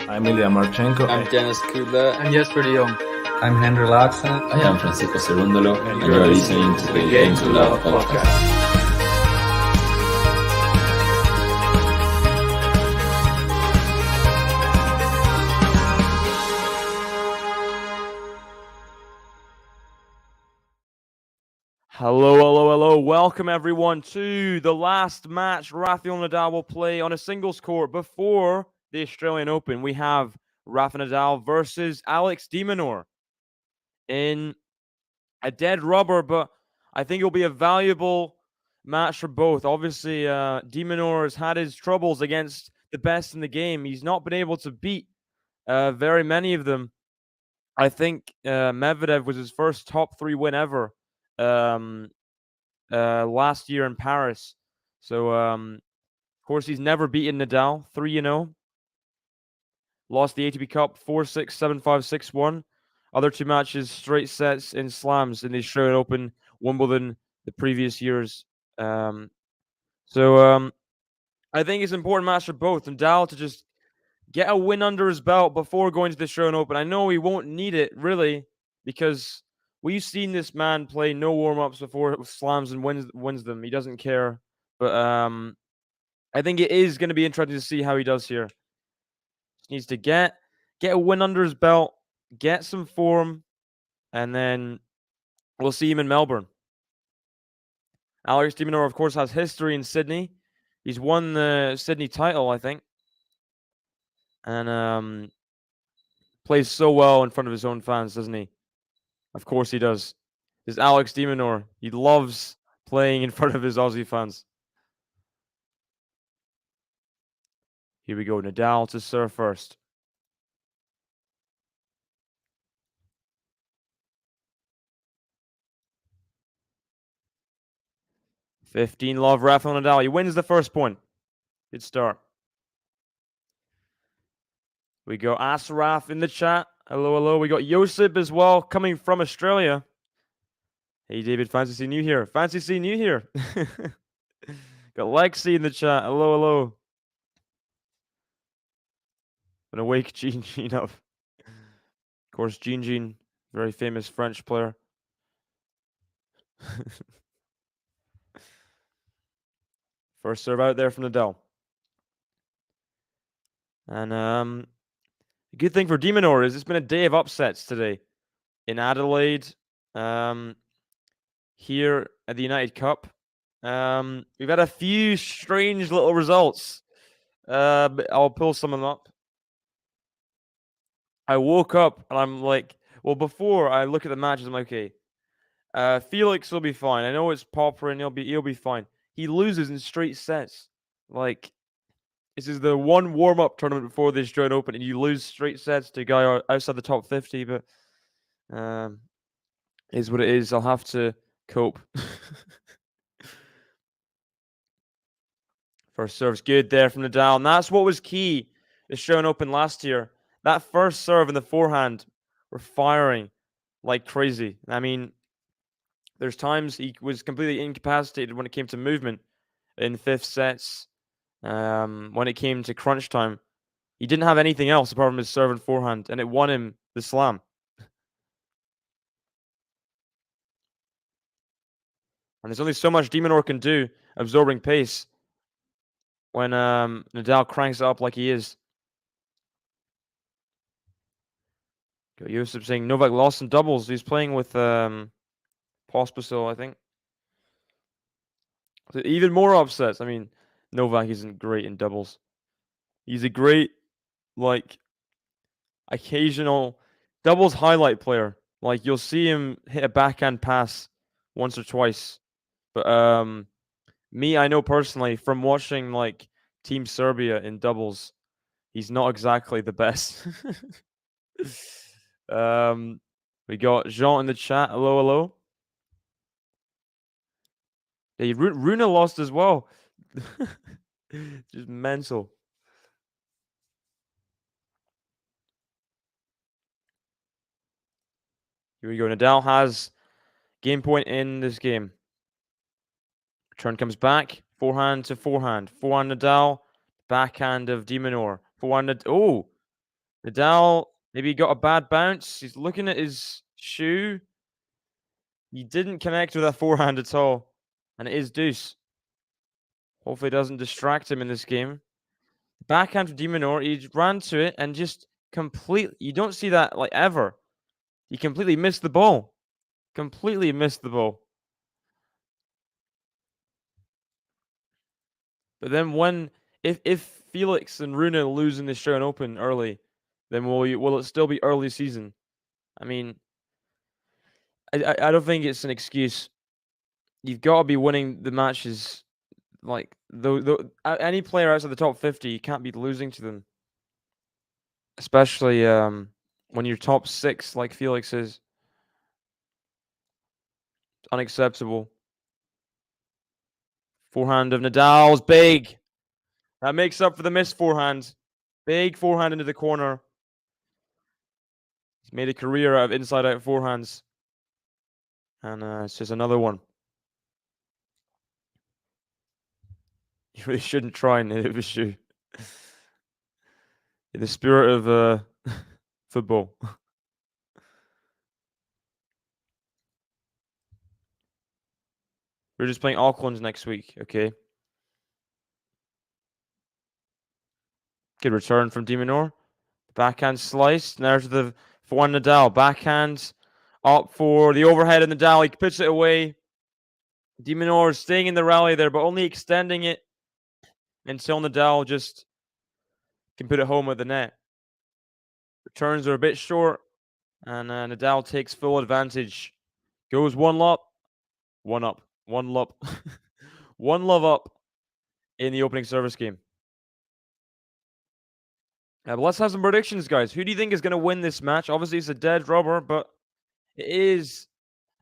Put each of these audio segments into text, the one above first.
I'm Ilya Marchenko. I'm Dennis Kudla. I'm Jesper de Jong. I'm Henry Laakson. I am Francisco Cerundolo, and you are listening to the Game to Love podcast. Hello. Welcome everyone to the last match Rafael Nadal will play on a singles court before the Australian Open. We have Rafael Nadal versus Alex de Minaur in a dead rubber, but I think it'll be a valuable match for both. Obviously, de Minaur has had his troubles against the best in the game. He's not been able to beat very many of them. I think Medvedev was his first top 3 win ever. Last year in Paris. So, of course, he's never beaten Nadal. 3-0. Lost the ATP Cup 4-6, 7-5, 6-1. Other 2 matches, straight sets in slams in the Australian Open, Wimbledon, the previous years. I think it's an important match for both. Nadal to just get a win under his belt before going to the Australian Open. I know he won't need it, really, because we've seen this man play no warm-ups before slams and wins them. He doesn't care. But I think it is going to be interesting to see how he does here. Just needs to get a win under his belt, get some form, and then we'll see him in Melbourne. Alex de Minaur, of course, has history in Sydney. He's won the Sydney title, I think. And plays so well in front of his own fans, doesn't he? Of course he does. This is Alex de Minaur. He loves playing in front of his Aussie fans. Here we go. Nadal to serve first. $15 Rafael Nadal. He wins the first point. Good start. We go Asraf in the chat. Hello. We got Josip as well, coming from Australia. Hey, David, fancy seeing you here. Fancy seeing you here. Got Lexi in the chat. Hello. Gonna wake Jean up. Of course, Jean, very famous French player. First serve out there from Nadal. And the good thing for de Minaur is it's been a day of upsets today. In Adelaide, here at the United Cup. We've had a few strange little results. But I'll pull some of them up. I woke up and I'm like, well, before I look at the matches, I'm like, okay, Felix will be fine. I know it's Popper and he'll be fine. He loses in straight sets. Like, this is the one warm-up tournament before the Australian Open, and you lose straight sets to a guy outside the top 50. But is what it is. I'll have to cope. First serve's good there from Nadal, and that's what was key. The Australian Open last year. That first serve and the forehand were firing like crazy. I mean, there's times he was completely incapacitated when it came to movement in 5th sets. When it came to crunch time, he didn't have anything else apart from his serve and forehand, and it won him the slam. And there's only so much de Minaur can do absorbing pace when Nadal cranks it up like he is. Got Josip saying Novak lost in doubles. He's playing with Pospisil, I think. So even more upsets. I mean, Novak isn't great in doubles. He's a great, occasional doubles highlight player. Like, you'll see him hit a backhand pass once or twice. But me, I know personally from watching Team Serbia in doubles, he's not exactly the best. We got Jean in the chat. Hello. Hey, Runa lost as well. Just mental. Here we go. Nadal has game point in this game. Return comes back. Forehand to forehand. Forehand Nadal. Backhand of de Minaur. Forehand. Oh! Nadal maybe got a bad bounce. He's looking at his shoe. He didn't connect with that forehand at all. And it is deuce. Hopefully it doesn't distract him in this game. Backhand from Minaur. He ran to it and just completely... You don't see that like ever. He completely missed the ball. Completely missed the ball. But then when... If Felix and Rune lose in the Australian Open early, then will it still be early season? I mean, I don't think it's an excuse. You've got to be winning the matches. Like any player outside the top 50, you can't be losing to them. Especially when you're top 6, like Felix is. It's unacceptable. Forehand of Nadal's big. That makes up for the missed forehand. Big forehand into the corner. He's made a career out of inside-out forehands. And it's just another one. You really shouldn't try and hit it with a shoe. In the spirit of football. We're just playing Auckland next week, okay? Good return from Minaur. Backhand slice. Now to the forehand Nadal. Backhand up for the overhead of Nadal. He puts it away. Minaur is staying in the rally there, but only extending it until Nadal just can put it home at the net. Returns are a bit short, and Nadal takes full advantage. Goes one love, one up, one love, one love up in the opening service game. But let's have some predictions, guys. Who do you think is going to win this match? Obviously, it's a dead rubber, but it is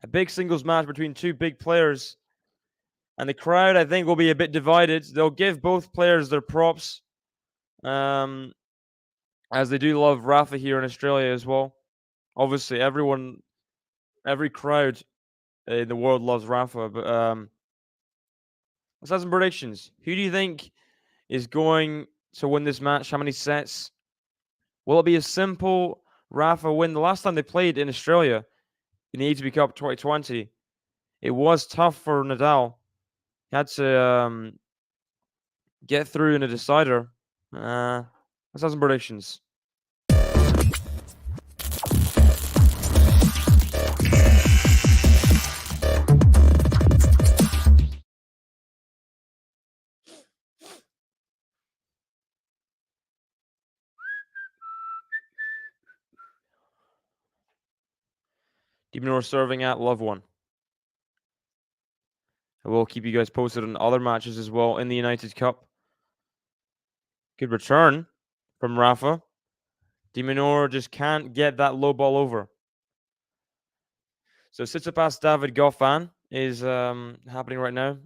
a big singles match between two big players. And the crowd, I think, will be a bit divided. They'll give both players their props, as they do love Rafa here in Australia as well. Obviously, every crowd in the world loves Rafa. But let's have some predictions. Who do you think is going to win this match? How many sets? Will it be a simple Rafa win? The last time they played in Australia in the ATP Cup 2020, it was tough for Nadal. He had to get through in a decider. Let's have some predictions. Minaur serving at love one. I will keep you guys posted on other matches as well in the United Cup. Good return from Rafa. Minaur just can't get that low ball over. So Tsitsipas David Goffin is happening right now.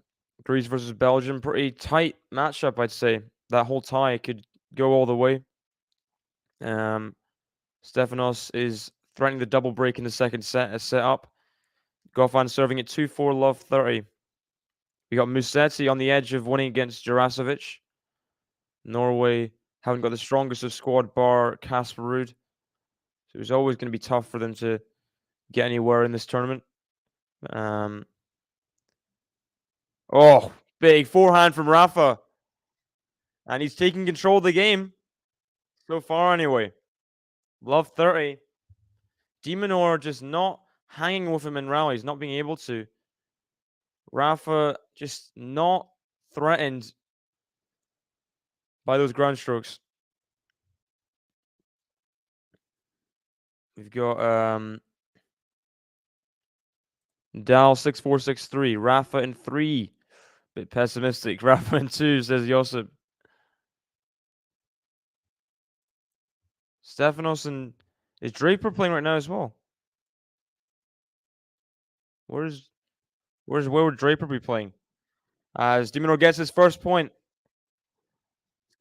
Greece versus Belgium. Pretty tight matchup, I'd say. That whole tie could go all the way. Stefanos is threatening the double break in the second set up. Goffin serving at 2-4, love 30. We got Musetti on the edge of winning against Jurasovic. Norway haven't got the strongest of squad bar Casper Ruud. So it's always going to be tough for them to get anywhere in this tournament. Oh, big forehand from Rafa. And he's taking control of the game. So far, anyway. Love 30. Minaur just not hanging with him in rallies, not being able to. Rafa just not threatened by those ground strokes. We've got Nadal 6-4, 6-3. Rafa in 3. Bit pessimistic. Rafa in 2, says Josip. Stefanos and is Draper playing right now as well? Where would Draper be playing? As Minaur gets his first point.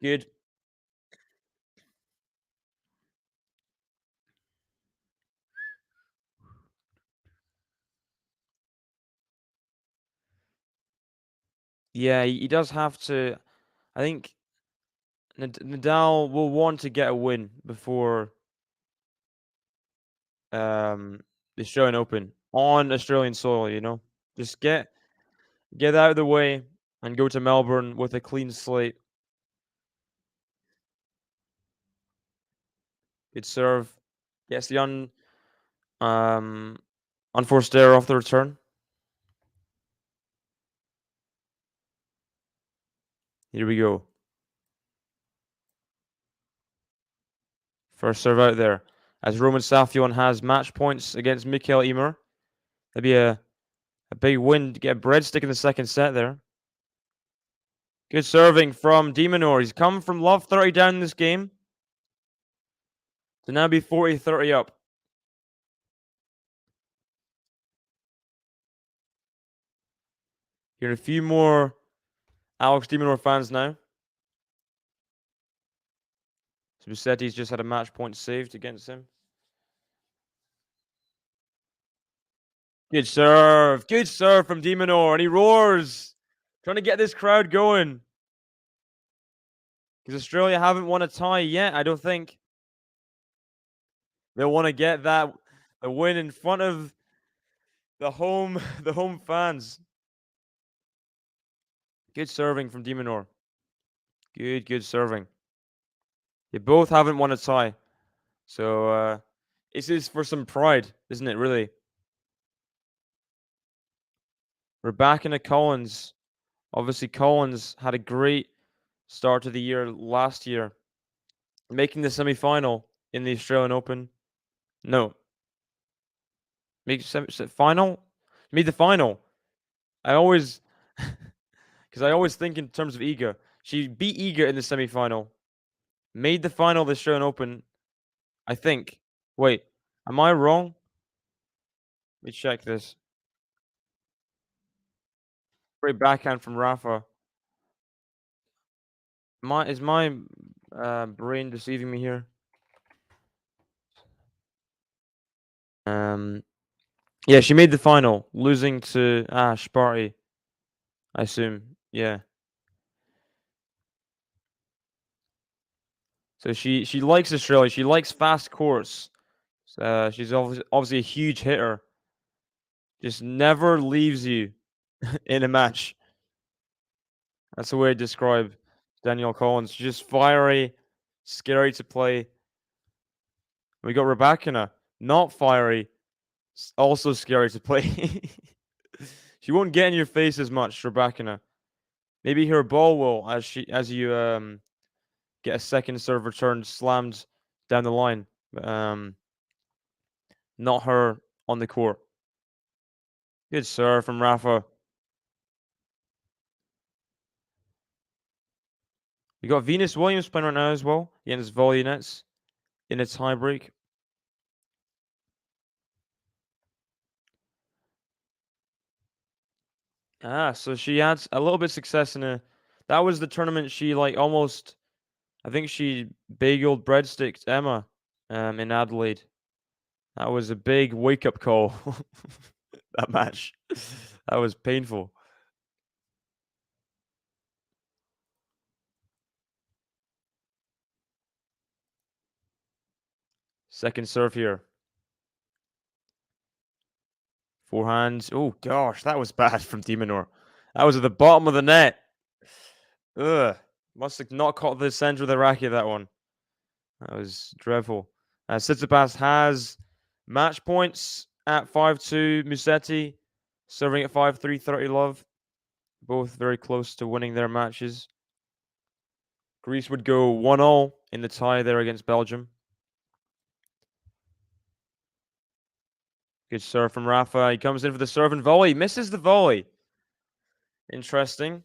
Good. Yeah, he does have to. I think Nadal will want to get a win before the Australian Open on Australian soil. Just get out of the way and go to Melbourne with a clean slate. Good serve. Gets the unforced error off the return. Here we go. First serve out there. As Roman Safion has match points against Mikael Ymer. That'd be a big win to get a breadstick in the second set there. Good serving from Minaur. He's come from love 30 down in this game to now be 40-30 up. Hearing a few more Alex Minaur fans now. So Musetti's just had a match point saved against him. Good serve. Good serve from Minaur. And he roars. Trying to get this crowd going. Because Australia haven't won a tie yet, I don't think. They'll want to get the win in front of the home fans. Good serving from Minaur. Good serving. They both haven't won a tie. So this is for some pride, isn't it, really? We're back into Collins. Obviously, Collins had a great start to the year last year, making the semi-final in the Australian Open. No. Final? Made the final. I always think in terms of Iga. She beat Iga in the semi-final. Made the final of the Australian Open, I think. Wait, am I wrong? Let me check this. Great backhand from Rafa. Is my brain deceiving me here? Yeah, she made the final, losing to Sparty, I assume. Yeah. So she likes Australia. She likes fast courts. She's obviously a huge hitter. Just never leaves you in a match. That's the way I describe Danielle Collins. Just fiery, scary to play. We got Rebecca, not fiery, also scary to play. She won't get in your face as much, Rebecca. Maybe her ball will as you get a second serve return slammed down the line. Not her on the court. Good serve from Rafa. We got Venus Williams playing right now as well against volley nets in a tiebreak. So she had a little bit of success that was the tournament she I think she bageled breadsticked Emma in Adelaide. That was a big wake-up call, that match. That was painful. Second serve here. Forehands. Oh, gosh, that was bad from Minaur. That was at the bottom of the net. Ugh. Must have not caught the center of the racket, that one. That was dreadful. Tsitsipas has match points at 5-2. Musetti serving at 5-3, 30 love. Both very close to winning their matches. Greece would go 1-0 in the tie there against Belgium. Good serve from Rafa. He comes in for the serve and volley. Misses the volley. Interesting.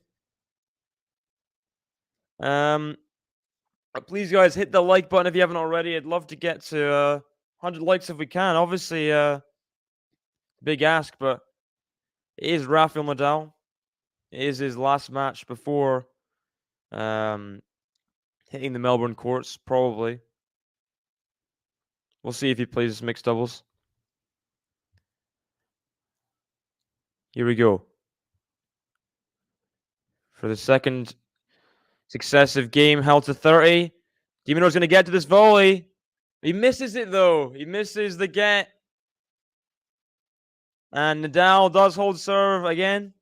Please, guys, hit the like button if you haven't already. I'd love to get to 100 likes if we can. Obviously, big ask, but it is Rafael Nadal. It is his last match before hitting the Melbourne courts, probably. We'll see if he plays mixed doubles. Here we go. For the second Successive game held to 30. de Minaur's going to get to this volley. He misses it, though. He misses the get. And Nadal does hold serve again.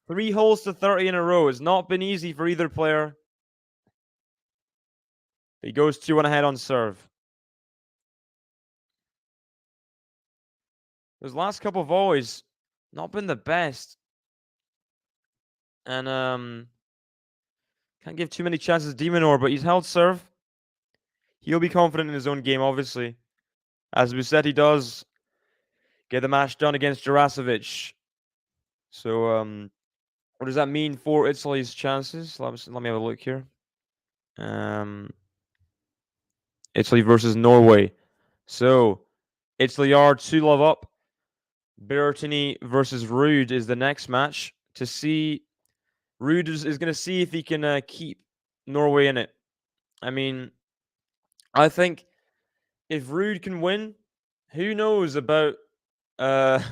3 holes to 30 in a row. It's not been easy for either player. He goes 2-1 ahead on serve. Those last couple of volleys, not been the best. And can't give too many chances to de Minaur, but he's held serve. He'll be confident in his own game, obviously. As we said, he does get the match done against Jurasovic. So, what does that mean for Italy's chances? Let me have a look here. Italy versus Norway. So, Italy are 2-love up. Berrettini versus Ruud is the next match. To see, Ruud is going to see if he can keep Norway in it. I mean, I think if Ruud can win, who knows about the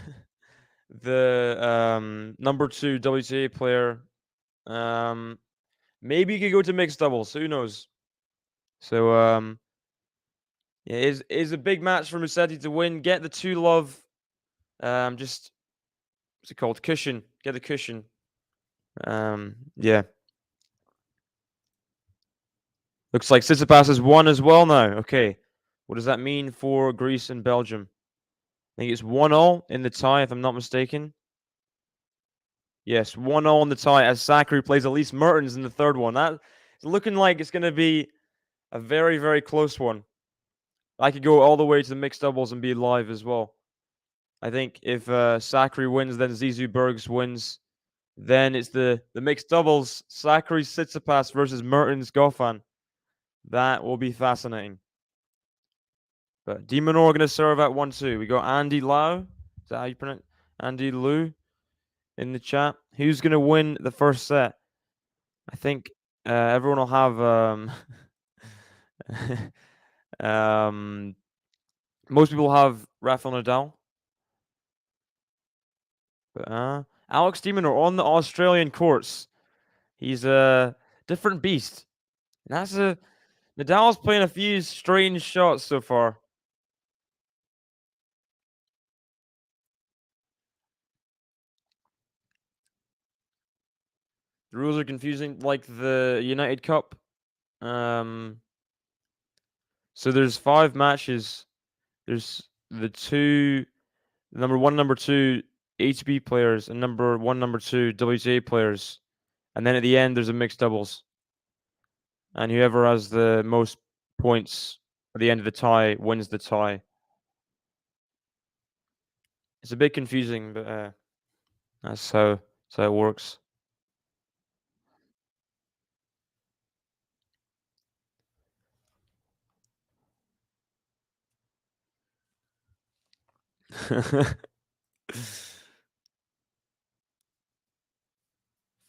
number 2 WTA player. Maybe he could go to mixed doubles. Who knows? So yeah, is a big match for Musetti to win. Get the 2-love. Just what's it called? Cushion. Get the cushion. Yeah. Looks like Tsitsipas has won as well now. Okay. What does that mean for Greece and Belgium? I think it's 1-1 in the tie, if I'm not mistaken. Yes, 1-0 in the tie as Sakkari plays Elise Mertens in the third one. That's looking like it's going to be a very, very close one. I could go all the way to the mixed doubles and be live as well. I think if Sakkari wins, then Zizou Bergs wins. Then it's the mixed doubles. Sakkari Tsitsipas versus Mertens Goffin. That will be fascinating. But de Minaur going to serve at 1-2. We got Andy Lau. Is that how you pronounce it? Andy Liu in the chat. Who's going to win the first set? I think everyone will have most people have Rafael Nadal. But Alex de Minaur on the Australian courts. He's a different beast. And Nadal's playing a few strange shots so far. The rules are confusing, like the United Cup. So there's 5 matches. There's the number 1, number 2 HB players, and number 1, number 2 WTA players. And then at the end, there's a mixed doubles. And whoever has the most points at the end of the tie wins the tie. It's a bit confusing, but that's how it works.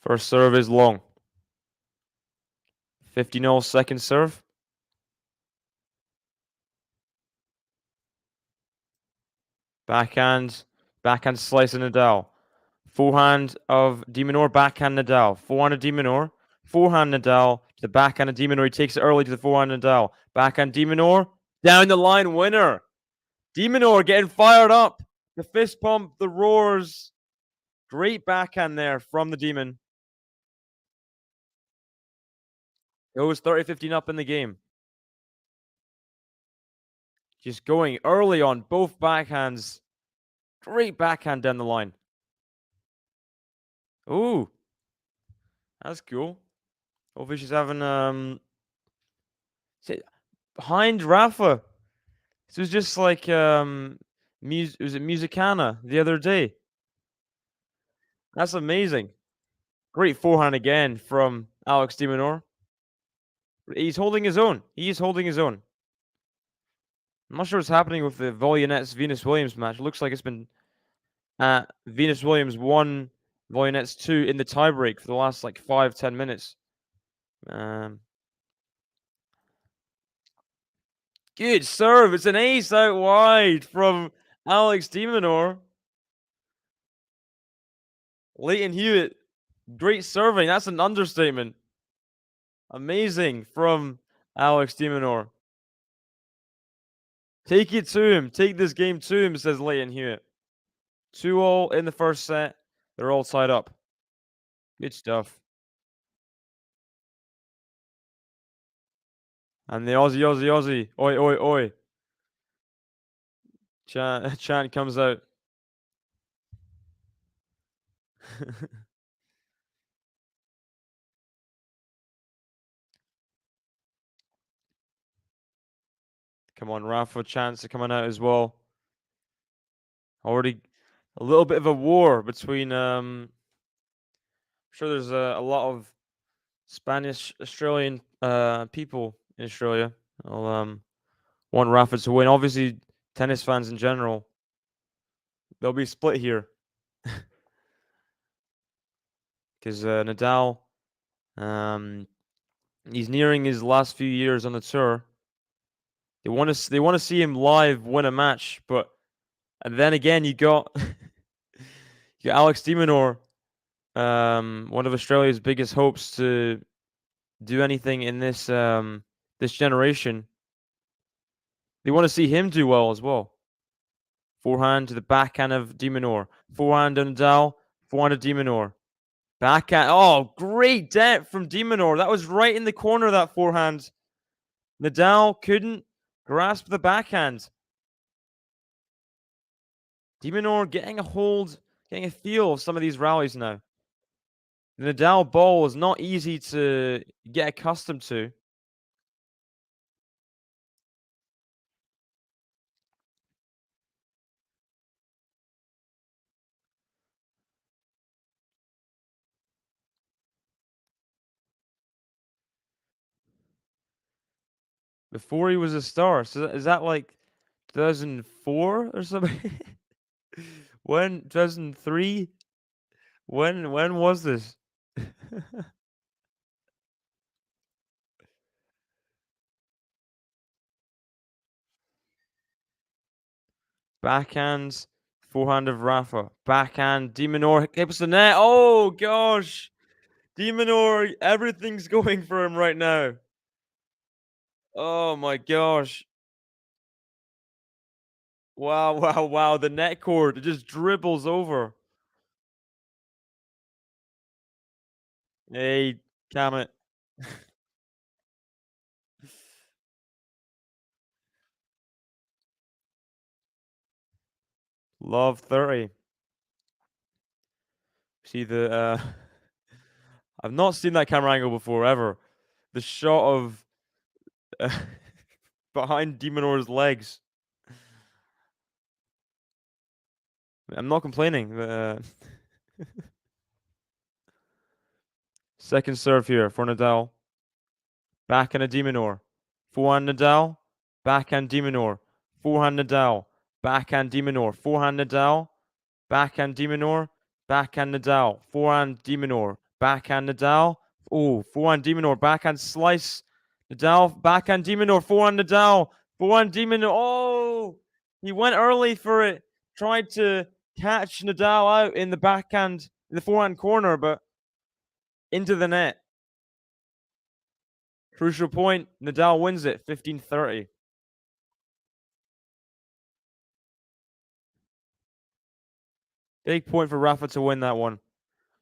First serve is long. 50-0 second serve. Backhand slice of Nadal. Forehand of de Minaur, backhand Nadal. Forehand of de Minaur. Forehand Nadal to the backhand of de Minaur. He takes it early to the forehand Nadal. Backhand de Minaur. Down the line winner. De Minaur getting fired up. The fist pump, the roars. Great backhand there from the Demon. It was 30-15 up in the game. Just going early on both backhands. Great backhand down the line. Ooh. That's cool. Hopefully she's having behind Rafa. This was just like was it Musicana the other day? That's amazing. Great forehand again from Alex de Minaur. He's holding his own. He is holding his own. I'm not sure what's happening with the Volyanets Venus Williams match. It looks like it's been Venus Williams 1, Volyanets 2 in the tiebreak for the last like 5-10 minutes. Good serve. It's an ace out wide from Alex de Minaur. Leighton Hewitt, great serving. That's an understatement. Amazing from Alex de Minaur. Take it to him. Take this game to him, says Leighton Hewitt. 2-all in the first set. They're all tied up. Good stuff. And the Aussie, Aussie, Aussie. Oi, oi, oi. Chant comes out. Come on, Rafa. Chants are coming out as well. Already a little bit of a war between. I'm sure there's a lot of Spanish Australian people in Australia. I'll want Rafa to win. Obviously, tennis fans in general, they'll be split here because Nadal, um, he's nearing his last few years on the tour. They want to see him live win a match, but and then again you got you got Alex de Minaur, one of Australia's biggest hopes to do anything in this generation. They want to see him do well as well. Forehand to the backhand of de Minaur. Forehand to Nadal. Forehand to de Minaur. Backhand. Oh, great depth from de Minaur. That was right in the corner of that forehand. Nadal couldn't grasp the backhand. De Minaur getting a hold, getting a feel of some of these rallies now. The Nadal ball is not easy to get accustomed to. Before he was a star. So is that like 2004 or something? When 2003? When was this? Backhand, forehand of Rafa. Backhand, de Minaur hits the net. Oh gosh, de Minaur, everything's going for him right now. Oh my gosh. Wow, wow, wow. The net cord, it just dribbles over. Hey, Kamet. Love 30. See the I've not seen that camera angle before ever. The shot of uh, behind de Minaur's legs. I'm not complaining. Second serve here for Nadal. Backhand of de Minaur. Forehand Nadal. Backhand de Minaur. Forehand Nadal. Backhand de Minaur. Forehand Nadal. Backhand de Minaur. Backhand Nadal. Forehand de Minaur. Backhand Nadal. Oh, forehand de Minaur. Backhand slice. Nadal. Backhand de Minaur. Forehand Nadal. Forehand de Minaur. Oh, he went early for it. Tried to catch Nadal out in the backhand, in the forehand corner, but into the net. Crucial point. Nadal wins it 15-30. Big point for Rafa to win that one.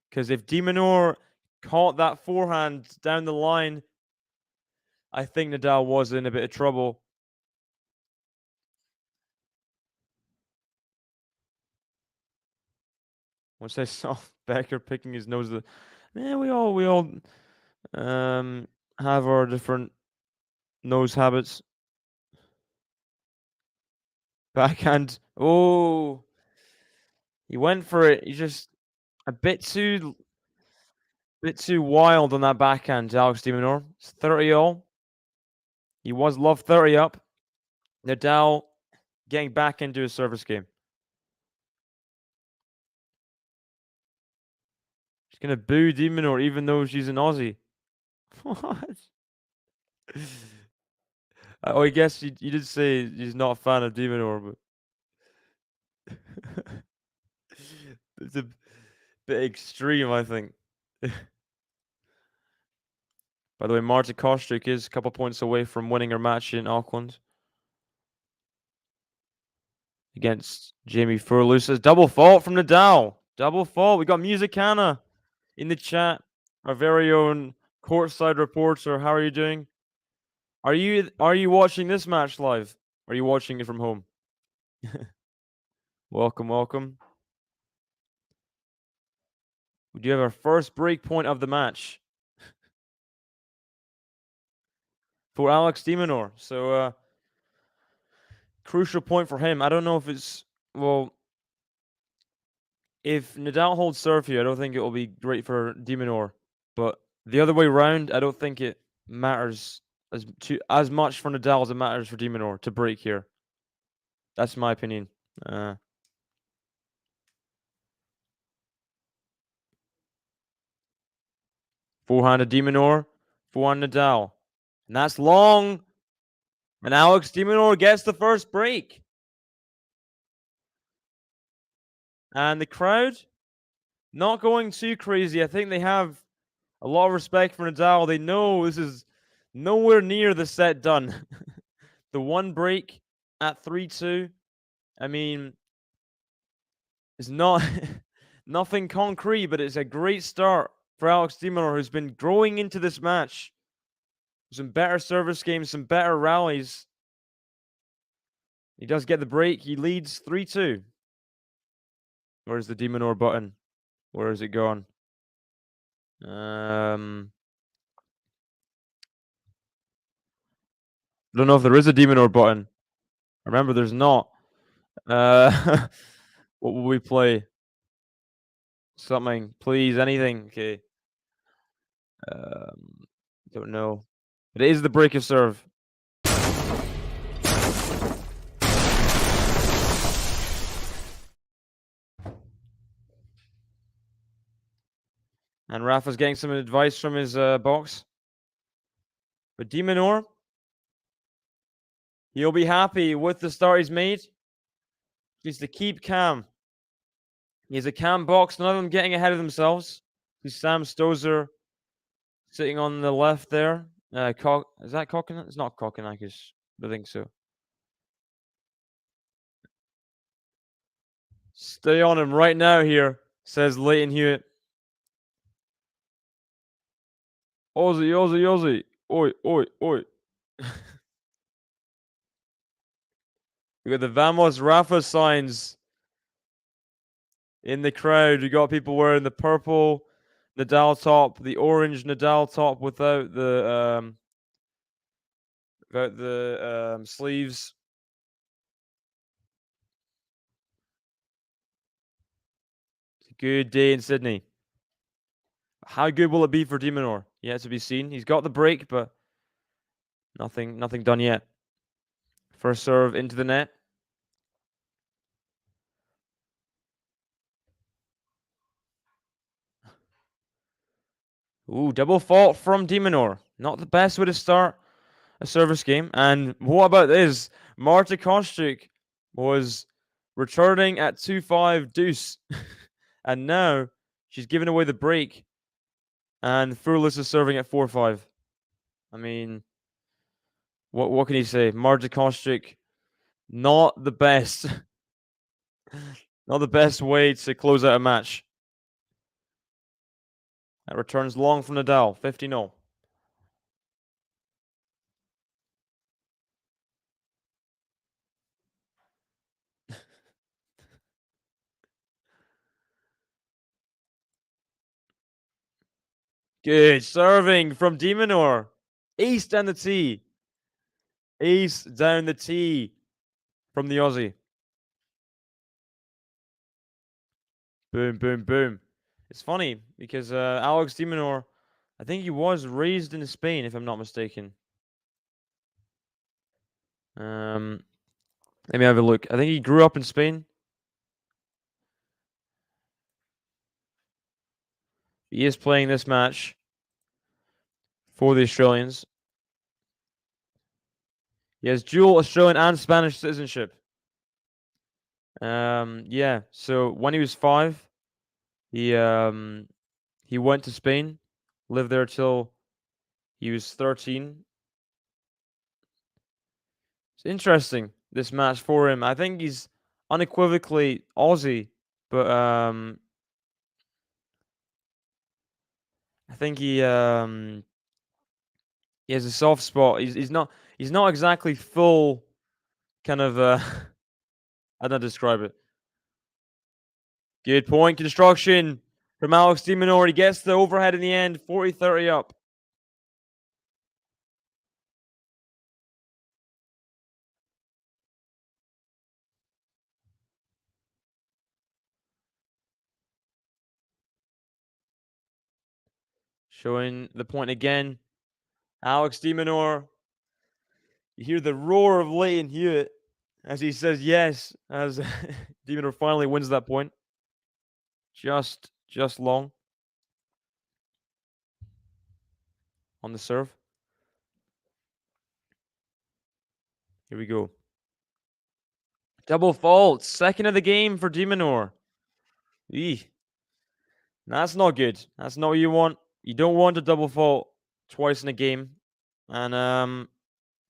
Because if de Minaur caught that forehand down the line, I think Nadal was in a bit of trouble. Once I saw Becker picking his nose, we all have our different nose habits. Backhand. Oh, he went for it. He just a bit too wild on that backhand, Alex de Minaur. It's 30-all. He was love 30 up. Nadal getting back into his service game. She's gonna boo de Minaur even though she's an Aussie. What? Oh, I guess you did say he's not a fan of de Minaur, but it's a bit extreme, I think. By the way, Marta Kostyuk is a couple points away from winning her match in Auckland against Jamie Furley. Says double fault from Nadal. Double fault. We got Musicana in the chat. Our very own courtside reporter. How are you doing? Are you watching this match live? Or are you watching it from home? Welcome, welcome. We do have our first break point of the match for Alex de Minaur. So crucial point for him. I don't know if it's if Nadal holds serve here, I don't think it will be great for de Minaur. But the other way around, I don't think it matters as much for Nadal as it matters for de Minaur to break here. That's my opinion. Forehand to de Minaur, forehand Nadal. And that's long. And Alex de Minaur gets the first break. And the crowd, not going too crazy. I think they have a lot of respect for Nadal. They know this is nowhere near the set done. The one break at 3-2, I mean, it's not nothing concrete, but it's a great start for Alex de Minaur, who's been growing into this match. Some better service games, some better rallies. He does get the break. He leads 3-2. Where's the de Minaur button? Where is it gone? I don't know if there is a de Minaur button. Remember, there's not. What will we play? Something, please, anything. Okay. Don't know. It is the break of serve. And Rafa's getting some advice from his box. But de Minaur, he'll be happy with the start he's made. He needs to keep calm. He has a calm box, none of them getting ahead of themselves. He's Sam Stozer sitting on the left there. Is that Kokonakis? It's not Kokonakis. I think so. Stay on him right now here, says Leighton Hewitt. Aussie, Aussie, Aussie. Oi, oi, oi. We got the Vamos Rafa signs in the crowd. We got people wearing the purple Nadal top, the orange Nadal top without the sleeves. It's a good day in Sydney. How good will it be for de Minaur? Yet to be seen. He's got the break, but nothing done yet. First serve into the net. Ooh, double fault from de Minaur. Not the best way to start a service game. And what about this? Marta Kostyuk was returning at 2-5 deuce. And now she's given away the break. And Furlis is serving at 4-5. I mean, what can you say? Marta Kostyuk, not the best. Not the best way to close out a match. That returns long from Nadal, 50-0. Good serving from de Minaur. Ace down the tee. Ace down the tee from the Aussie. Boom, boom, boom. It's funny because Alex de Minaur, I think he was raised in Spain, if I'm not mistaken. Let me have a look. I think he grew up in Spain. He is playing this match for the Australians. He has dual Australian and Spanish citizenship. Yeah. So when he was 5, he went to Spain, lived there till He was 13. It's interesting, this match for him. I think he's unequivocally Aussie, but I think he has a soft spot. He's not exactly full kind of how do I describe it? Good point construction from Alex de Minaur. He gets the overhead in the end, 40-30 up. Showing the point again. Alex de Minaur. You hear the roar of Leighton Hewitt as he says yes, as de Minaur finally wins that point. Just long on the serve. Here we go. Double fault. Second of the game for de Minaur. That's not good. That's not what you want. You don't want a double fault twice in a game. And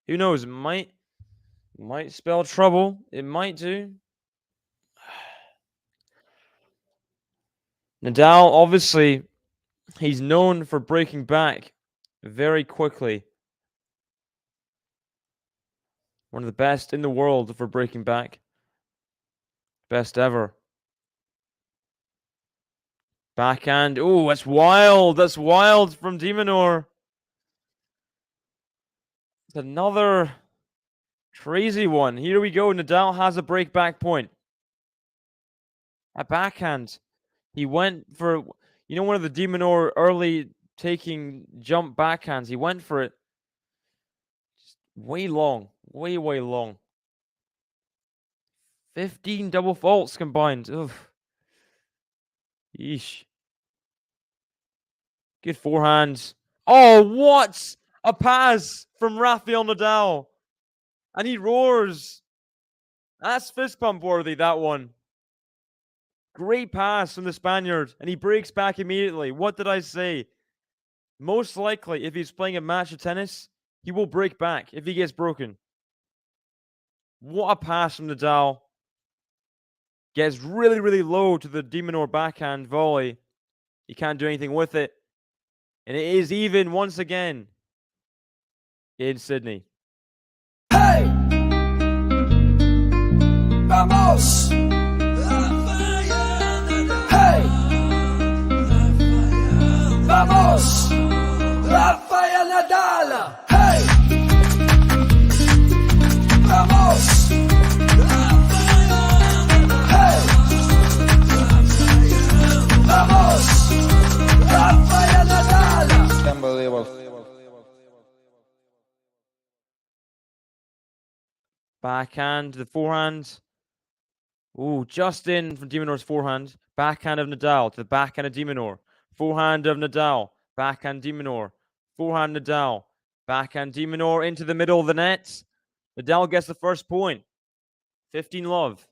who knows? It might spell trouble. It might do. Nadal, obviously, he's known for breaking back very quickly. One of the best in the world for breaking back. Best ever. Backhand. Oh, that's wild. That's wild from de Minaur. It's another crazy one. Here we go. Nadal has a break back point. A backhand. He went for, one of the de Minaur early taking jump backhands. He went for it. Just way long. Way long. 15 double faults combined. Oof. Yeesh. Good forehands. Oh, what a pass from Rafael Nadal. And he roars. That's fist pump worthy, that one. Great pass from the Spaniard. And he breaks back immediately. What did I say? Most likely, if he's playing a match of tennis, he will break back if he gets broken. What a pass from Nadal. Gets really low to the de Minaur backhand volley. He can't do anything with it. And it is even once again in Sydney. Hey! Vamos! Hey! Vamos! Rafael Nadal! Hey! Vamos! Hey! Vamos! Rafael Nadal! Unbelievable. Backhand, the forehand. Ooh, just in from de Minaur's forehand. Backhand of Nadal to the backhand of de Minaur. Forehand of Nadal. Backhand de Minaur. Forehand Nadal. Backhand de Minaur into the middle of the net. Nadal gets the first point. 15-love.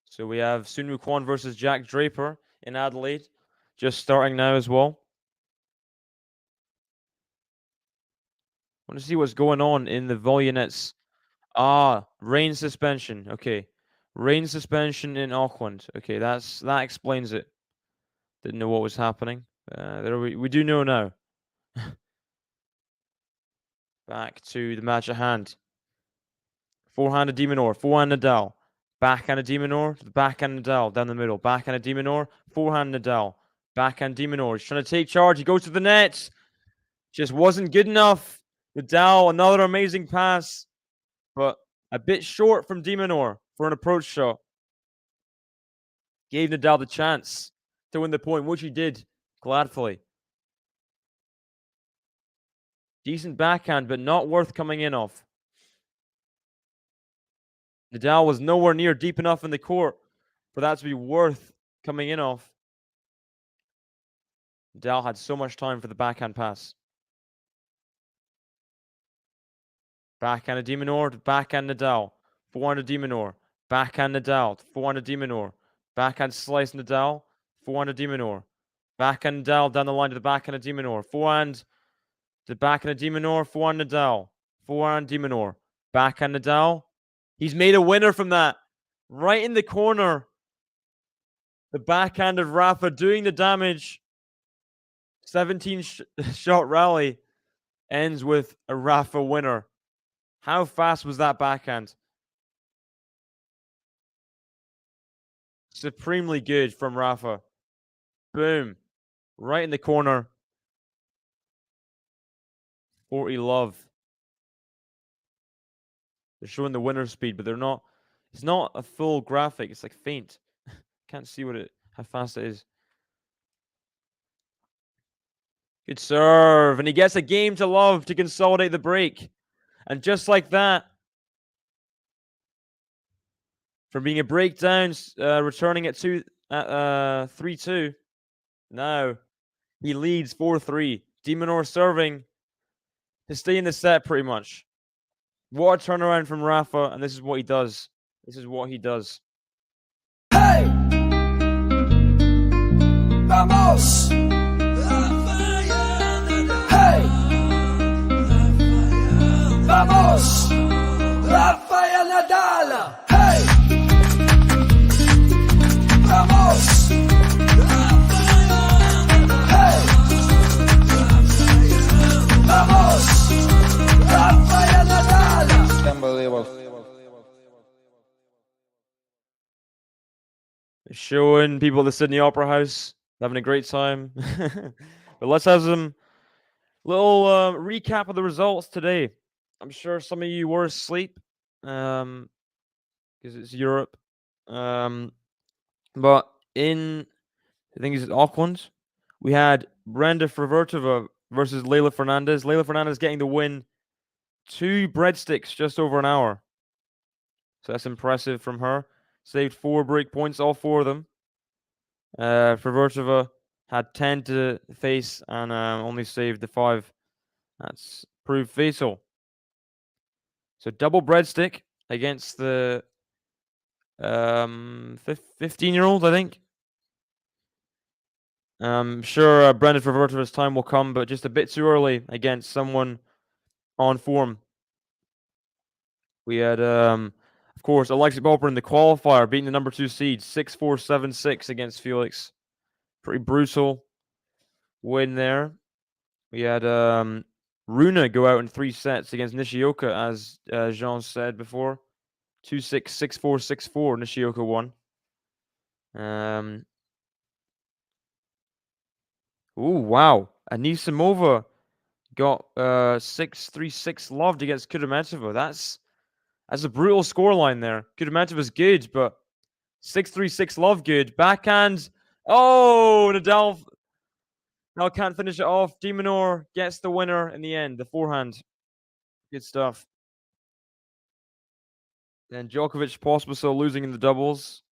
So we have Sun Wukong versus Jack Draper in Adelaide. Just starting now as well. I want to see what's going on in the Volunets. Rain suspension. Okay. Rain suspension in Auckland. Okay, that explains it. Didn't know what was happening. We do know now. Back to the match at hand. Forehand of de Minaur. Forehand Nadal. Backhand of de Minaur. To the backhand Nadal. Down the middle. Backhand of de Minaur. Forehand Nadal. Backhand de Minaur. He's trying to take charge. He goes to the net. Just wasn't good enough. Nadal, another amazing pass. But a bit short from de Minaur for an approach shot. Gave Nadal the chance to win the point, which he did gladfully. Decent backhand, but not worth coming in off. Nadal was nowhere near deep enough in the court for that to be worth coming in off. Nadal had so much time for the backhand pass. Backhand of de Minaur to backhand Nadal. Forehand of de Minaur. Backhand Nadal, forehand to de Minaur. Backhand slice Nadal, forehand to de Minaur. Backhand Nadal down the line to the backhand of de Minaur. Forehand to backhand of de Minaur, forehand Nadal. Forehand de Minaur. Backhand Nadal. He's made a winner from that. Right in the corner. The backhand of Rafa doing the damage. 17 shot rally ends with a Rafa winner. How fast was that backhand? Supremely good from Rafa. Boom. Right in the corner. 40 love. They're showing the winner speed, but they're not. It's not a full graphic. It's like faint. Can't see how fast it is. Good serve. And he gets a game to love to consolidate the break. And just like that, from being a breakdown, returning at 3-2, now he leads 4-3. De Minaur serving to stay in the set pretty much. What a turnaround from Rafa, and this is what he does. This is what he does. Hey! Vamos! Hey! Vamos! Rafael Nadal! Hey! Vamos! Hey! Vamos! Rafael Nadal! Unbelievable. Showing people at the Sydney Opera House having a great time. But let's have some little recap of the results today. I'm sure some of you were asleep because it's Europe. But in, I think it's Auckland, we had Brenda Fruvertova versus Leylah Fernandez. Leylah Fernandez getting the win. 2 breadsticks, just over an hour. So that's impressive from her. Saved 4 break points, all 4 of them. Fruvertova had 10 to face and only saved the 5. That's proved fatal. So double breadstick against the 15-year-old, I think. I'm sure Brenda Fruvertova's time will come, but just a bit too early against someone on form. We had, of course, Alexei Popper in the qualifier, beating the number 2 seed, 6-4, 7-6 against Felix. Pretty brutal win there. We had Runa go out in 3 sets against Nishioka, as Jean said before. 2-6, 6-4, 6-4. Nishioka won. Ooh, wow. Anisimova got 6-3, 6-loved against Kudermetova. That's a brutal scoreline there. Kudermetova's good, but 6-3, 6-love good. Backhand. Oh, Nadal can't finish it off. De Minaur gets the winner in the end, the forehand. Good stuff. Then Djokovic, Pospisil losing in the doubles.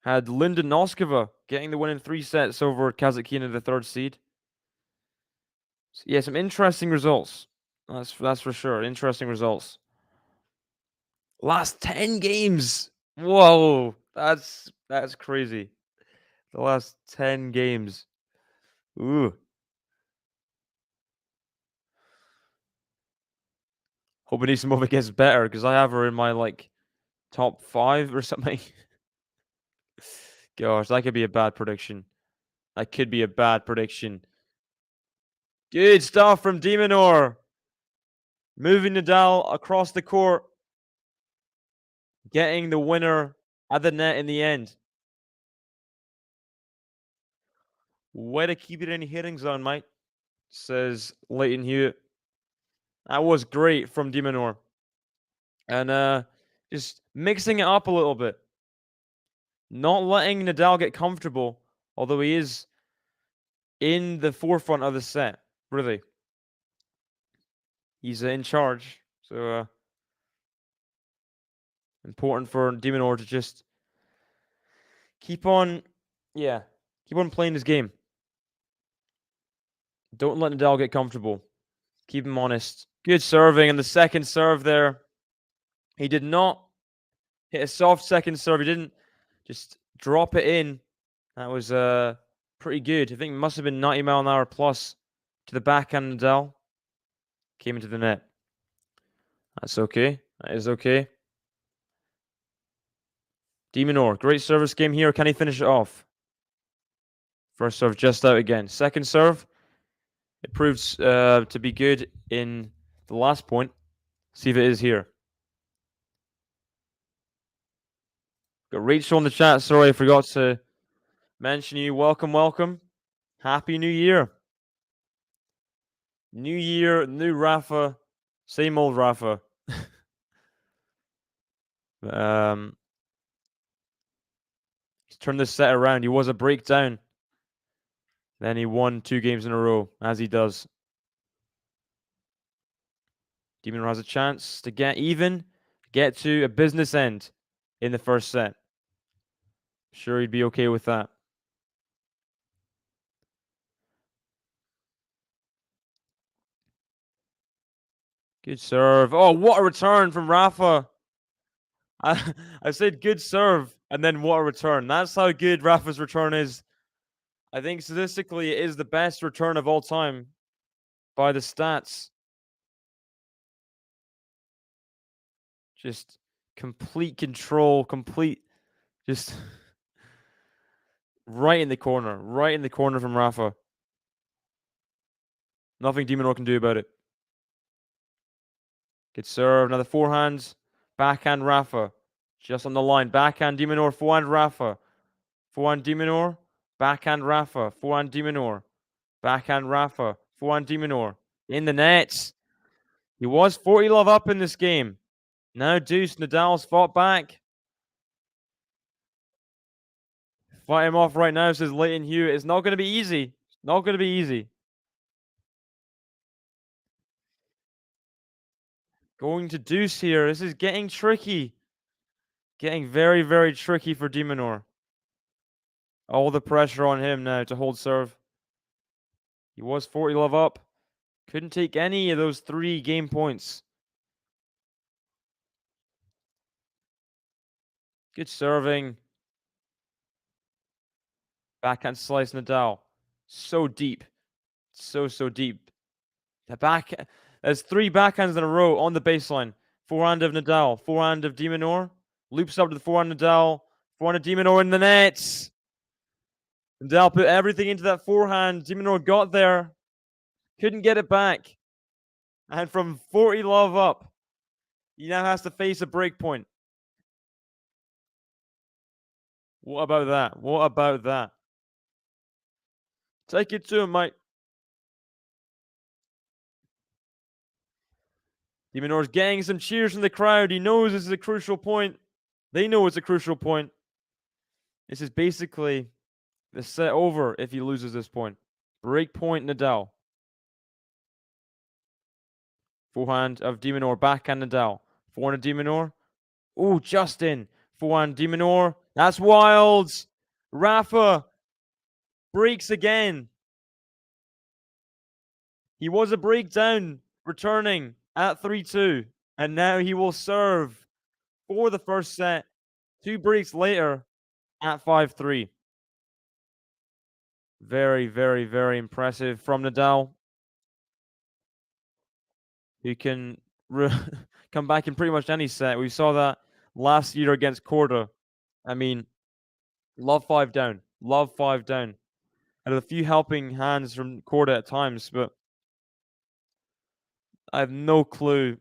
Had Linda Noskova getting the win in 3 sets over Kazakhina, the 3rd seed. So, yeah, some interesting results. That's for sure. Interesting results. Last 10 games. Whoa, that's crazy. The last 10 games. Ooh. Hoping Anisimova gets better because I have her in my top 5 or something. Gosh, that could be a bad prediction. That could be a bad prediction. Good stuff from De Minaur. Moving Nadal across the court. Getting the winner at the net in the end. Way to keep it in hitting zone, mate, says Leighton Hewitt. That was great from De Minaur. And just mixing it up a little bit. Not letting Nadal get comfortable, although he is in the forefront of the set, really. He's in charge, so important for De Minaur to just keep on playing his game. Don't let Nadal get comfortable. Keep him honest. Good serving, and the second serve there He did not hit a soft second serve. He didn't just drop it in. That was pretty good. I think it must have been 90 mph plus to the backhand Nadal. Came into the net. That's okay. That is okay. de Minaur, great service game here. Can he finish it off? First serve just out again. Second serve, it proves to be good in the last point. See if it is here. Got Rachel in the chat. Sorry, I forgot to mention you. Welcome, welcome. Happy New Year. New year, new Rafa. Same old Rafa. He's turned this set around. He was a breakdown. Then he won 2 games in a row, as he does. de Minaur has a chance to get even, get to a business end in the first set. Sure, he'd be okay with that. Good serve. Oh, what a return from Rafa. I said good serve, and then what a return. That's how good Rafa's return is. I think statistically it is the best return of all time by the stats. Just complete control, just right in the corner from Rafa. Nothing de Minaur can do about it. Good serve, another forehand, backhand Rafa, just on the line. Backhand de Minaur, forehand Rafa, forehand de Minaur, backhand Rafa, forehand de Minaur, backhand Rafa, forehand de Minaur. In the nets. He was 40-love up in this game. Now deuce, Nadal's fought back. Fight him off right now, says Leighton Hewitt. It's not going to be easy. Not going to be easy. Going to deuce here. This is getting tricky. Getting very, very tricky for de Minaur. All the pressure on him now to hold serve. He was 40-love up. Couldn't take any of those 3 game points. Good serving. Backhand slice Nadal. So deep. So deep. There's 3 backhands in a row on the baseline. Forehand of Nadal. Forehand of de Minaur. Loops up to the forehand Nadal. Forehand of de Minaur in the nets. Nadal put everything into that forehand. De Minaur got there. Couldn't get it back. And from 40-love up, he now has to face a break point. What about that? What about that? Take it to him, mate. de Minaur's getting some cheers from the crowd. He knows this is a crucial point. They know it's a crucial point. This is basically the set over if he loses this point. Break point Nadal. Forehand of de Minaur, backhand Nadal. Forehand of de Minaur. Ooh, Justin. Forehand de Minaur. That's wild. Rafa breaks again. He was a breakdown returning at 3-2. And now he will serve for the first set. 2 breaks later at 5-3. Very, very, very impressive from Nadal, who can come back in pretty much any set. We saw that last year against Korda. I mean, love 5 down. Love 5 down. Had a few helping hands from Korda at times, but I have no clue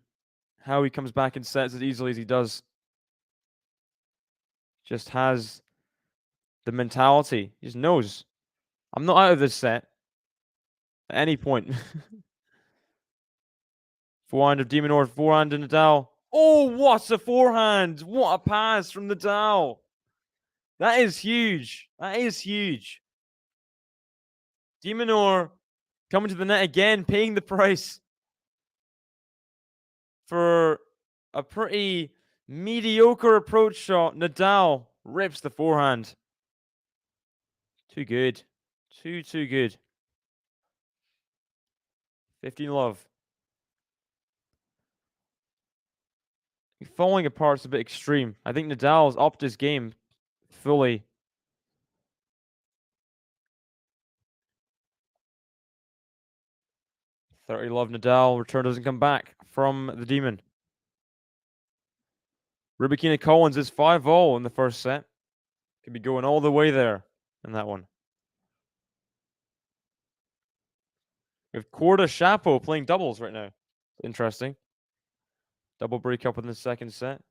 how he comes back in sets as easily as he does. Just has the mentality. He just knows, I'm not out of this set at any point. Forehand of de Minaur, forehand of Nadal. Oh, what a forehand! What a pass from Nadal! That is huge. That is huge. De Minaur coming to the net again, paying the price for a pretty mediocre approach shot. Nadal rips the forehand. Too good. Too good. 15-love. falling apart's a bit extreme. I think Nadal's upped his game fully. $30 love Nadal. Return doesn't come back from the Demon. Rybakina Collins is 5-0 in the first set. Could be going all the way there in that one. We have Korda Shapo playing doubles right now. Interesting. Double breakup in the second set.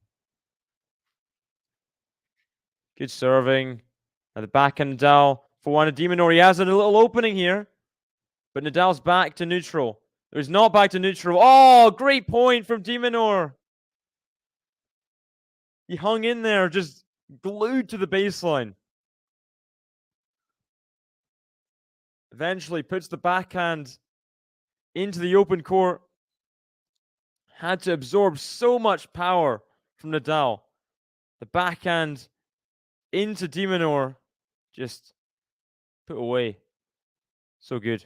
Good serving. At the backhand, Nadal. Forehand de Minaur. He has a little opening here. But Nadal's back to neutral. He's not back to neutral. Oh, great point from de Minaur. He hung in there, just glued to the baseline. Eventually puts the backhand into the open court. Had to absorb so much power from Nadal. The backhand into de Minaur, just put away. So good.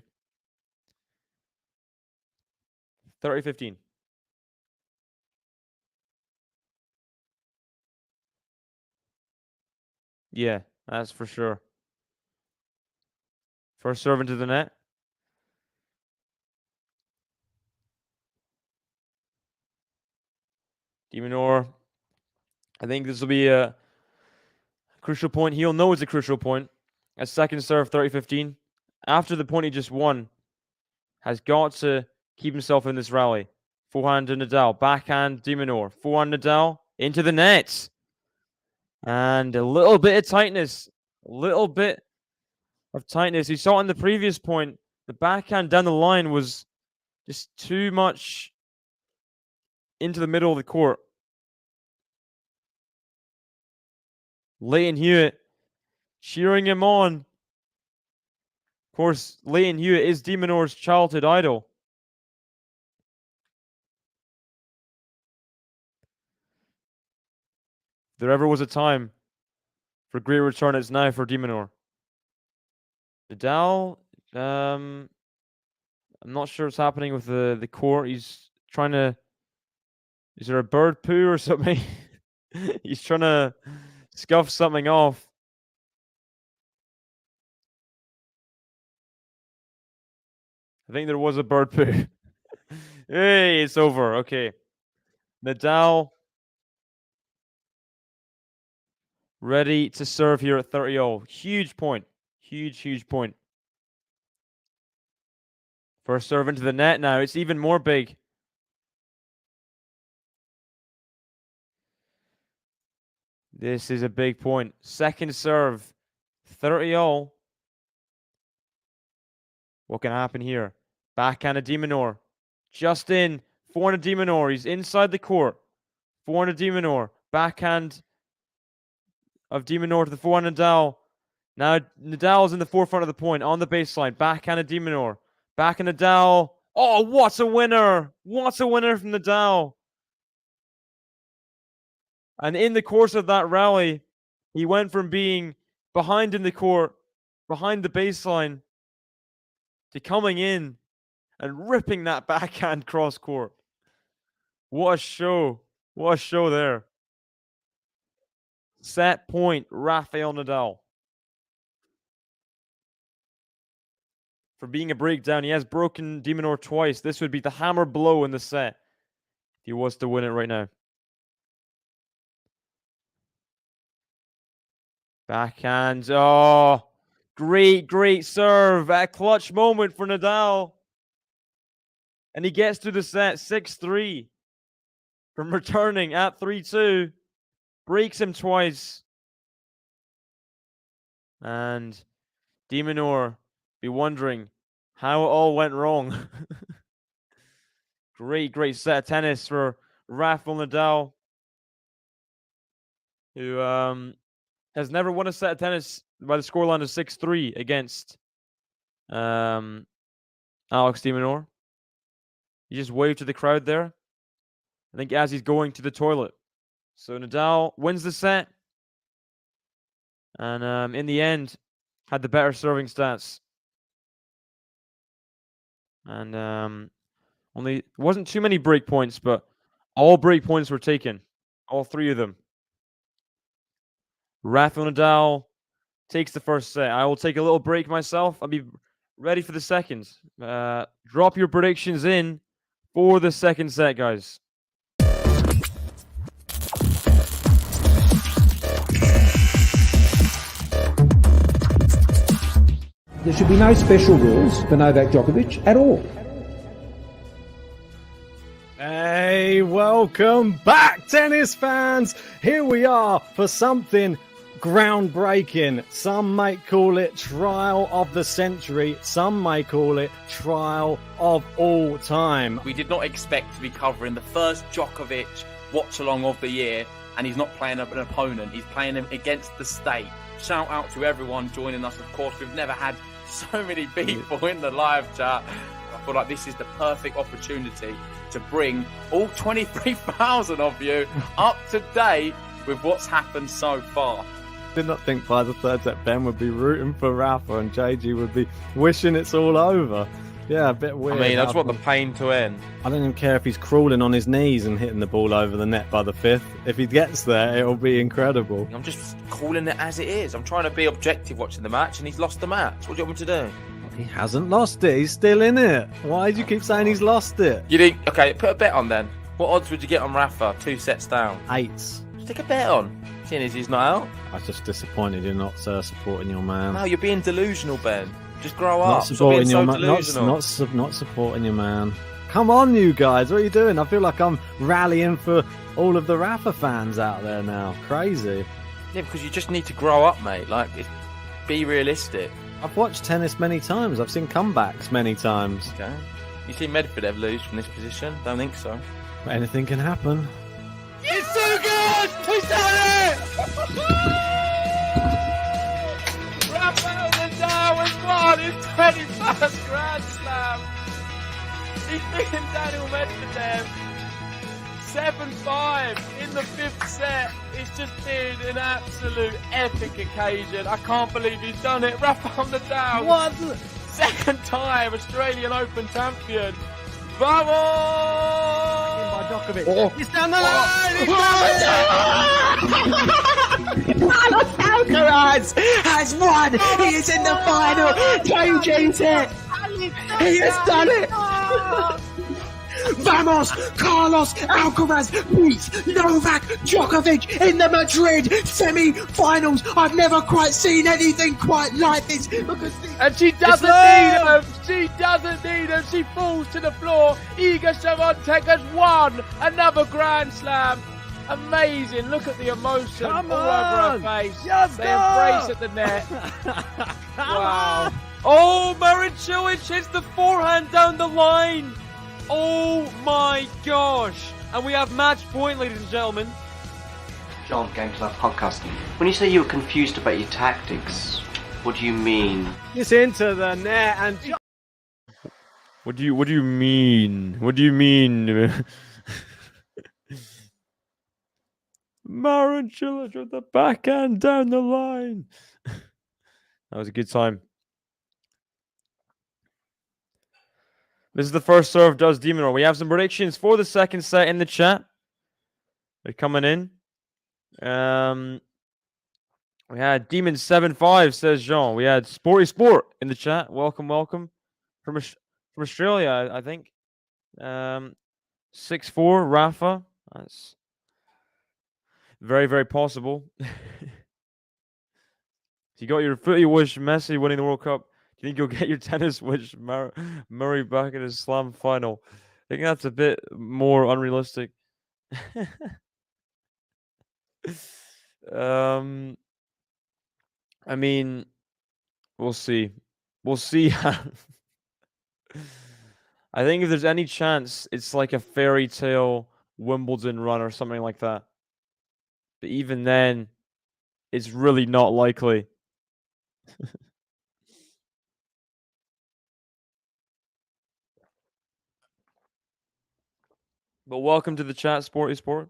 30-15. Yeah, that's for sure. First serve into the net. De Minaur. I think this will be a crucial point. He'll know it's a crucial point. A second serve, 30-15. After the point he just won, has got to keep himself in this rally. Forehand to Nadal. Backhand de Minaur. Forehand Nadal into the net. And a little bit of tightness. A little bit of tightness. You saw it in the previous point. The backhand down the line was just too much into the middle of the court. Leighton Hewitt cheering him on. Of course, Leighton Hewitt is de Minaur's childhood idol. If there ever was a time for great return, it's now for de Minaur. Nadal, I'm not sure what's happening with the court. He's trying to... Is there a bird poo or something? He's trying to scuff something off. I think there was a bird poo. Hey, it's over. Okay. Nadal ready to serve here at 30-0. Huge point. Huge point. First serve into the net now. It's even more big. This is a big point. Second serve. 30-0. What can happen here? Backhand of de Minaur. Just in. Forehand of de Minaur. He's inside the court. Forehand of de Minaur. Backhand of de Minaur to the forehand Nadal. Now Nadal's in the forefront of the point on the baseline. Backhand of de Minaur. Backhand Nadal. Oh, what a winner! What a winner from Nadal! And in the course of that rally, he went from being behind in the court, behind the baseline, to coming in and ripping that backhand cross court. What a show. What a show there. Set point, Rafael Nadal. For being a breakdown, he has broken de Minaur twice. This would be the hammer blow in the set if he was to win it right now. Backhand. Oh, great serve. A clutch moment for Nadal. And he gets to the set 6-3 from returning at 3-2. Breaks him twice. And de Minaur be wondering how it all went wrong. Great set of tennis for Rafael Nadal, who has never won a set of tennis by the scoreline of 6-3 against Alex de Minaur. He just waved to the crowd there, I think, as he's going to the toilet. So Nadal wins the set, and in the end, had the better serving stats. And only wasn't too many break points, but all break points were taken. All three of them. Rafael Nadal takes the first set. I will take a little break myself. I'll be ready for the second. Drop your predictions in for the second set, guys. There should be no special rules for Novak Djokovic at all. Hey, welcome back, tennis fans. Here we are for something groundbreaking. Some might call it trial of the century. Some may call it trial of all time. We did not expect to be covering the first Djokovic watch-along of the year, and he's not playing an opponent. He's playing him against the state. Shout out to everyone joining us. Of course, we've never had so many people in the live chat. I feel like this is the perfect opportunity to bring all 23,000 of you up to date with what's happened so far. Did not think by the third set Ben would be rooting for Rafa and JG would be wishing it's all over. Yeah, a bit weird. I mean, I just want the pain to end. I don't even care if he's crawling on his knees and hitting the ball over the net by the fifth. If he gets there, it'll be incredible. I'm just calling it as it is. I'm trying to be objective watching the match, and he's lost the match. What do you want me to do? He hasn't lost it. He's still in it. Why do you keep saying he's lost it? You think? Okay, put a bet on then. What odds would you get on Rafa? 2 sets down. 8s. Stick a bet on. Seeing as he's not out. I was just disappointed you're not supporting your man. No, you're being delusional, Ben. Just grow up. Not Stop supporting being your so man. delusional. Not supporting your man. Come on, you guys. What are you doing? I feel like I'm rallying for all of the Rafa fans out there now. Crazy. Yeah, because you just need to grow up, mate. Like, be realistic. I've watched tennis many times. I've seen comebacks many times. Okay. You see Medvedev lose from this position? Don't think so. But anything can happen. It's so good! He's done it! Rafael Nadal has won his 21st Grand Slam. He's beaten Daniel Medvedev 7-5 in the 5th set. It's just been an absolute epic occasion. I can't believe he's done it. Rafael Nadal, What? second time Australian Open champion. Vamos! He's down the line! Carlos Alcaraz has won. He is in the final. JG's it. He has done it. Vamos! Carlos Alcaraz beats Novak Djokovic in the Madrid semi-finals. I've never quite seen anything quite like this. And she doesn't need him. She doesn't need him. She falls to the floor. Iga Swiatek has won another Grand Slam. Amazing. Look at the emotion all over her face. They embrace at the net. Wow. Oh, Marin Cilic hits the forehand down the line. Oh my gosh. And we have match point, ladies and gentlemen. John, Game to Love podcast. When you say you were confused about your tactics, what do you mean? It's into the net and... What do you mean? What do you mean? Marin Cilic with the backhand down the line. That was a good time. This is the first serve, does de Minaur. We have some predictions for the second set in the chat. They're coming in. We had Demon 7-5, says Jean. We had Sporty Sport in the chat. Welcome, welcome. From Australia, I think. 6-4, Rafa. That's very, very possible. You got your footy wish Messi winning the World Cup. Do you think you'll get your tennis wish Murray back in his slam final? I think that's a bit more unrealistic. I mean, we'll see. We'll see. I think if there's any chance, it's like a fairy tale Wimbledon run or something like that. But even then, it's really not likely. But welcome to the chat, Sporty Sport.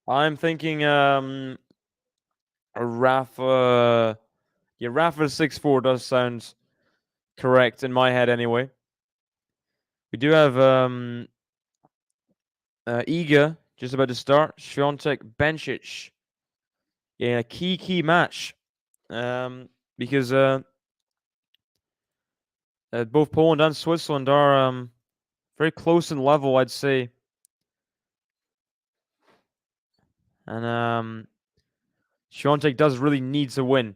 I'm thinking a Rafa. Yeah, Rafa 6-4 does sound correct in my head anyway. We do have Iga just about to start. Świątek Bencic. Yeah, a key match. Because both Poland and Switzerland are very close in level, I'd say. And Świątek does really need to win.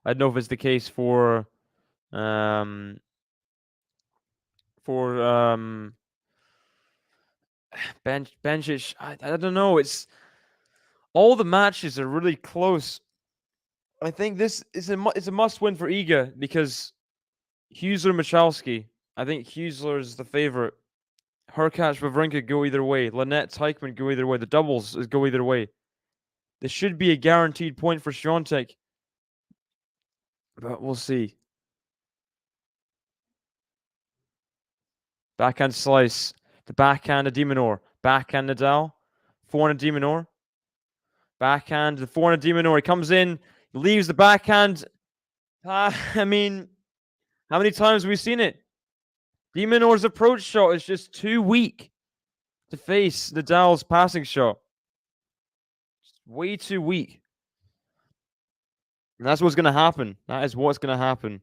I don't know if it's the case for Bencic. I don't know. It's all the matches are really close. I think this is it's a must win for Iga because Husler Michalski. I think Husler is the favorite. Hurkacz Wawrinka go either way. Lynette Teichmann go either way. The doubles go either way. This should be a guaranteed point for Świątek. But we'll see. Backhand slice. The backhand of Minaur. Backhand Nadal. Forehand of Minaur. Backhand. The forehand of Minaur. He comes in. Leaves the backhand. I mean, how many times have we seen it? Minaur's approach shot is just too weak to face Nadal's passing shot. It's way too weak. And that's what's going to happen. That is what's going to happen.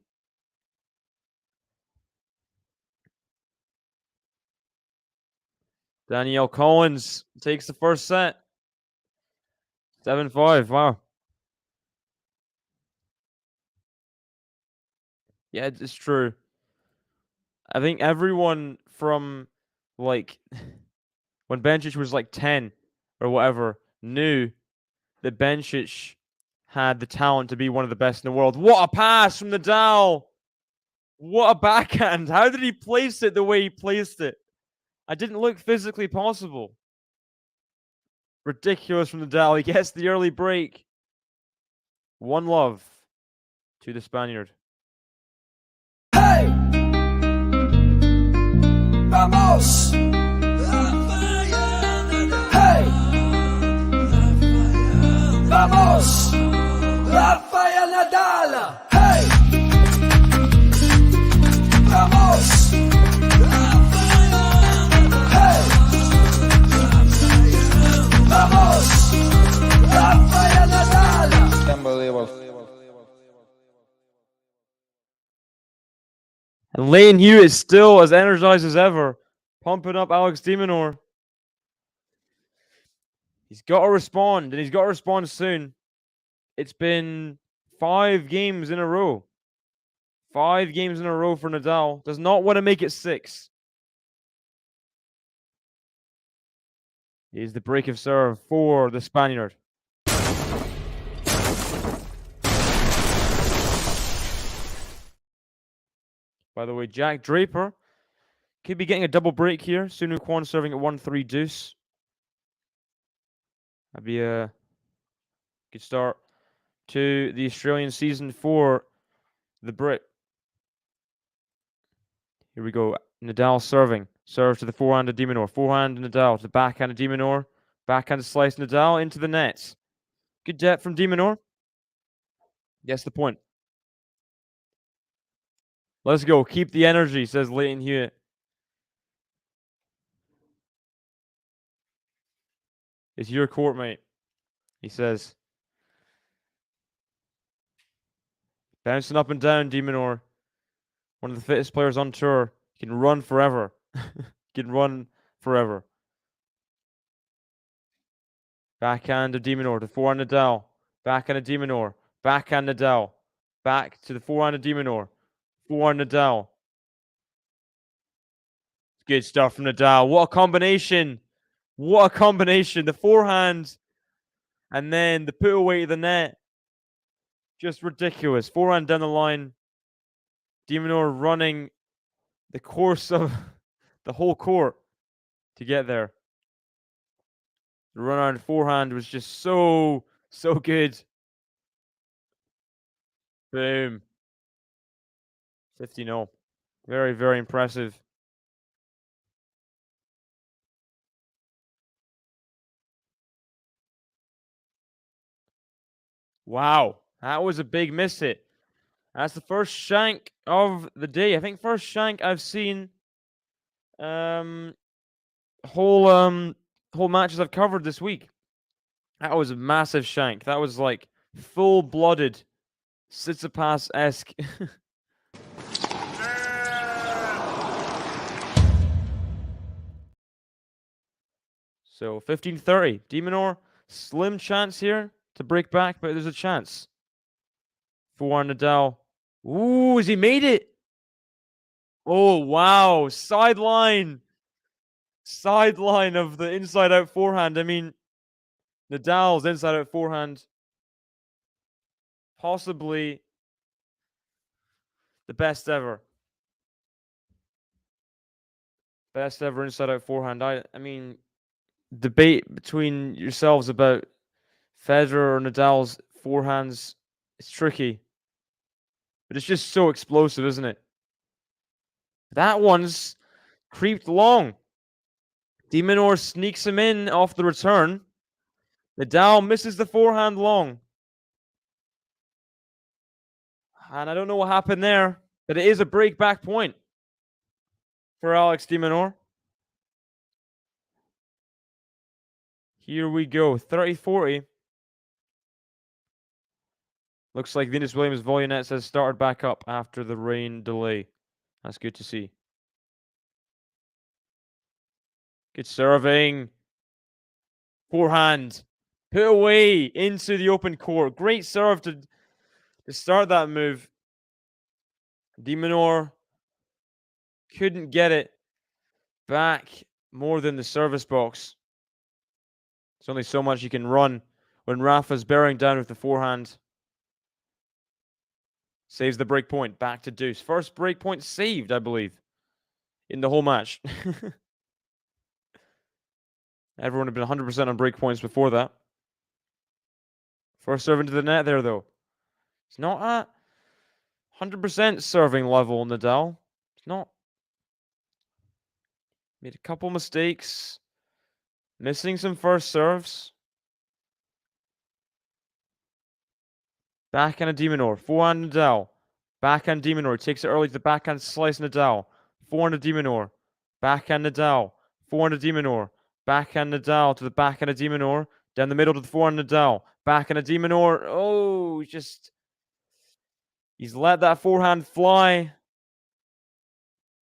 Danielle Collins takes the first set. 7-5. Wow. Yeah, it's true. I think everyone from like when Bencic was like 10 or whatever knew that Bencic had the talent to be one of the best in the world. What a pass from Nadal! What a backhand! How did he place it the way he placed it? I didn't look physically possible. Ridiculous from Nadal. He gets the early break. 1-love to the Spaniard. Hey! Vamos! Hey! Vamos! Rafael Nadal! Hey! Vamos! Hey! Vamos! Rafael Nadal! Unbelievable. And Leighton Hewitt is still as energized as ever, pumping up Alex de Minaur. He's got to respond, and he's got to respond soon. It's been 5 games in a row. 5 games in a row for Nadal. Does not want to make it 6. Here's the break of serve for the Spaniard. By the way, Jack Draper could be getting a double break here. Sunu Kwan serving at 1-3 deuce. That'd be a good start to the Australian season for the Brit. Here we go. Nadal serving. Serve to the forehand of de Minaur. Forehand Nadal to the backhand of de Minaur. Backhand slice Nadal into the net. Good depth from de Minaur. Gets the point. Let's go. Keep the energy, says Leighton Hewitt. It's your court, mate, he says. Bouncing up and down, de Minaur. One of the fittest players on tour. He can run forever. He can run forever. Backhand of de Minaur to forehand Nadal. Backhand of de Minaur. Backhand Nadal. Back to the forehand of de Minaur. Forehand Nadal. Good stuff from Nadal. What a combination. What a combination. The forehand and then the put away to the net. Just ridiculous. Forehand down the line. De Minaur running the course of the whole court to get there. The run around forehand was just so good. Boom. 50-0. Very, very impressive. Wow. That was a big miss hit. That's the first shank of the day. I think first shank I've seen whole matches I've covered this week. That was a massive shank. That was like full-blooded Tsitsipas-esque. So 15-30. de Minaur, slim chance here to break back, but there's a chance. For Nadal. Ooh, has he made it? Oh, wow. Sideline of the inside-out forehand. I mean, Nadal's inside-out forehand. Possibly the best ever. Best ever inside-out forehand. I mean, debate between yourselves about Federer or Nadal's forehands. It's tricky. But it's just so explosive, isn't it? That one's creeped long. de Minaur sneaks him in off the return. Nadal misses the forehand long. And I don't know what happened there, but it is a break back point for Alex de Minaur. Here we go, 30-40. Looks like Venus Williams volley nets has started back up after the rain delay. That's good to see. Good serving. Forehand. Put away into the open court. Great serve to start that move. de Minaur couldn't get it back more than the service box. There's only so much you can run when Rafa's bearing down with the forehand. Saves the break point. Back to deuce. First break point saved, I believe, in the whole match. Everyone had been 100% on break points before that. First serve into the net there, though. It's not at 100% serving level, Nadal. It's not. Made a couple mistakes. Missing some first serves. Backhand de Minaur. Forehand Nadal. Backhand de Minaur. Takes it early to the backhand slice Nadal. Forehand de Minaur. Backhand Nadal. Forehand de Minaur. Backhand Nadal to the backhand de Minaur. Down the middle to the forehand Nadal. Backhand de Minaur. Oh, he's let that forehand fly.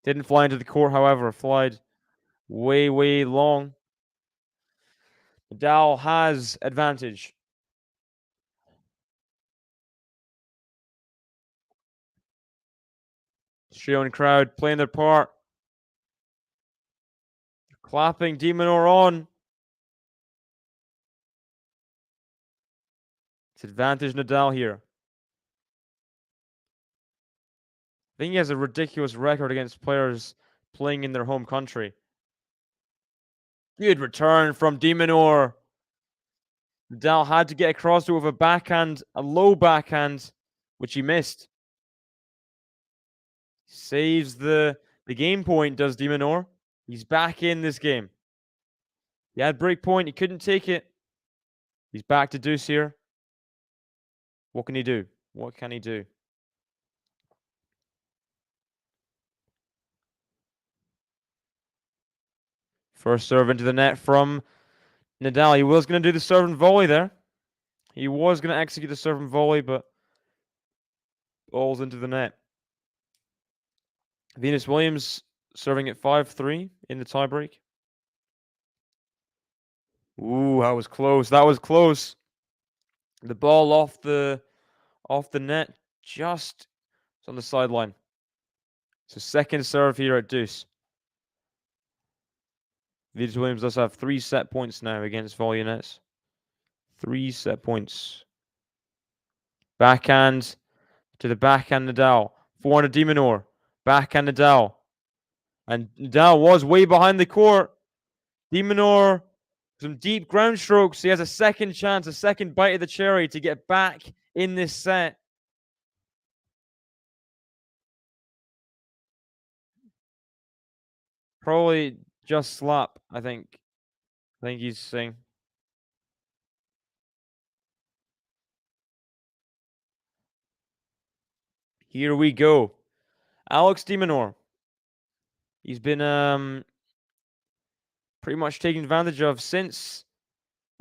Didn't fly into the court, however. Flied way, way long. Nadal has advantage. Australian crowd playing their part. Clapping de Minaur on. It's advantage Nadal here. I think he has a ridiculous record against players playing in their home country. Good return from de Minaur. Nadal had to get across to it with a backhand, a low backhand, which he missed. Saves the game point, does de Minaur. He's back in this game. He had break point, he couldn't take it. He's back to deuce here. What can he do? What can he do? First serve into the net from Nadal. He was going to do the serve and volley there. He was going to execute the serve and volley, but balls into the net. Venus Williams serving at 5-3 in the tiebreak. Ooh, that was close. That was close. The ball off the net, just on the sideline. So second serve here at deuce. Venus Williams does have 3 set points now against volley nets. 3 set points. Backhand to the backhand Nadal. Forehand de Minaur. Backhand Nadal. And Nadal was way behind the court. de Minaur, some deep ground strokes. He has a second chance, a second bite of the cherry to get back in this set. Probably just slap, I think. I think he's saying. Here we go. Alex de Minaur. He's been pretty much taken advantage of since.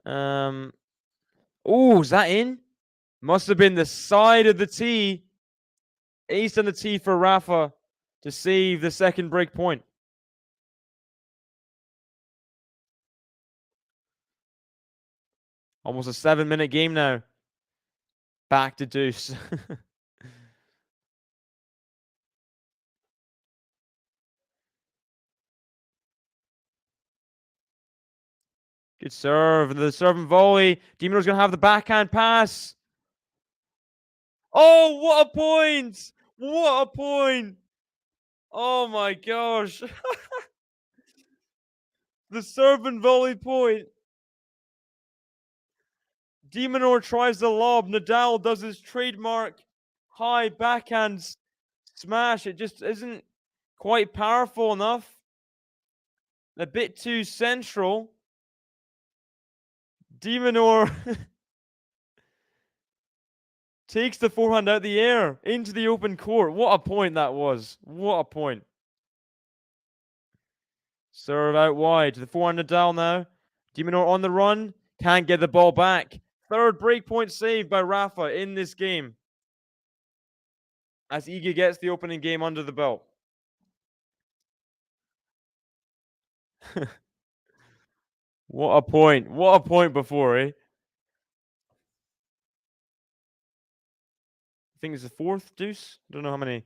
Oh, is that in? Must have been the side of the tee. Ace on the tee for Rafa to save the second break point. Almost a 7-minute game now. Back to deuce. Good serve. The serve and volley. Diminor's going to have the backhand pass. Oh, what a point! What a point! Oh my gosh. The serve and volley point. Diminor tries the lob. Nadal does his trademark high backhand smash. It just isn't quite powerful enough. A bit too central. Diminor takes the forehand out the air into the open court. What a point that was. What a point. Serve out wide. The forehand Nadal now. Diminor on the run. Can't get the ball back. Third breakpoint saved by Rafa in this game. As Iga gets the opening game under the belt. What a point. What a point before, eh? I think it's the fourth deuce. Don't know how many.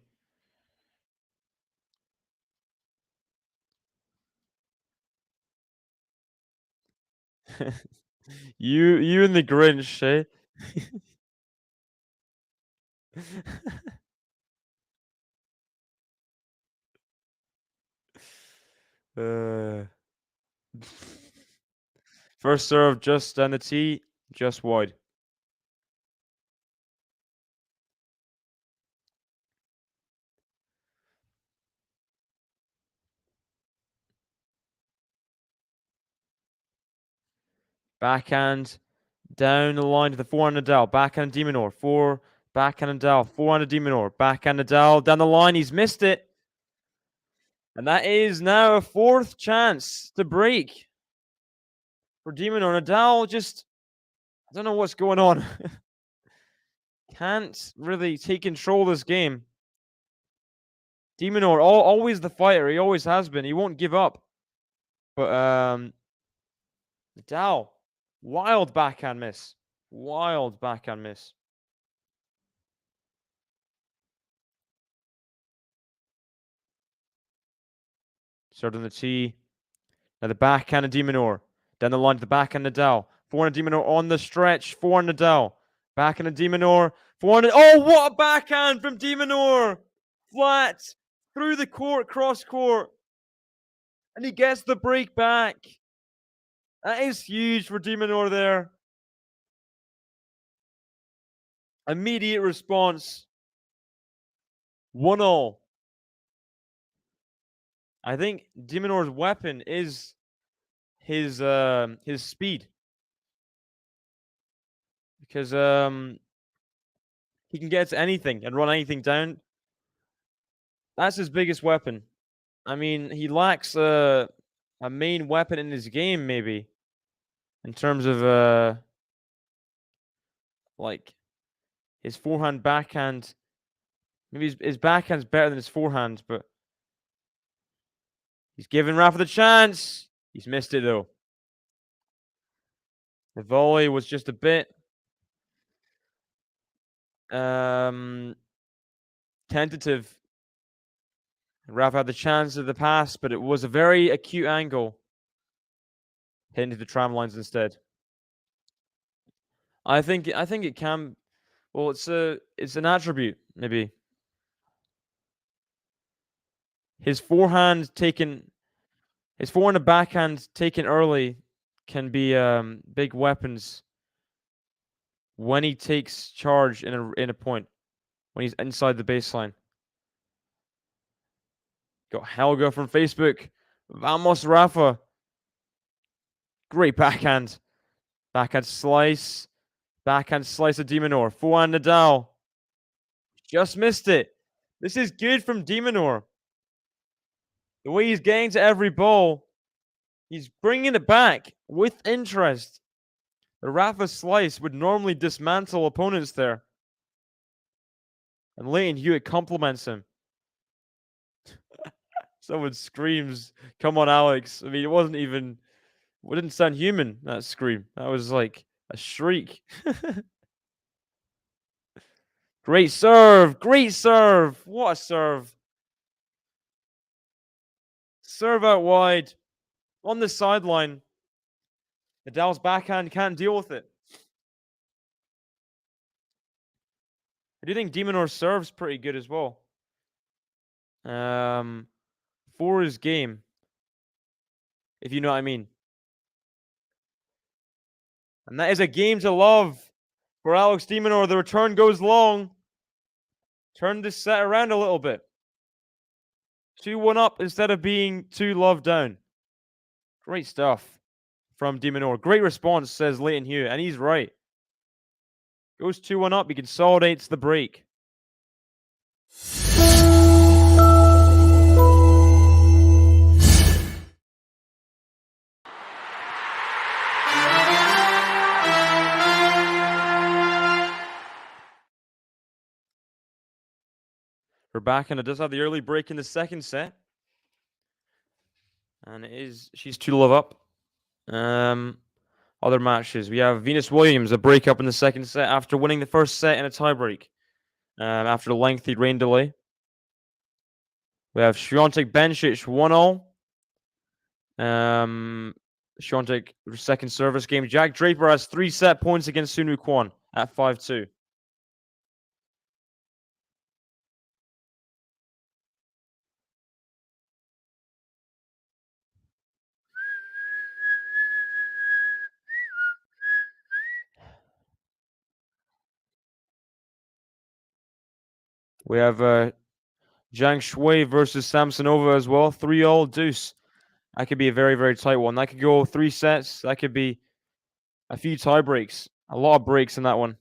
You and the Grinch, eh? First serve just on the tee, just wide. Backhand down the line to the forehand Nadal. Backhand Diminor. Backhand Nadal. Forehand Diminor. Backhand Nadal down the line. He's missed it. And that is now a fourth chance to break for Diminor. Nadal just, I don't know what's going on. Can't really take control of this game. Diminor, always the fighter. He always has been. He won't give up. But Nadal, wild backhand miss. Wild backhand miss. Served on the tee. Now the backhand of Diminor. Down the line to the backhand Nadal. Forehand Diminor on the stretch. Forehand Nadal. Backhand of Diminor. Forehand. Oh, what a backhand from Diminor! Flat. Through the court, cross court. And he gets the break back. That is huge for Diminor there. Immediate response. 1-0. I think Diminor's weapon is his speed. Because he can get to anything and run anything down. That's his biggest weapon. I mean, he lacks a main weapon in his game, maybe. In terms of like his forehand, backhand. Maybe his backhand's better than his forehand, but he's given Rafa the chance. He's missed it though. The volley was just a bit tentative. Rafa had the chance of the pass, but it was a very acute angle. Hitting to the tram lines instead. I think it can. Well, it's an attribute maybe. His forehand and backhand taken early can be big weapons when he takes charge in a point, when he's inside the baseline. Got Helga from Facebook. Vamos, Rafa. Great backhand. Backhand slice. Backhand slice of Diminor. Forehand Nadal. Just missed it. This is good from Diminor. The way he's getting to every ball. He's bringing it back with interest. The Rafa slice would normally dismantle opponents there. And Leighton Hewitt compliments him. Someone screams, "Come on, Alex." I mean, it didn't sound human, that scream. That was like a shriek. Great serve. Great serve. What a serve. Serve out wide. On the sideline. Nadal's backhand can't deal with it. I do think de Minaur serves pretty good as well. For his game, if you know what I mean. And that is a game to love for Alex de Minaur. The return goes long. Turn this set around a little bit. 2-1 up instead of being 2-love down. Great stuff from de Minaur. Great response, says Leighton Hewitt, and he's right. Goes 2-1 up. He consolidates the break. Rebecca does have the early break in the second set. And she's 2-love up. Other matches. We have Venus Williams, a break up in the second set after winning the first set in a tiebreak. After a lengthy rain delay. We have Świątek Bencic 1-0. Świątek second service game. Jack Draper has 3 set points against Sun Woo Kwon at 5-2. We have Zhang Shui versus Samsonova as well. 3-all deuce. That could be a very, very tight one. That could go 3 sets. That could be a few tie breaks. A lot of breaks in that one.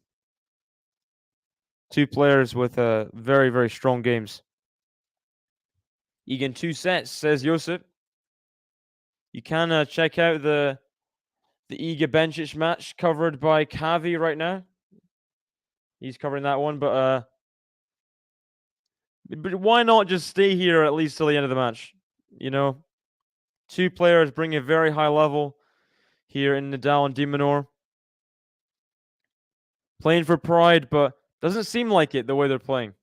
2 players with very, very strong games. Egan 2 sets, says Josip. You can check out the Iga Bencic match covered by Kavi right now. He's covering that one, but why not just stay here at least till the end of the match? You know, 2 players bring a very high level here in Nadal and de Minaur. Playing for pride, but doesn't seem like it the way they're playing.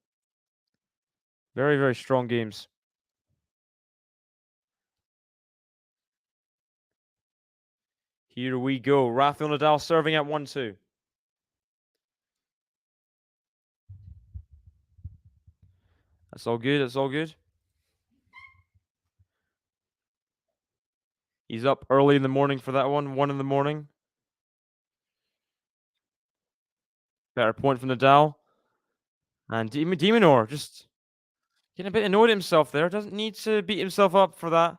Very, very strong games. Here we go. Rafael Nadal serving at 1-2. That's all good. That's all good. He's up early in the morning for that one. 1 in the morning. Better point from Nadal. And de Minaur just getting a bit annoyed at himself there. Doesn't need to beat himself up for that.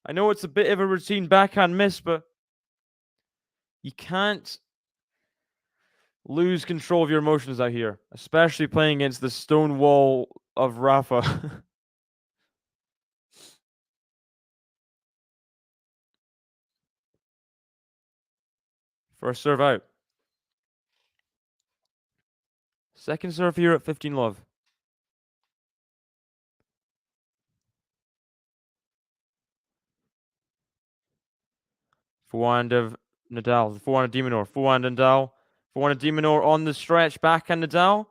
I know it's a bit of a routine backhand miss, but you can't lose control of your emotions out here, especially playing against the stone wall of Rafa. First serve out. Second serve here at 15-love. Forehand of Nadal. Forehand of de Minaur. Forehand of Nadal. Forehand of de Minaur on the stretch. Backhand Nadal.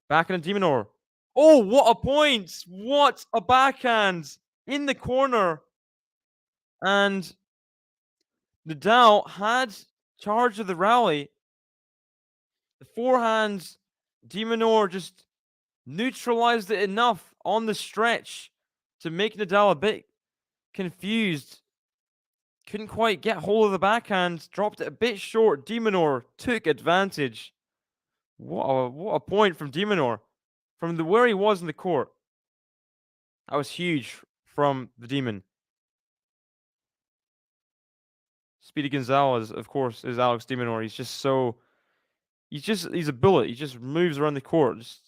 Backhand of de Minaur. Oh, what a point! What a backhand in the corner. And Nadal had charge of the rally. The forehand, de Minaur just neutralized it enough on the stretch to make Nadal a bit confused. Couldn't quite get hold of the backhand. Dropped it a bit short. De Minaur took advantage. What a point from de Minaur. From where he was in the court. That was huge from the Demon. Speedy Gonzalez, of course, is Alex de Minaur. He's just so... He's a bullet. He just moves around the court. It's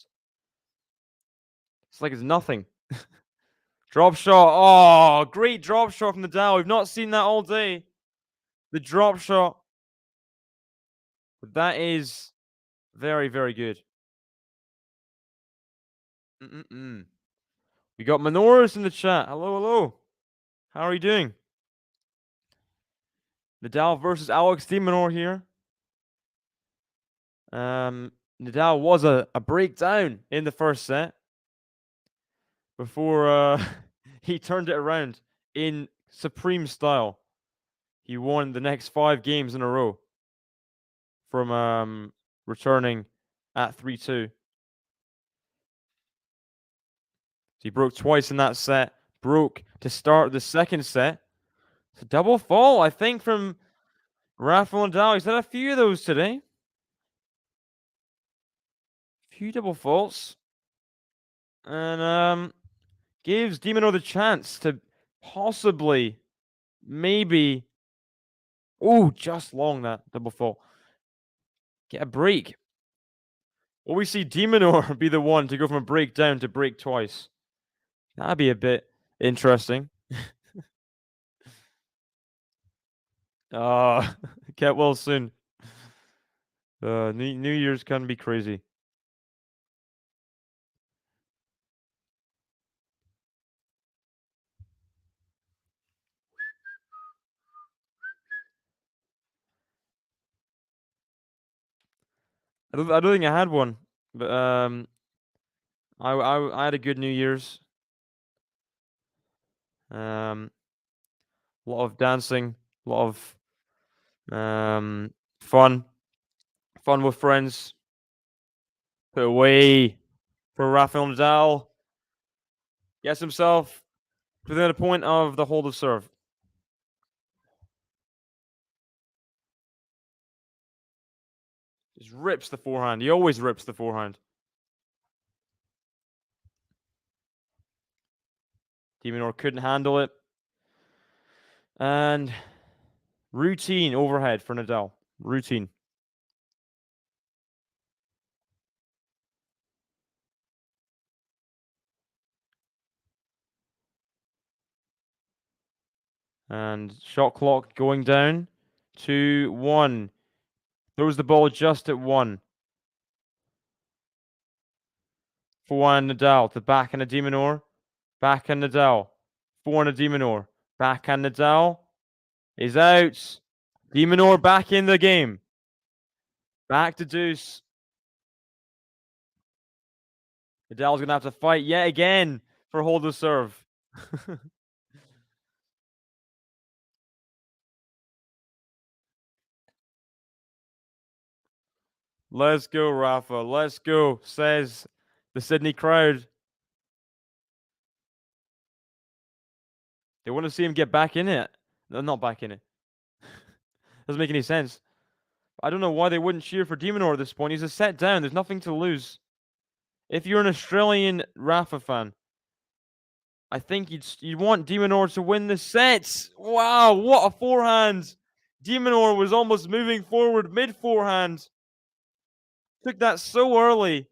like it's nothing. Drop shot. Oh, great drop shot from Nadal. We've not seen that all day. The drop shot. But that is very, very good. We got Minaur in the chat. Hello, hello. How are you doing? Nadal versus Alex de Minaur here. Nadal was a breakdown in the first set before he turned it around in supreme style. He won the next 5 games in a row from returning at 3-2. He broke twice in that set. Broke to start the second set. It's a double fall, I think, from Rafael Nadal. He's had a few of those today. Few double faults. And gives de Minaur the chance to possibly, maybe... Oh, just long that double fault. Get a break. Will we see de Minaur be the one to go from a break down to break twice? That'd be a bit interesting. Get well soon. New Year's can be crazy. I don't think I had one, but I had a good New Year's. A lot of dancing, a lot of fun with friends. Put away for Rafael Nadal. Gets himself within a point of the hold of serve. Just rips the forehand. He always rips the forehand. de Minaur couldn't handle it. And routine overhead for Nadal. Routine. And shot clock going down to 1. Throws the ball just at 1. Forehand Nadal to backhand of de Minaur. Backhand Nadal. Forehand of de Minaur. Backhand Nadal is out. De Minaur back in the game. Back to deuce. Nadal's going to have to fight yet again for hold of serve. Let's go, Rafa. Let's go, says the Sydney crowd. They want to see him get back in it. No, not back in it. Doesn't make any sense. I don't know why they wouldn't cheer for de Minaur at this point. He's a set down. There's nothing to lose. If you're an Australian Rafa fan, I think you'd want de Minaur to win the sets. Wow, what a forehand. De Minaur was almost moving forward mid-forehand. Took that so early.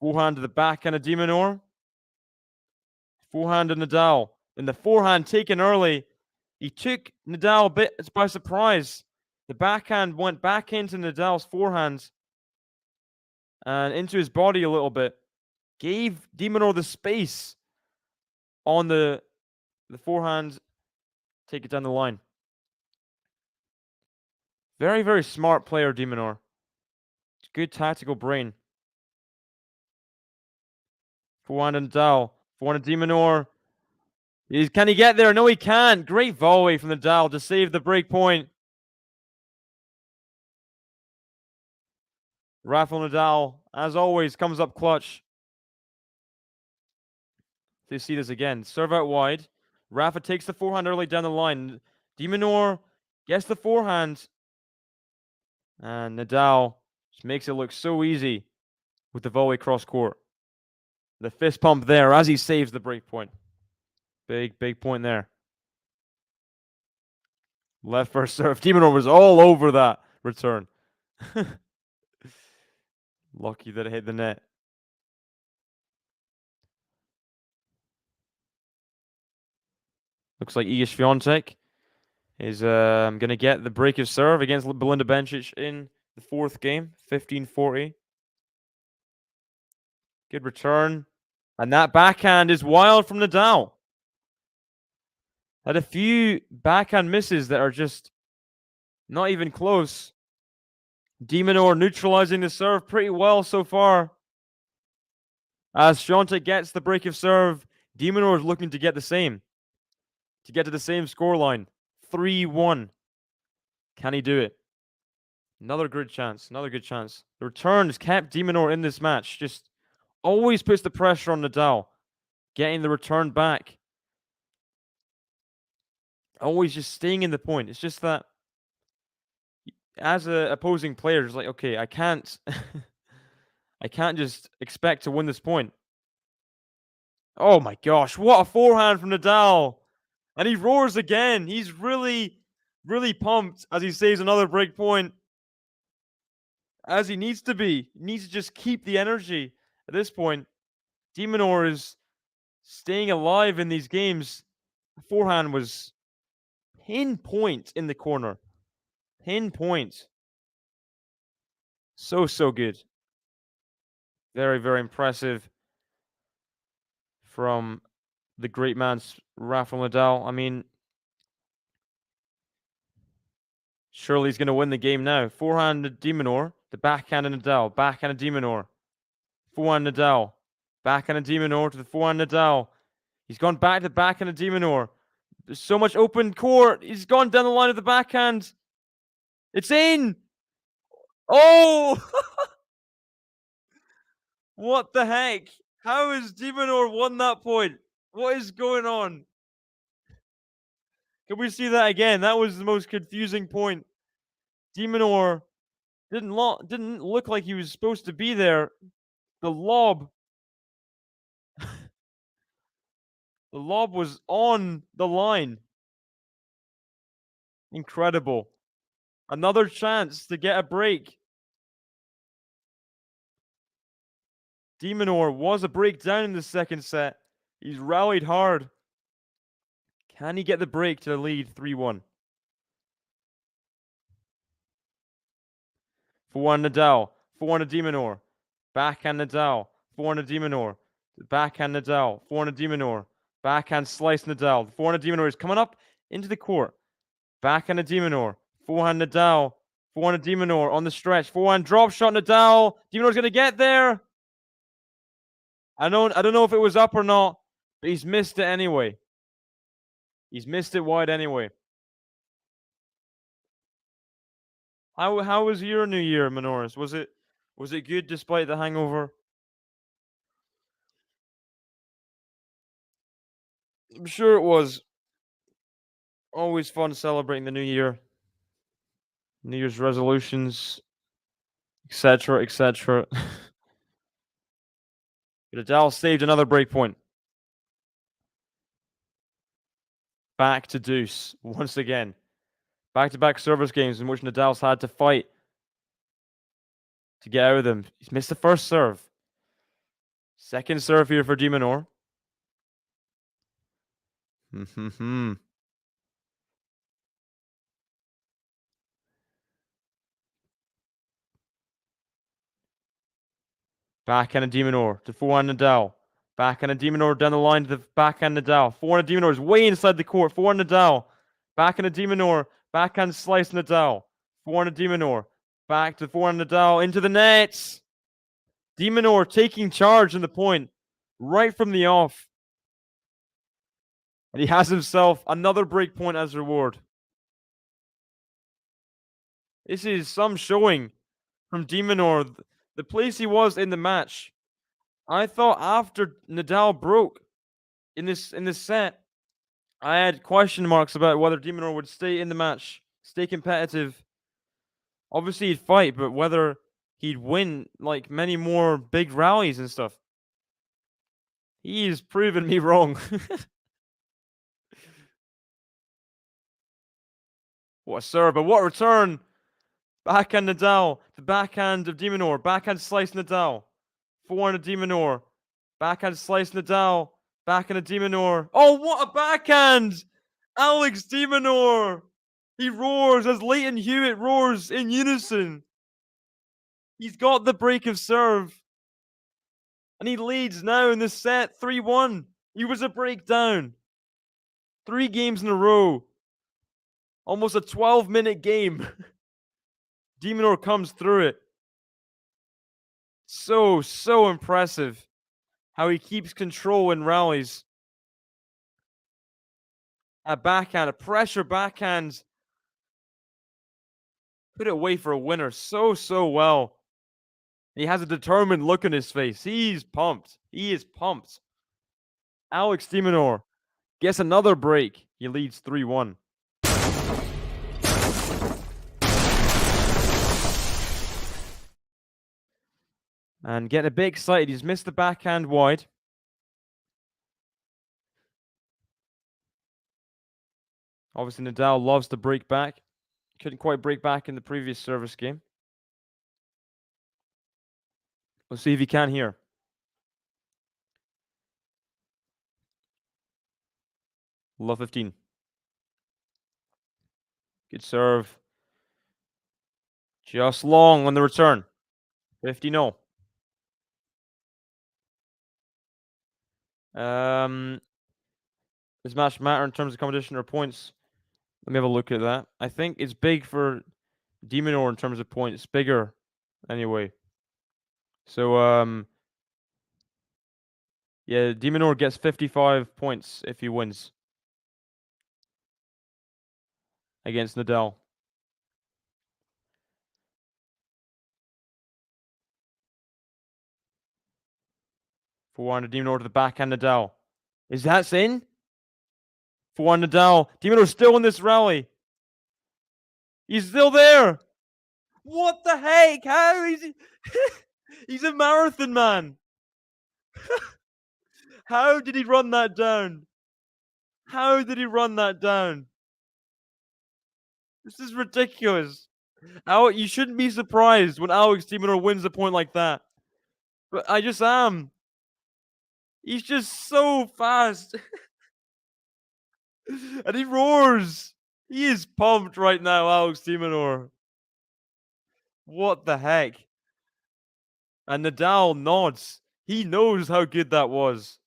Forehand to the backhand of de Minaur. Forehand of Nadal. And the forehand taken early. He took Nadal a bit by surprise. The backhand went back into Nadal's forehand and into his body a little bit. Gave de Minaur the space on the forehand. Take it down the line. Very, very smart player, de Minaur. Good tactical brain. Forehand and Nadal. Forehand de Minaur. Can he get there? No, he can't. Great volley from Nadal to save the break point. Rafael Nadal, as always, comes up clutch. You see this again. Serve out wide. Rafa takes the forehand early down the line. De Minaur gets the forehand. And Nadal just makes it look so easy with the volley cross court. The fist pump there as he saves the break point. Big, big point there. Left first serve. de Minaur was all over that return. Lucky that it hit the net. Looks like Iga Świątek is going to get the break of serve against Belinda Bencic in the fourth game, 15-40. Good return. And that backhand is wild from Nadal. Had a few backhand misses that are just not even close. de Minaur neutralizing the serve pretty well so far. As Świątek gets the break of serve, de Minaur is looking to get the same. To get to the same scoreline. 3-1. Can he do it? Another good chance. Another good chance. The return has kept de Minaur in this match. Just always puts the pressure on Nadal. Getting the return back. Always just staying in the point. It's just that as a opposing player, it's like, okay, I can't I can't just expect to win this point. Oh my gosh, what a forehand from Nadal. And he roars again. He's really, really pumped as he saves another break point. As he needs to be. He needs to just keep the energy at this point. de Minaur is staying alive in these games. The forehand was pinpoint in the corner. Pinpoint. So good. Very, very impressive from the great man, Rafael Nadal. I mean, surely he's going to win the game now. Forehand to de Minaur, the backhand of Nadal, backhand of de Minaur. Forehand Nadal, backhand of de Minaur to the forehand Nadal. He's gone back to the backhand of de Minaur. There's so much open court. He's gone down the line of the backhand. It's in! Oh! What the heck? How has de Minaur won that point? What is going on? Can we see that again? That was the most confusing point. De Minaur didn't look like he was supposed to be there. The lob. The lob was on the line. Incredible. Another chance to get a break. De Minaur was a breakdown in the second set. He's rallied hard. Can he get the break to lead 3-1? Forehand Nadal. Forehand de Minaur. Backhand Nadal. Forehand de Minaur. Backhand Nadal. Forehand de Minaur. Backhand slice Nadal. Forehand de Minaur is coming up into the court. Backhand de Minaur. Forehand Nadal. Forehand de Minaur on the stretch. Forehand drop shot Nadal. De Minaur's going to get there. I don't know if it was up or not, but he's missed it anyway. He's missed it wide anyway. How was your New Year, Minoris? Was it good despite the hangover? I'm sure it was. Always fun celebrating the New Year. New Year's resolutions, etc., etc. Nadal saved another break point. Back to deuce once again. Back-to-back service games in which Nadal's had to fight to get out of them. He's missed the first serve. Second serve here for de Minaur. Backhand of de Minaur to forehand Nadal. Backhand of de Minaur down the line to the backhand Nadal. Forehand of de Minaur is way inside the court. Forehand Nadal. Backhand of de Minaur. Backhand slice Nadal. Forehand of de Minaur. Back to forehand Nadal into the nets. De Minaur taking charge in the point right from the off. And he has himself another break point as reward. This is some showing from de Minaur. The place he was in the match. I thought after Nadal broke in this set, I had question marks about whether de Minaur would stay in the match, stay competitive. Obviously he'd fight, but whether he'd win like many more big rallies and stuff. He's proven me wrong. What a serve, but what a return. Backhand Nadal, the backhand of de Minaur, backhand slice Nadal. Forehand of de Minaur, backhand slice Nadal, backhand of de Minaur. Oh, what a backhand! Alex de Minaur! He roars as Leighton Hewitt roars in unison. He's got the break of serve. And he leads now in the set 3-1. He was a breakdown. 3 games in a row. Almost a 12-minute game. de Minaur comes through it. So impressive how he keeps control in rallies. A backhand, a pressure backhand. Put it away for a winner so well. He has a determined look on his face. He's pumped. He is pumped. Alex de Minaur gets another break. He leads 3-1. And getting a bit excited. He's missed the backhand wide. Obviously, Nadal loves to break back. Couldn't quite break back in the previous service game. We'll see if he can here. Love 15. Good serve. Just long on the return. 50-0. Does match matter in terms of competition or points? Let me have a look at that. I think it's big for de Minaur in terms of points. Bigger, anyway. So, yeah, de Minaur gets 55 points if he wins against Nadal. Forehand de Minaur to the backhand Nadal. Is that in? Forehand Nadal. de Minaur still in this rally. He's still there. What the heck? How is he? He's a marathon man. How did he run that down? How did he run that down? This is ridiculous. You shouldn't be surprised when Alex de Minaur wins a point like that. But I just am. He's just so fast. And he roars. He is pumped right now, Alex de Minaur. What the heck? And Nadal nods. He knows how good that was.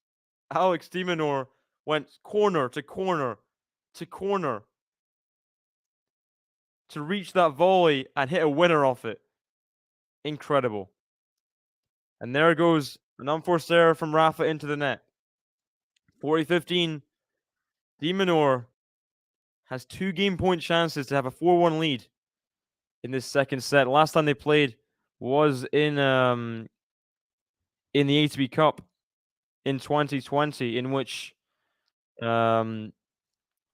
Alex de Minaur went corner to corner to corner to reach that volley and hit a winner off it. Incredible. And there goes an unforced error from Rafa into the net. 40-15. De Minaur has 2 game point chances to have a 4-1 lead in this second set. Last time they played was in the ATP Cup in 2020, in which Nadal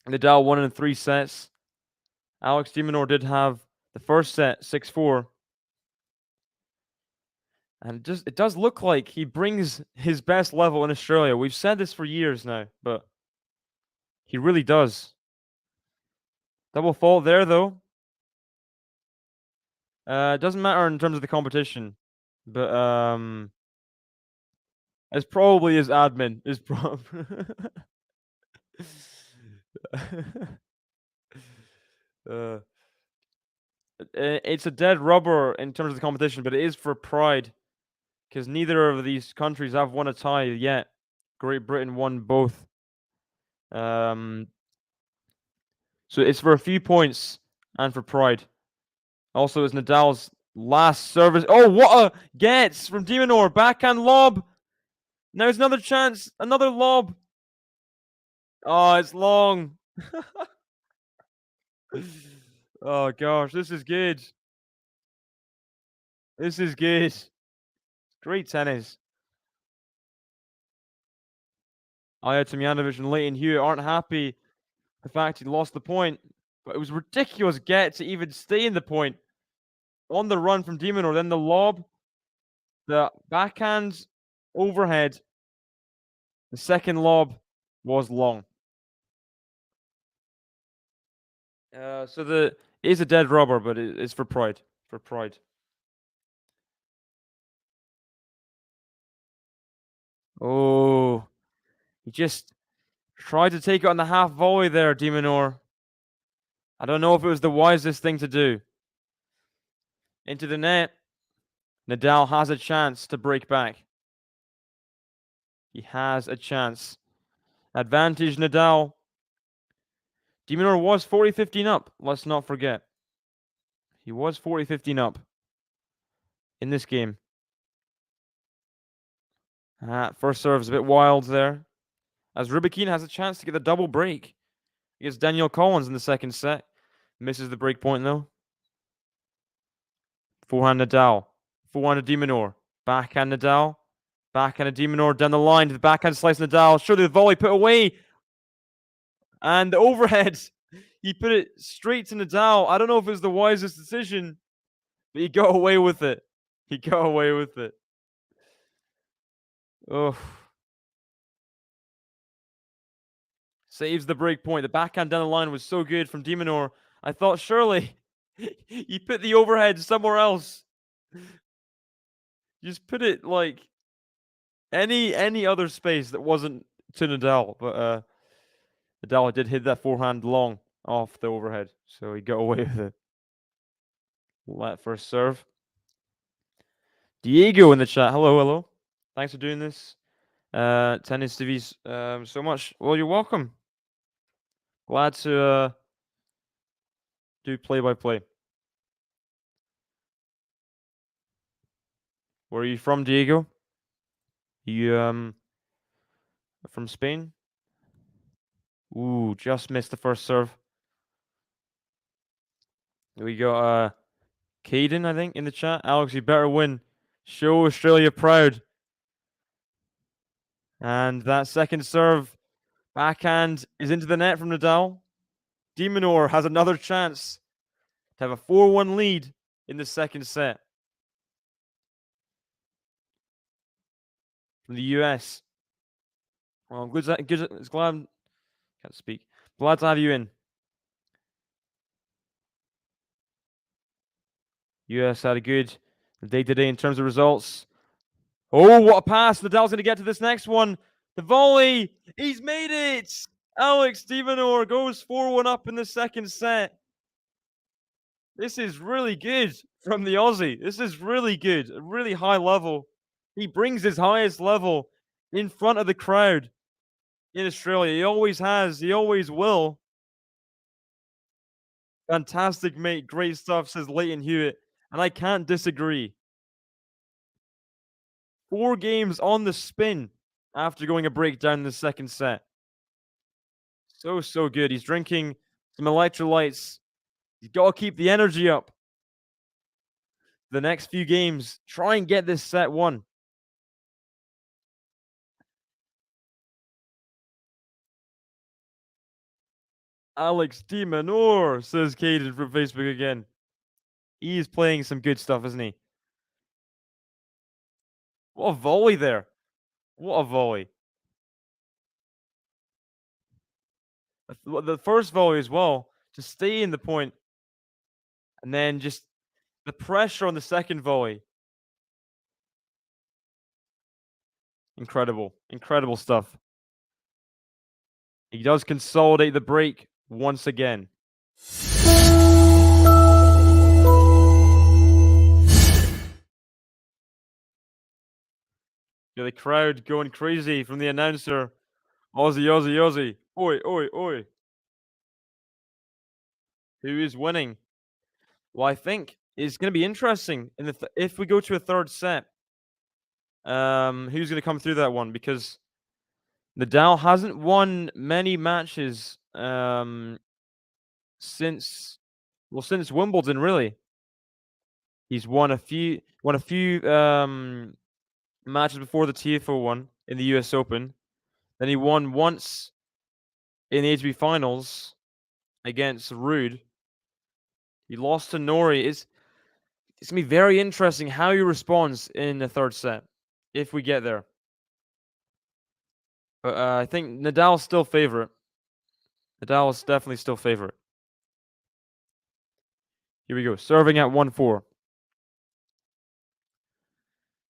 won in 3 sets. Alex de Minaur did have the first set 6-4. And it does look like he brings his best level in Australia. We've said this for years now, but he really does. Double fault there, though. It doesn't matter in terms of the competition, but it's probably his admin. Is it's a dead rubber in terms of the competition, but it is for pride, because neither of these countries have won a tie yet. Great Britain won both. So it's for a few points and for pride. Also, it's Nadal's last service. Oh, what a gets from de Minaur. Backhand lob. Now it's another chance. Another lob. Oh, it's long. Oh, gosh. This is good. This is good. Great tennis. Aya Tomjanovic and Leighton Hewitt aren't happy the fact he lost the point. But it was ridiculous get to even stay in the point. On the run from de Minaur. Then the lob. The backhand overhead. The second lob was long. So it is a dead rubber, but it's for pride. For pride. Oh, he just Tried to take it on the half volley there, de Minaur. I don't know if it was the wisest thing to do. Into the net. Nadal has a chance to break back. He has a chance. Advantage Nadal. De Minaur was 40-15 up. Let's not forget. He was 40-15 up in this game. First serve is a bit wild there. As Rybakina has a chance to get the double break against Daniel Collins in the second set. Misses the break point though. Forehand Nadal. Forehand of de Minaur. Backhand Nadal. Backhand of de Minaur down the line to the backhand slice Nadal. Surely the volley put away. And the overhead. He put it straight to Nadal. I don't know if it was the wisest decision, but he got away with it. He got away with it. Oh. Saves the break point. The backhand down the line was so good from de Minaur. I thought surely he put the overhead somewhere else. Just put it like any other space that wasn't to Nadal. But Nadal did hit that forehand long off the overhead, so he got away with it. Let first serve. Diego in the chat. Hello, hello. Thanks for doing this. Tennis TV's so much. Well, you're welcome. Glad to do play-by-play. Where are you from, Diego? You from Spain? Ooh, just missed the first serve. We got Caden, I think, in the chat. Alex, you better win. Show Australia proud. And that second serve, backhand, is into the net from Nadal. De Minaur has another chance to have a 4-1 lead in the second set. From the US. Well, I'm glad, can't speak. Glad to have you in. US had a good day today in terms of results. Oh, what a pass. Nadal's going to get to this next one. The volley. He's made it. Alex de Minaur goes 4-1 up in the second set. This is really good from the Aussie. This is really good. A really high level. He brings his highest level in front of the crowd in Australia. He always has. He always will. Fantastic, mate. Great stuff, says Leighton Hewitt. And I can't disagree. 4 games on the spin after going a breakdown in the second set. So good. He's drinking some electrolytes. He's got to keep the energy up. The next few games, try and get this set won. Alex de Minaur, says Caden from Facebook again. He is playing some good stuff, isn't he? What a volley there. What a volley. The first volley as well, to stay in the point. And then just the pressure on the second volley. Incredible. Incredible stuff. He does consolidate the break once again. Yeah, the crowd going crazy from the announcer. Aussie, Aussie, Aussie. Oi, oi, oi. Who is winning? Well, I think it's going to be interesting in the if we go to a third set. Who's going to come through that one? Because Nadal hasn't won many matches since Wimbledon, really. He's won a few matches before the TFO one in the US Open. Then he won once in the ATP finals against Ruud. He lost to Nori. It's going to be very interesting how he responds in the third set if we get there. But I think Nadal's still favorite. Nadal is definitely still favorite. Here we go. Serving at 1-4.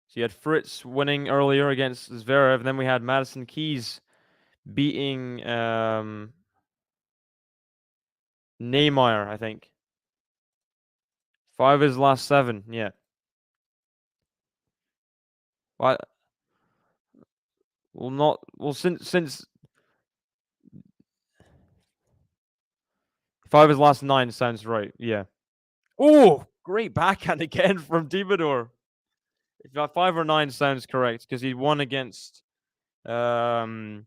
So you had Fritz winning earlier against Zverev. Then we had Madison Keys beating Neymar, I think. 5 of his last 7, yeah. Well, since 5 of his last 9 sounds right, yeah. Oh, great backhand again from Dimador. If 5 or 9 sounds correct, because he won against the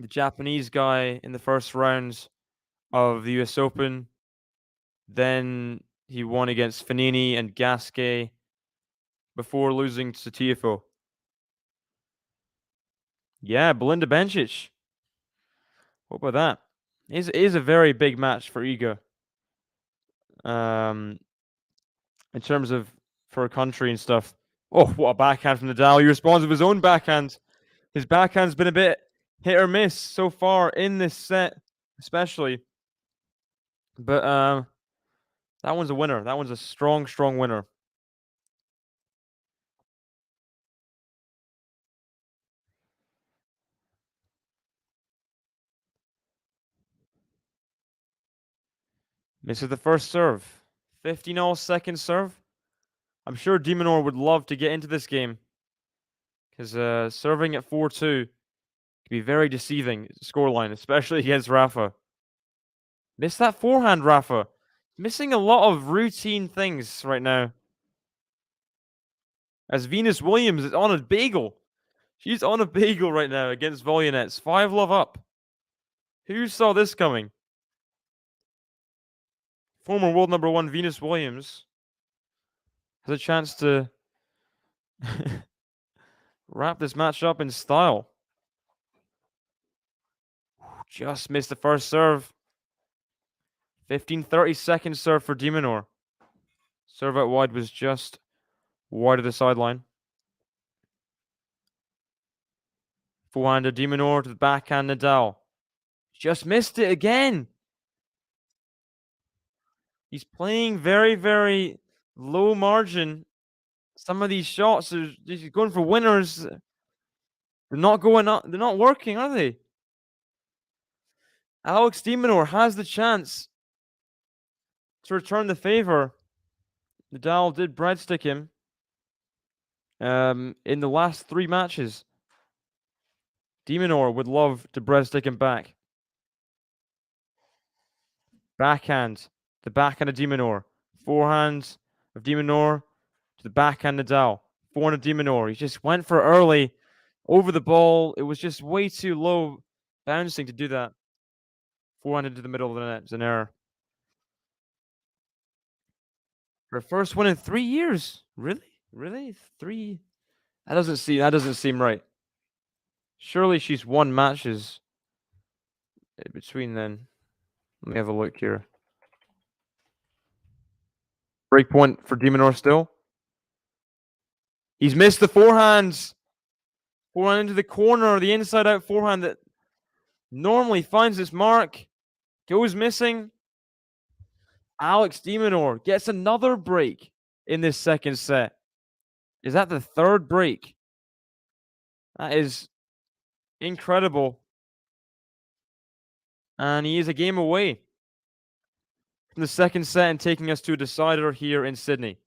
Japanese guy in the first rounds of the US Open. Then he won against Fanini and Gasquet before losing to Tiafoe. Yeah, Belinda Bencic. What about that? It is a very big match for Iga. In terms of for a country and stuff. Oh, what a backhand from Nadal. He responds with his own backhand. His backhand's been a bit hit or miss so far in this set, especially. But that one's a winner. That one's a strong, strong winner. Misses the first serve. 15-all second serve. I'm sure Minaur would love to get into this game. Because serving at 4-2 can be very deceiving scoreline, especially against Rafa. Missed that forehand, Rafa. Missing a lot of routine things right now. As Venus Williams is on a bagel. She's on a bagel right now against Volyanets. 5-love up. Who saw this coming? Former world number 1 Venus Williams has a chance to wrap this match up in style. Just missed the first serve. 15-30 second serve for Minaur. Serve out wide was just wide of the sideline. Forehander Minaur to the backhand Nadal. Just missed it again. He's playing very, very low margin. Some of these shots are he's going for winners. They're not going up. They're not working, are they? Alex de Minaur has the chance to return the favor. Nadal did breadstick him in the last 3 matches. De Minaur would love to breadstick him back. Backhand. The backhand of de Minaur. Forehand of de Minaur to the backhand Nadal. Forehand of de Minaur. He just went for early over the ball. It was just way too low bouncing to do that. Forehand into the middle of the net. It's an error. Her first win in 3 years. Really? Really? 3? That doesn't seem right. Surely she's won matches between then. Let me have a look here. Break point for de Minaur still. He's missed the forehands. Forehand into the corner, the inside out forehand that normally finds its mark. Goes missing. Alex de Minaur gets another break in this second set. Is that the 3rd break? That is incredible. And he is a game away from the second set and taking us to a decider here in Sydney.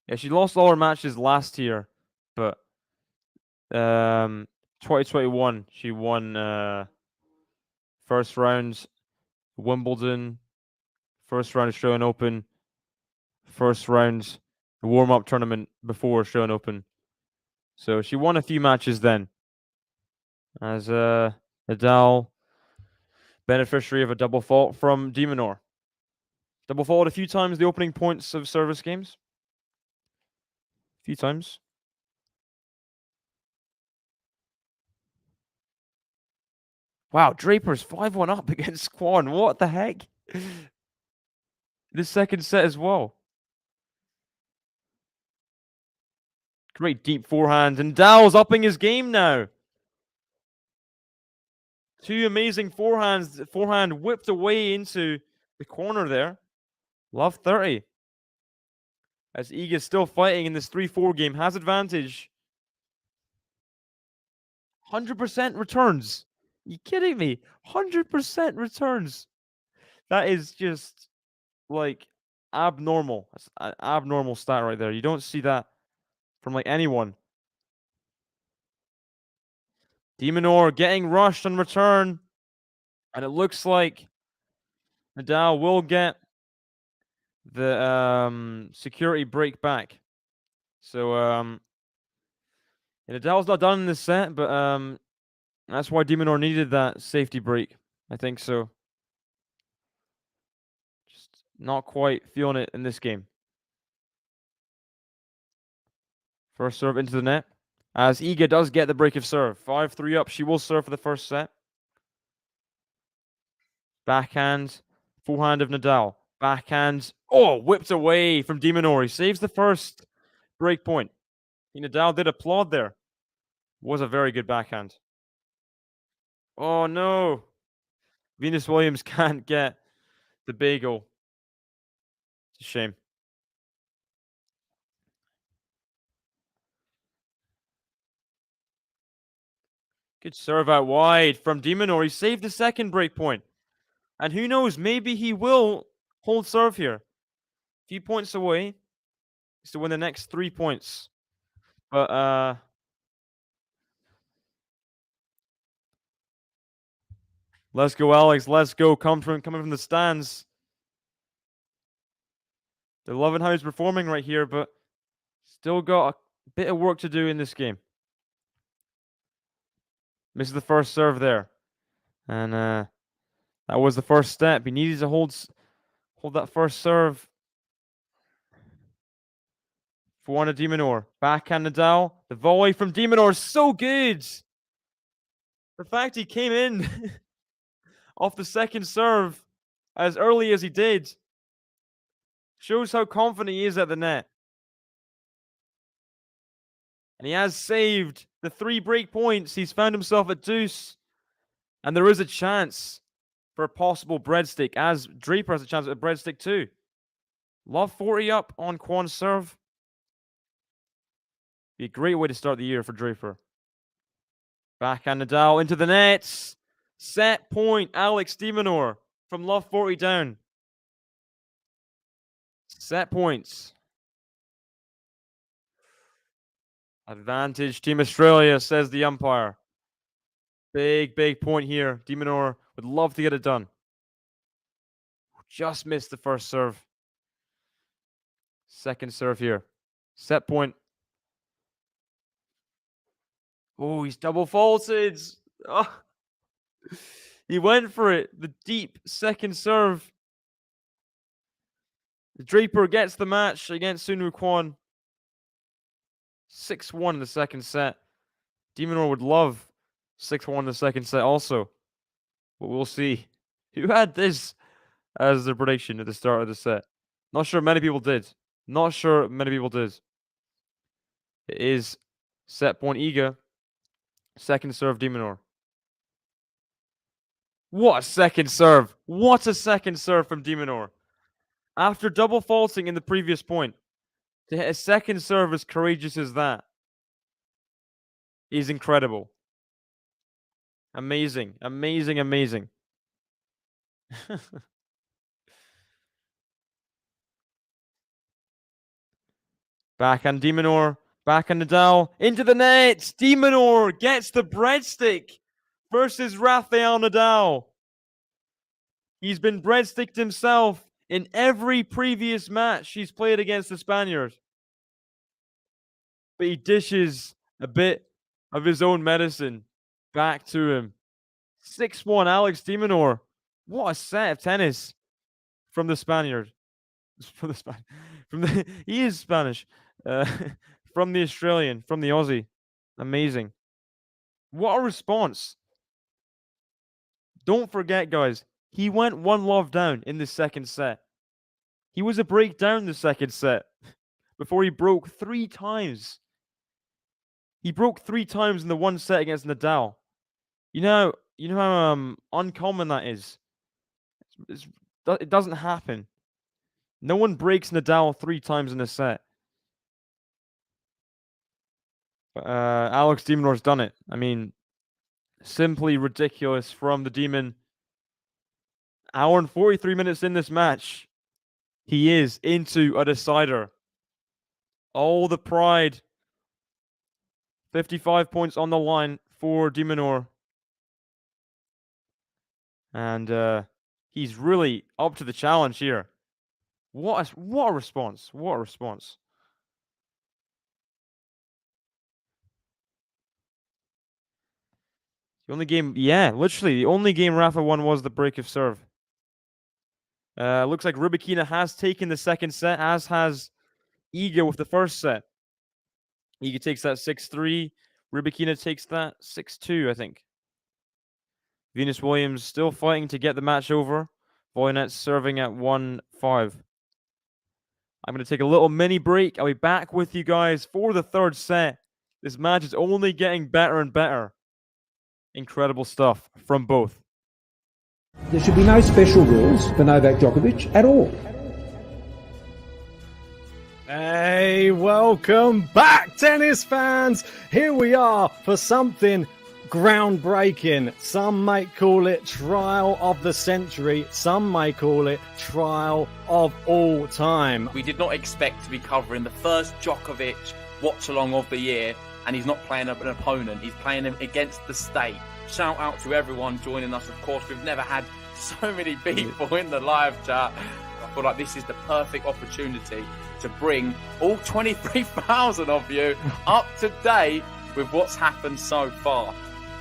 Yeah, she lost all her matches last year, but 2021 she won first round Wimbledon, first round Australian Open, first round the warm-up tournament before Australian Open. So she won a few matches then. As Nadal, beneficiary of a double fault from de Minaur. Double fault a few times the opening points of service games. A few times. Wow, Draper's 5-1 up against Kwan. What the heck? The second set as well. Great deep forehand. And Nadal's upping his game now. 2 amazing forehands. Forehand whipped away into the corner there. Love 30. As Iga's still fighting in this 3-4 game, has advantage. 100% returns. You kidding me? 100% returns. That is just like abnormal. That's an abnormal stat right there. You don't see that from like anyone. Minaur getting rushed on return. And it looks like Nadal will get the security break back. So Nadal's not done in this set, but that's why Minaur needed that safety break. I think so. Just not quite feeling it in this game. First serve into the net. As Iga does get the break of serve. 5-3 up. She will serve for the first set. Backhand. Forehand of Nadal. Backhand. Oh, whipped away from Minaur. He saves the first break point. Nadal did applaud there. Was a very good backhand. Oh no. Venus Williams can't get the bagel. It's a shame. Good serve out wide from Minaur. He saved the second break point. And who knows, maybe he will hold serve here. A few points away. He's to win the next 3 points. But let's go, Alex. Let's go. Coming from the stands. They're loving how he's performing right here, but still got a bit of work to do in this game. Misses the first serve there. And that was the first step. He needed to hold that first serve. For one of Minaur. Backhand Nadal. The volley from Minaur is so good. The fact he came in off the second serve as early as he did shows how confident he is at the net. And he has saved the 3 break points. He's found himself at deuce. And there is a chance for a possible breadstick, as Draper has a chance at a breadstick too. Love 40 up on Kwon's serve. Be a great way to start the year for Draper. Backhand Nadal into the nets. Set point, Alex Minaur from Love 40 down. Set points. Advantage Team Australia, says the umpire. Big point here. Minaur would love to get it done. Just missed the first serve. Second serve here. Set point. Oh, he's double faulted. Oh. He went for it. The deep second serve. The Draper gets the match against Sunwoo Kwon. 6-1 in the second set. Minaur would love 6-1 in the second set also. But we'll see. Who had this as their prediction at the start of the set? Not sure many people did. Not sure many people did. It is set point Iga. Second serve Minaur. What a second serve. What a second serve from Minaur. After double faulting in the previous point, to hit a second serve as courageous as that is incredible. Amazing. Backhand Minaur. Backhand Nadal. Into the net. Minaur gets the breadstick versus Rafael Nadal. He's been breadsticked himself in every previous match he's played against the Spaniard. But he dishes a bit of his own medicine back to him. 6-1 Alex Minaur. What a set of tennis from the Spaniard. He is Spanish. From the Australian, from the Aussie. Amazing. What a response. Don't forget, guys, he went 1-love down in the second set. He was a break down the second set before he broke 3 times. He broke 3 times in the one set against Nadal. You know how uncommon that is. It doesn't happen. No one breaks Nadal 3 times in a set. Alex de Minaur's done it. I mean, simply ridiculous from the Demon. Hour and 43 minutes in this match. He is into a decider. All the pride. 55 points on the line for de Minaur. And he's really up to the challenge here. What a response. What a response. The only game, yeah, literally, the only game Rafa won was the break of serve. Looks like Rybakina has taken the second set, as has Iga with the first set. Iga takes that 6-3. Rybakina takes that 6-2, I think. Venus Williams still fighting to get the match over. Voynet serving at 1-5. I'm going to take a little mini break. I'll be back with you guys for the third set. This match is only getting better and better. Incredible stuff from both. There should be no special rules for Novak Djokovic at all. Hey, welcome back, tennis fans. Here we are for something groundbreaking. Some might call it trial of the century. Some may call it trial of all time. We did not expect to be covering the first Djokovic watch-along of the year, and he's not playing an opponent. He's playing him against the state. Shout out to everyone joining us. Of course, we've never had so many people in the live chat. I feel like this is the perfect opportunity to bring all 23,000 of you up to date with what's happened so far.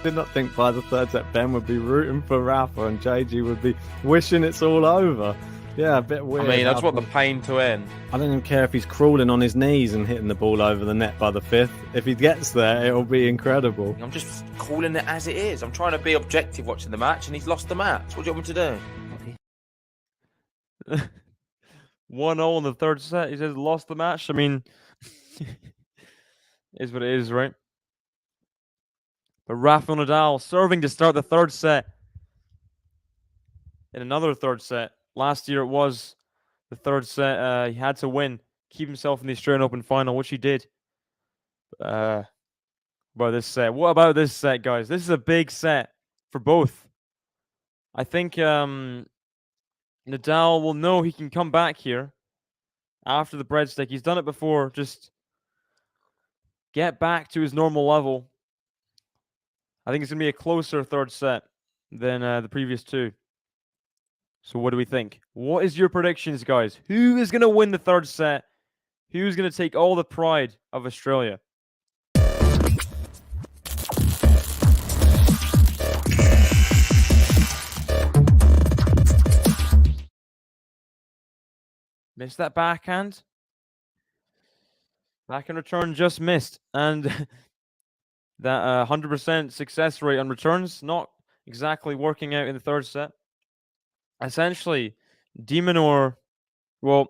Did not think by the third set Ben would be rooting for Rafa and JG would be wishing it's all over. Yeah, a bit weird. I mean, I just want the pain to end. I don't even care if he's crawling on his knees and hitting the ball over the net by the fifth. If he gets there, it'll be incredible. I'm just calling it as it is. I'm trying to be objective watching the match, and he's lost the match. What do you want me to do? 1-0 in the third set. He says lost the match. I mean, is what it is, right? But Rafael Nadal serving to start the third set. In another third set. Last year it was the third set. He had to win, keep himself in the Australian Open final, which he did. About this set. What about this set, guys? This is a big set for both. I think Nadal will know he can come back here after the breadstick. He's done it before. Just get back to his normal level. I think it's going to be a closer third set than the previous two. So what do we think? What is your predictions, guys? Who is going to win the third set? Who's going to take all the pride of Australia? Missed that backhand. Backhand return just missed. And that 100% success rate on returns, not exactly working out in the third set. Essentially, de Minaur, well,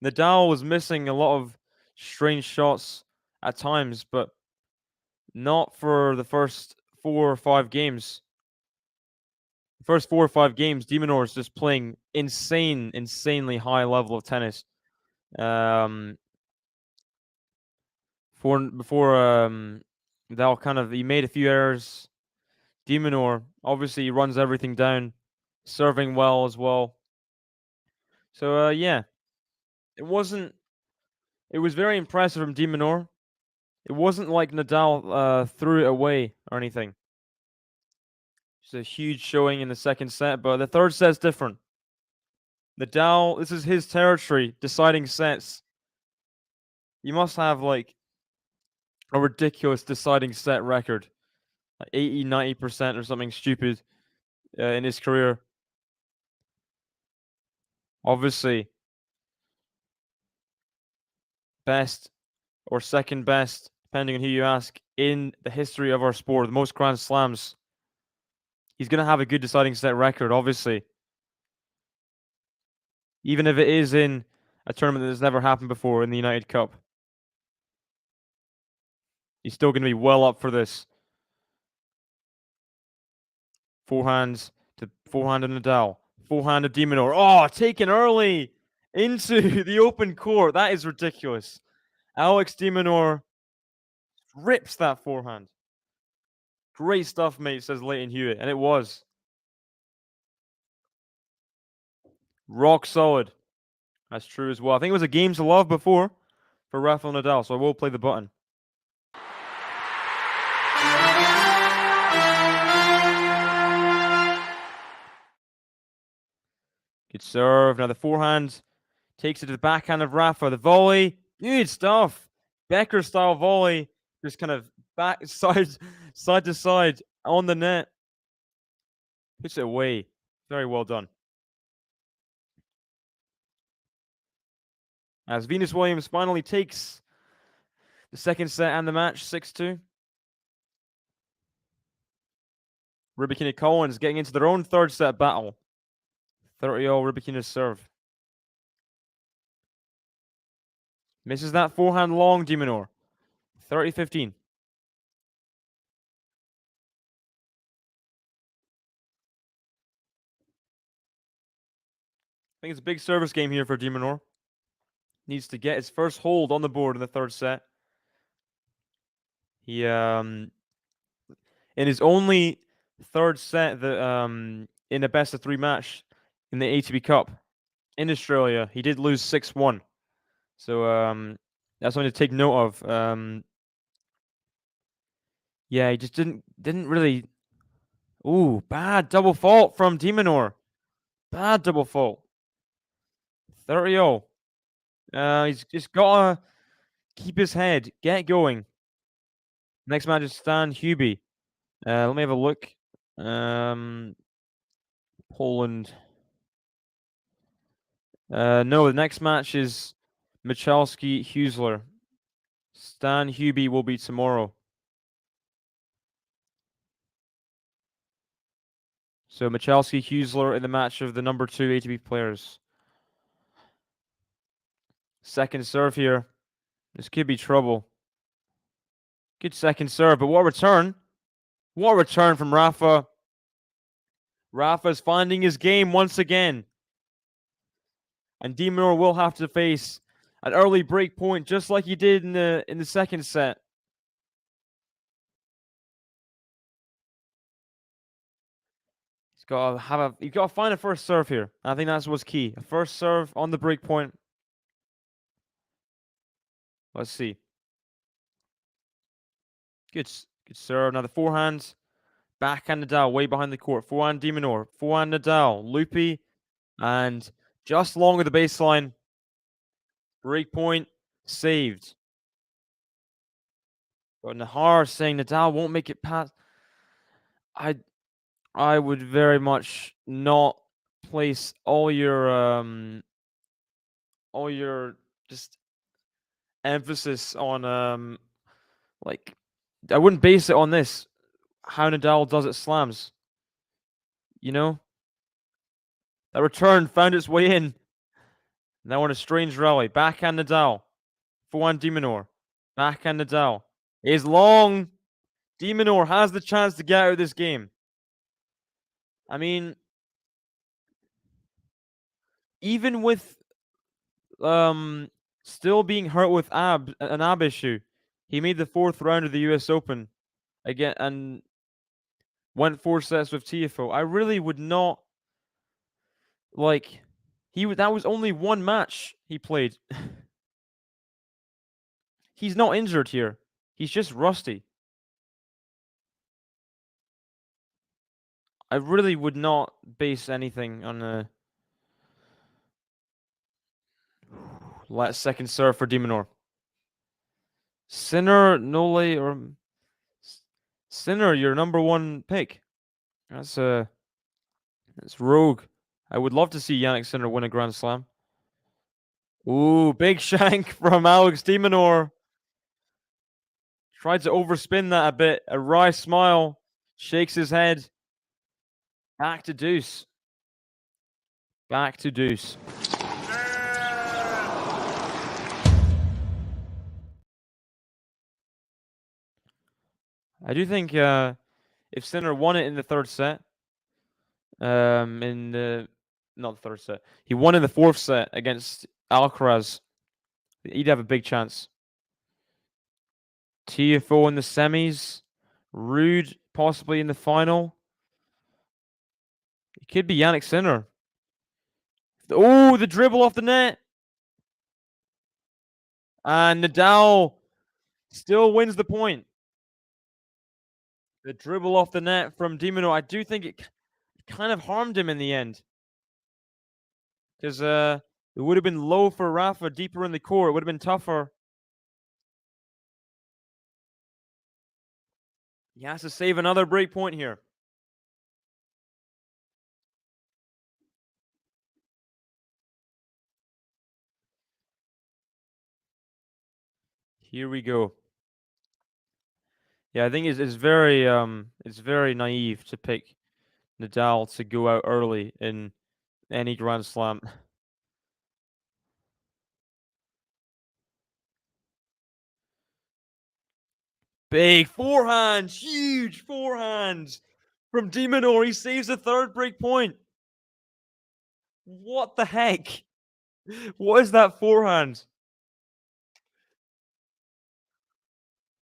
Nadal was missing a lot of strange shots at times, but not for the first 4 or 5 games. The first 4 or 5 games, de Minaur is just playing insanely high level of tennis. Before Nadal he made a few errors. De Minaur, obviously, he runs everything down. Serving well as well. So, yeah. It was very impressive from de Minaur. It wasn't like Nadal threw it away or anything. It's a huge showing in the second set, but the third set's different. Nadal, this is his territory, deciding sets. You must have, like, a ridiculous deciding set record. Like 80-90% or something stupid in his career. Obviously, best or second best, depending on who you ask, in the history of our sport, the most Grand Slams. He's going to have a good deciding set record, obviously. Even if it is in a tournament that has never happened before in the United Cup. He's still going to be well up for this. Forehand of Nadal. Forehand of de Minaur. Oh, taken early. into the open court. That is ridiculous. Alex de Minaur rips that forehand. Great stuff, mate, says Leighton Hewitt. And it was. Rock solid. That's true as well. I think it was a game to love before for Rafael Nadal, so I will play the button. Good serve. Now the forehand takes it to the backhand of Rafa. The volley. Good stuff. Becker style volley. Just kind of back side to side on the net. Puts it away. Very well done. As Venus Williams finally takes the second set and the match, 6-2. Rybakina Collins getting into their own third set battle. 30-all Rybakina's serve. Misses that forehand long, de Minaur. 30-15. I think it's a big service game here for de Minaur. Needs to get his first hold on the board in the third set. He in his only third set that in a best of 3 match in the ATP Cup in Australia, he did lose 6-1. So that's something to take note of. Yeah, he just didn't really. Ooh, bad double fault from de Minaur. Bad double fault. 30-all. He's just gotta keep his head, get going. Next match is Stan Hubie. Let me have a look. Poland. No, the next match is Michalski Husler. Stan Hubie will be tomorrow. So Michalski Husler in the match of the number 2 ATP players. Second serve here. This could be trouble. Good second serve, but what a return. What a return from Rafa. Rafa's finding his game once again. And de Minaur will have to face an early break point, just like he did in the second set. He's got to find a first serve here. I think that's what's key. A first serve on the break point. Let's see. Good serve. Now the forehand. Backhand Nadal way behind the court. Forehand de Minaur. Forehand Nadal. Loopy. And just long of the baseline. Break point. Saved. But Nahar saying Nadal won't make it past. I would very much not place all your just emphasis on like I wouldn't base it on this. How Nadal does it slams. You know? That return found its way in. Now on a strange rally. Backhand Nadal. Forehand de Minaur. Backhand Nadal. Is long. De Minaur has the chance to get out of this game. I mean, even with still being hurt with an ab issue, he made the 4th round of the US Open again and went 4 sets with Tiafoe. I really would not like that was only 1 match he played. He's not injured here. He's just rusty. I really would not base anything on a second serve for de Minaur. Sinner, Nole, or Sinner, your number 1 pick. That's rogue. I would love to see Yannick Sinner win a Grand Slam. Ooh, big shank from Alex de Minaur. Tried to overspin that a bit. A wry smile. Shakes his head. Back to deuce. Back to deuce. I do think if Sinner won it in the third set, in the not the third set. He won in the fourth set against Alcaraz. He'd have a big chance. TFO in the semis. Rude possibly in the final. It could be Yannick Sinner. Oh, the dribble off the net. And Nadal still wins the point. The dribble off the net from de Minaur. I do think it kind of harmed him in the end. Because it would have been low for Rafa deeper in the court. It would have been tougher. He has to save another break point here. Here we go. Yeah, I think it's very naive to pick Nadal to go out early in any Grand Slam. Big forehand, huge forehand from de Minaur. He saves the third break point. What the heck? What is that forehand?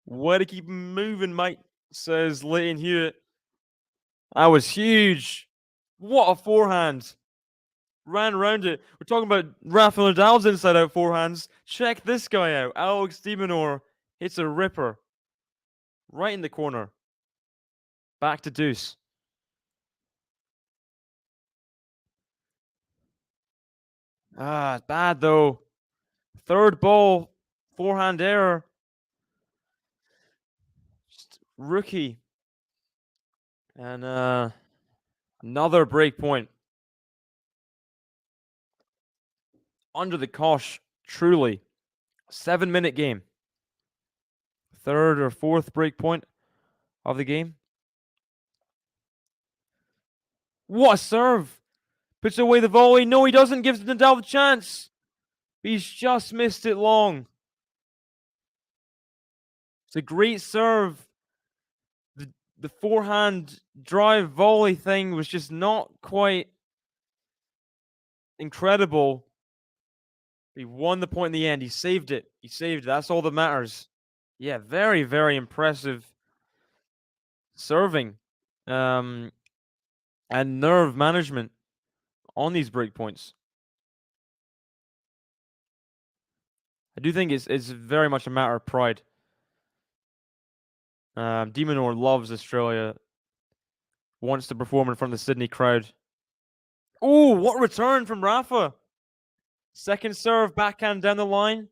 Way to keep him moving, mate, says Leighton Hewitt. That was huge. What a forehand. Ran around it. We're talking about Rafael Nadal's inside-out forehands. Check this guy out. Alex de Minaur hits a ripper. Right in the corner. Back to deuce. Bad though. Third ball. Forehand error. Just rookie. And another break point. Under the cosh, truly. 7-minute game. Third or fourth break point of the game. What a serve! Puts away the volley. No, he doesn't. Gives Nadal the chance. He's just missed it long. It's a great serve. The forehand drive volley thing was just not quite incredible. He won the point in the end. He saved it. He saved it. That's all that matters. Yeah, very, very impressive serving and nerve management on these break points. I do think it's very much a matter of pride. De Minaur loves Australia. Wants to perform in front of the Sydney crowd. Oh, what return from Rafa! Second serve, backhand down the line.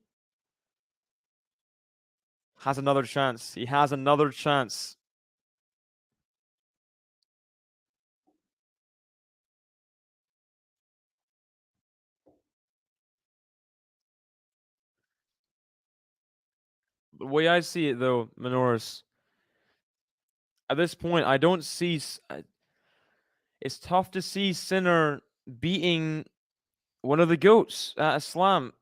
Has another chance. He has another chance. The way I see it, though, Minoris, at this point, I don't see. It's tough to see Sinner beating one of the GOATs at a slam.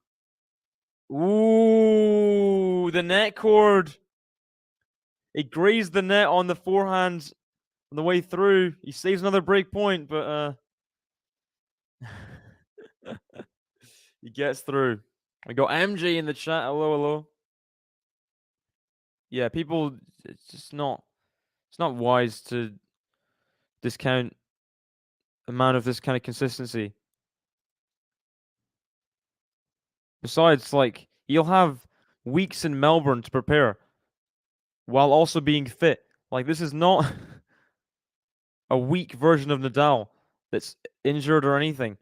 Ooh, the net cord. It grazed the net on the forehand on the way through. He saves another break point, but he gets through. We got MJ in the chat. Hello, hello. Yeah, people, it's not wise to discount a man of this kind of consistency. Besides, like, he'll have weeks in Melbourne to prepare while also being fit. Like, this is not a weak version of Nadal that's injured or anything.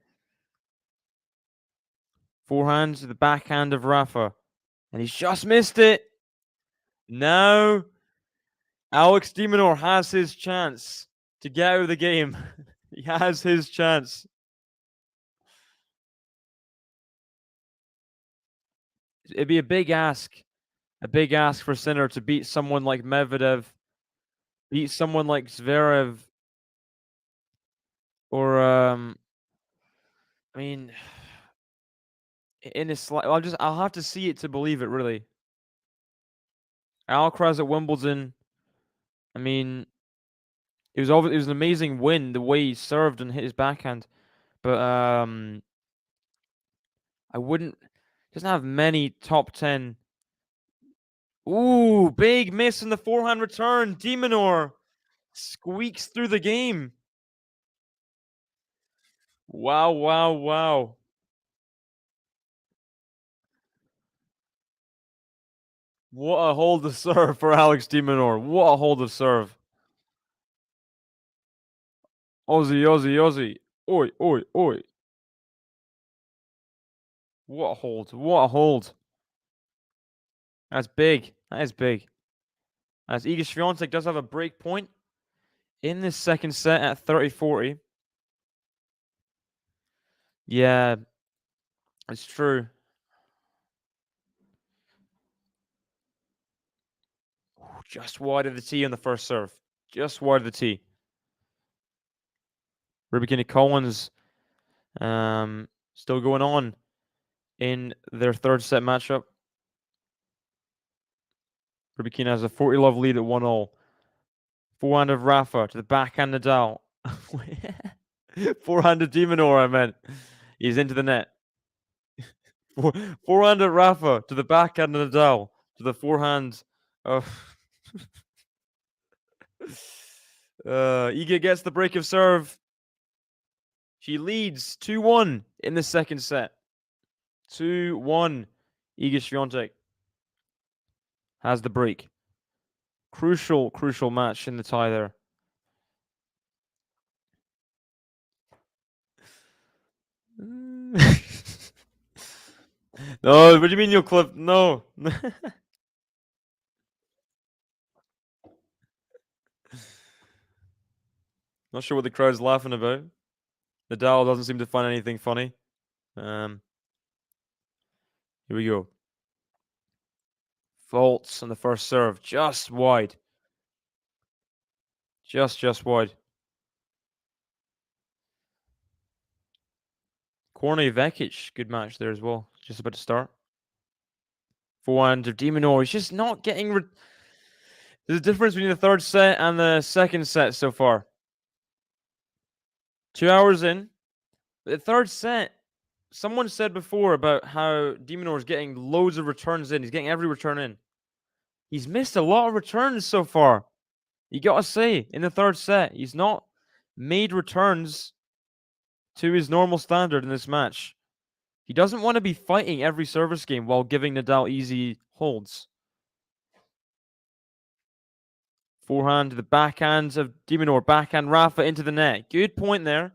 Forehand to the backhand of Rafa. And he's just missed it. Now, Alex de Minaur has his chance to get out of the game. He has his chance. It'd be a big ask for Sinner to beat someone like Medvedev, beat someone like Zverev, or I mean, in a slight. I'll have to see it to believe it. Really, Alcaraz at Wimbledon. I mean, it was an amazing win the way he served and hit his backhand, but I wouldn't. Doesn't have many top 10. Ooh, big miss in the forehand return. De Minaur squeaks through the game. Wow, wow, wow. What a hold of serve for Alex De Minaur. What a hold of serve. Aussie, Aussie, Aussie. Oi, oi, oi. What a hold. What a hold. That's big. That is big. As Iga Swiatek does have a break point in this second set at 30-40. Yeah, it's true. Just wide of the tee on the first serve. Just wide of the tee. Rybakina Collins still going on in their third set matchup. Rybakina has a 40-love lead at 1-all. Forehand of Rafa to the backhand Nadal. Forehand of De Minaur, I meant. He's into the net. Forehand of Rafa to the backhand of Nadal. To the forehand of... Iga gets the break of serve. She leads 2-1 in the second set. 2-1. Iga Swiatek has the break. Crucial match in the tie there. No, what do you mean you'll clip? No. Not sure what the crowd's laughing about. Nadal doesn't seem to find anything funny. Here we go. Faults on the first serve. Just wide. Just wide. Kornet Vekic, good match there as well. Just about to start. Forehand of De Minaur. He's just not getting... There's a difference between the third set and the second set so far. 2 hours in. The third set, someone said before about how De Minaur is getting loads of returns in. He's getting every return in. He's missed a lot of returns so far. You got to say, in the third set, he's not made returns to his normal standard in this match. He doesn't want to be fighting every service game while giving Nadal easy holds. Forehand to the backhand of De Minaur. Backhand Rafa into the net. Good point there.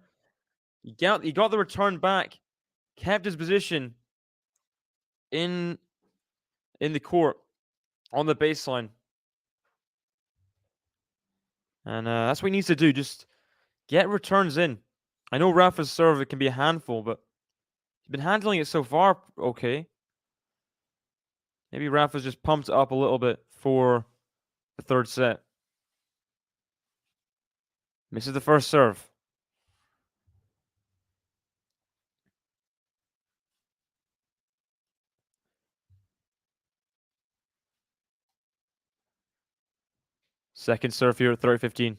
He got the return back. Kept his position in the court on the baseline. And that's what he needs to do. Just get returns in. I know Rafa's serve, it can be a handful, but he's been handling it so far okay. Maybe Rafa's just pumped it up a little bit for the third set. Misses the first serve. Second serve here at 30-15.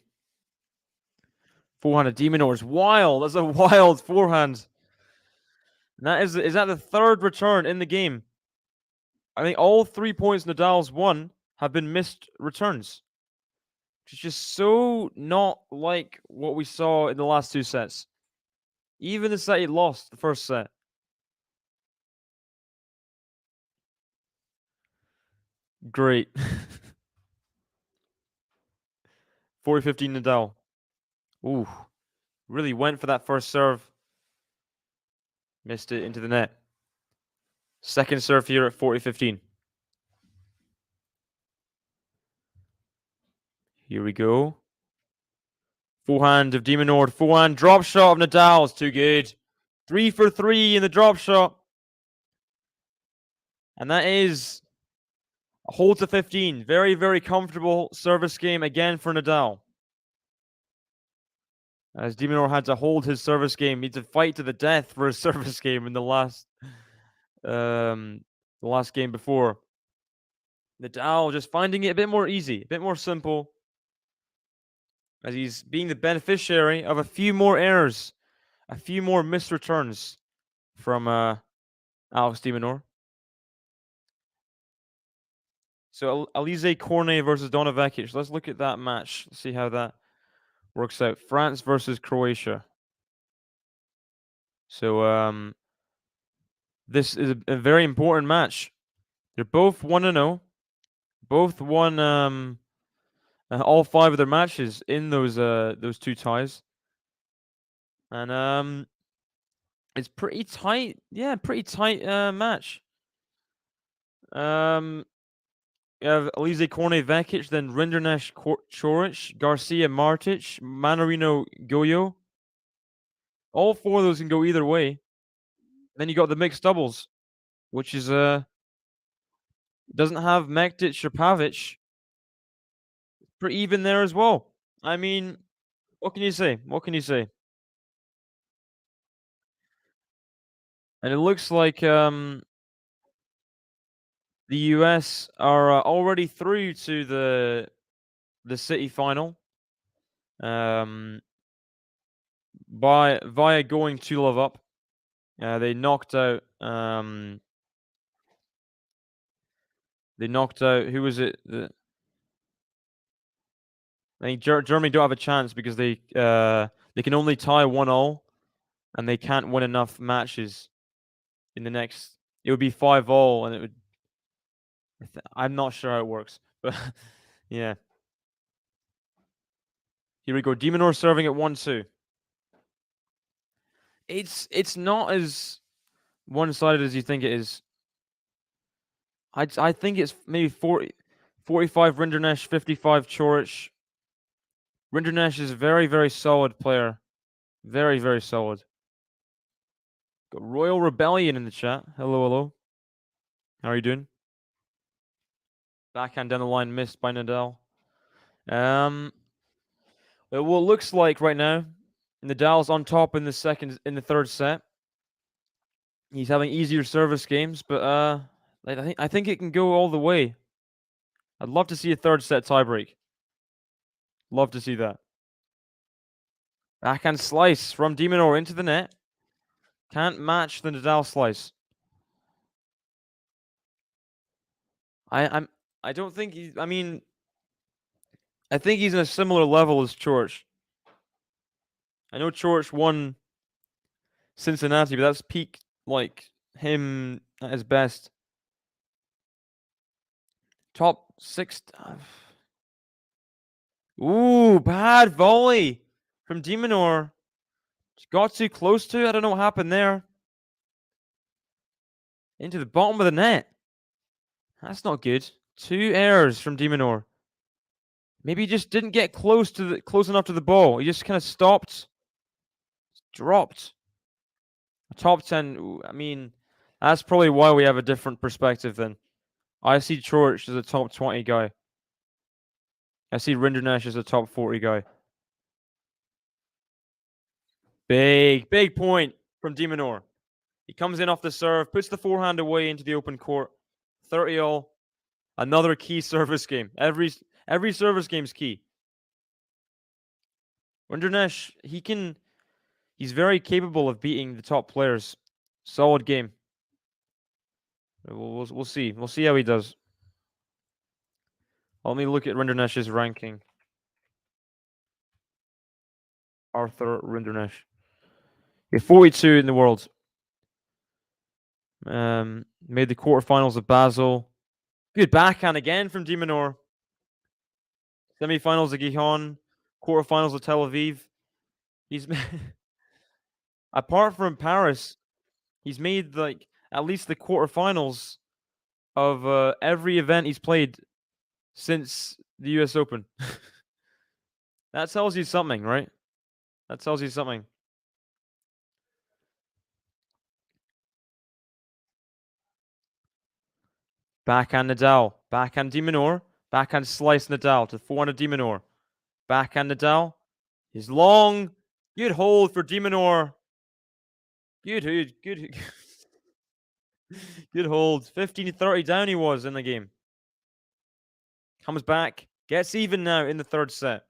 Forehand of De Minaur is wild. That's a wild forehand. And that is that the third return in the game? I think all 3 points Nadal's won have been missed returns. It's just so not like what we saw in the last two sets. Even the set he lost, the first set. Great. 40-15 Nadal. Ooh. Really went for that first serve. Missed it into the net. Second serve here at 40-15. Here we go. Forehand of De Minaur. Forehand drop shot of Nadal is too good. 3 for 3 in the drop shot. And that is a hold to 15. Very, very comfortable service game again for Nadal. As De Minaur had to hold his service game. He had to fight to the death for his service game in the last game before. Nadal just finding it a bit more easy, a bit more simple. As he's being the beneficiary of a few more errors a few more missed returns from Alex de Minaur. So Alizé Cornet versus Donovekic. Let's look at that match. See how that works out. France versus Croatia. So this is a very important match. They're both 1-0. Both won all 5 of their matches in those 2 ties. And it's pretty tight. Yeah, pretty tight match. You have Alizé Cornet Vekic, then Rinderknecht Choric, Garcia Martic, Manarino Goyo. All 4 of those can go either way. Then you got the mixed doubles, which is doesn't have Mektic or Pavic. Pretty even there as well. I mean, what can you say? What can you say? And it looks like the US are already through to the city final. Via going 2-love up. They knocked out who was it? I think Germany don't have a chance because they can only tie 1-1 and they can't win enough matches in the next. It would be 5-5 and it would. I'm not sure how it works, but yeah. Here we go. de Minaur serving at 1-2. It's not as one-sided as you think it is. I think it's maybe 45 Rinderknecht, 55 Choric. Rinderknecht is a very, very solid player. Very, very solid. Got Royal Rebellion in the chat. Hello, hello. How are you doing? Backhand down the line missed by Nadal. Well, what it looks like right now, Nadal's on top in the third set. He's having easier service games, but I think it can go all the way. I'd love to see a third set tiebreak. Love to see that. Backhand slice from de Minaur into the net. Can't match the Nadal slice. I don't think I think he's in a similar level as Chorich. I know Chorich won Cincinnati, but that's peak like him at his best. Top 6. Ooh, bad volley from de Minaur. Got too close to. I don't know what happened there. Into the bottom of the net. That's not good. 2 errors from de Minaur. Maybe he just didn't get close enough to the ball. He just kind of stopped. Dropped. A top 10. I mean, that's probably why we have a different perspective then. I see Chorich as a top 20 guy. I see Rinderknecht as a top 40 guy. Big point from de Minaur. He comes in off the serve, puts the forehand away into the open court. 30-all. Another key service game. Every service game's key. Rinderknecht, he's very capable of beating the top players. Solid game. We'll see. We'll see how he does. Let me look at Rinderknecht's ranking. Arthur Rinderknecht. He's 42 in the world. Made the quarterfinals of Basel. Good backhand again from de Minaur. Semifinals of Gijón. Quarterfinals of Tel Aviv. He's apart from Paris, he's made like at least the quarterfinals of every event he's played since the US Open. That tells you something, right? That tells you something. Backhand Nadal. Backhand de Minaur. Backhand slice Nadal to forehand de Minaur. Backhand Nadal. He's long. Good hold for de Minaur. Good. Good hold. 15-30 down he was in the game. Comes back. Gets even now in the third set.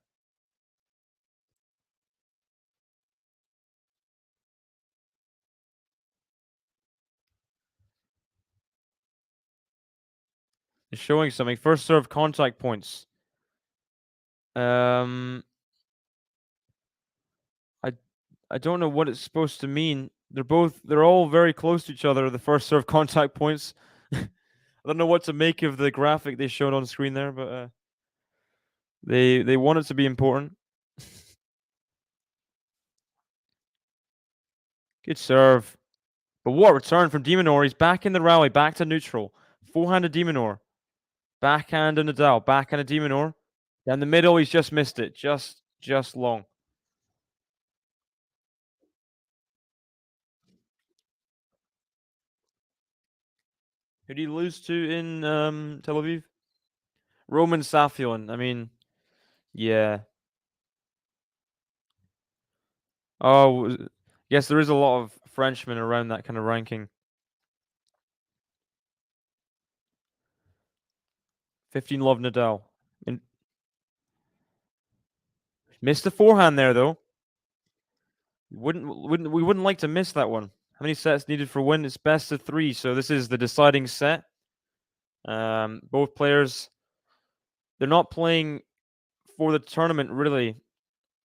is showing something. First serve contact points. I don't know what it's supposed to mean. They're all very close to each other, the first serve contact points. I don't know what to make of the graphic they showed on screen there, but they want it to be important. Good serve. But what a return from de Minaur. He's back in the rally, back to neutral. Forehand of de Minaur. Backhand of Nadal, backhand of de Minaur. Down the middle, he's just missed it. Just long. Who did he lose to in Tel Aviv? Roman Saffion. I mean, yeah. Oh, yes, there is a lot of Frenchmen around that kind of ranking. 15 love Nadal. And missed the forehand there though. We wouldn't like to miss that one. How many sets needed for win? It's best of 3, so this is the deciding set. Both players, they're not playing for the tournament really.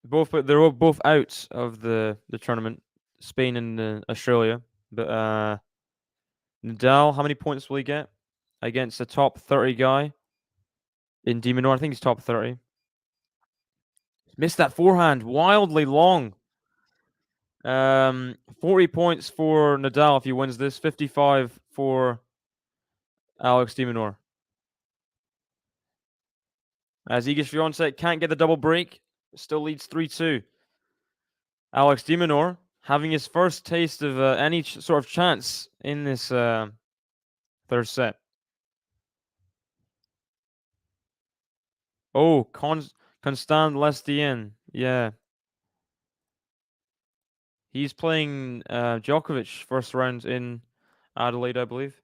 They're both out of the tournament, Spain and Australia. But Nadal, how many points will he get against a top 30 guy in de Minaur? I think he's top 30. Missed that forehand, wildly long. 40 points for Nadal if he wins this, 55 for Alex de Minaur. As Iga Swiatek can't get the double break, still leads 3-2. Alex de Minaur having his first taste of any sort of chance in this third set. Oh, Constant Lestienne. Yeah. He's playing Djokovic first round in Adelaide, I believe.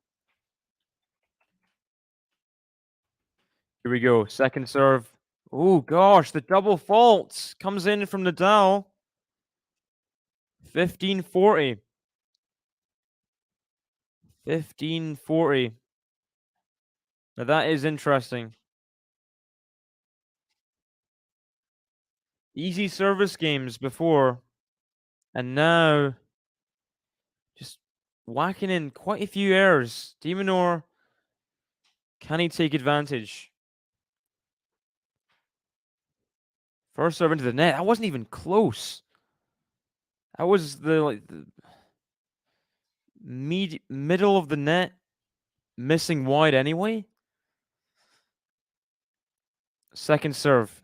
Here we go. Second serve. Oh, gosh. The double fault comes in from Nadal. 15-40. 15-40. Now that is interesting. Easy service games before. And now just whacking in quite a few errors. De Minaur, can he take advantage? First serve into the net. That wasn't even close. That was the middle of the net, missing wide anyway. Second serve.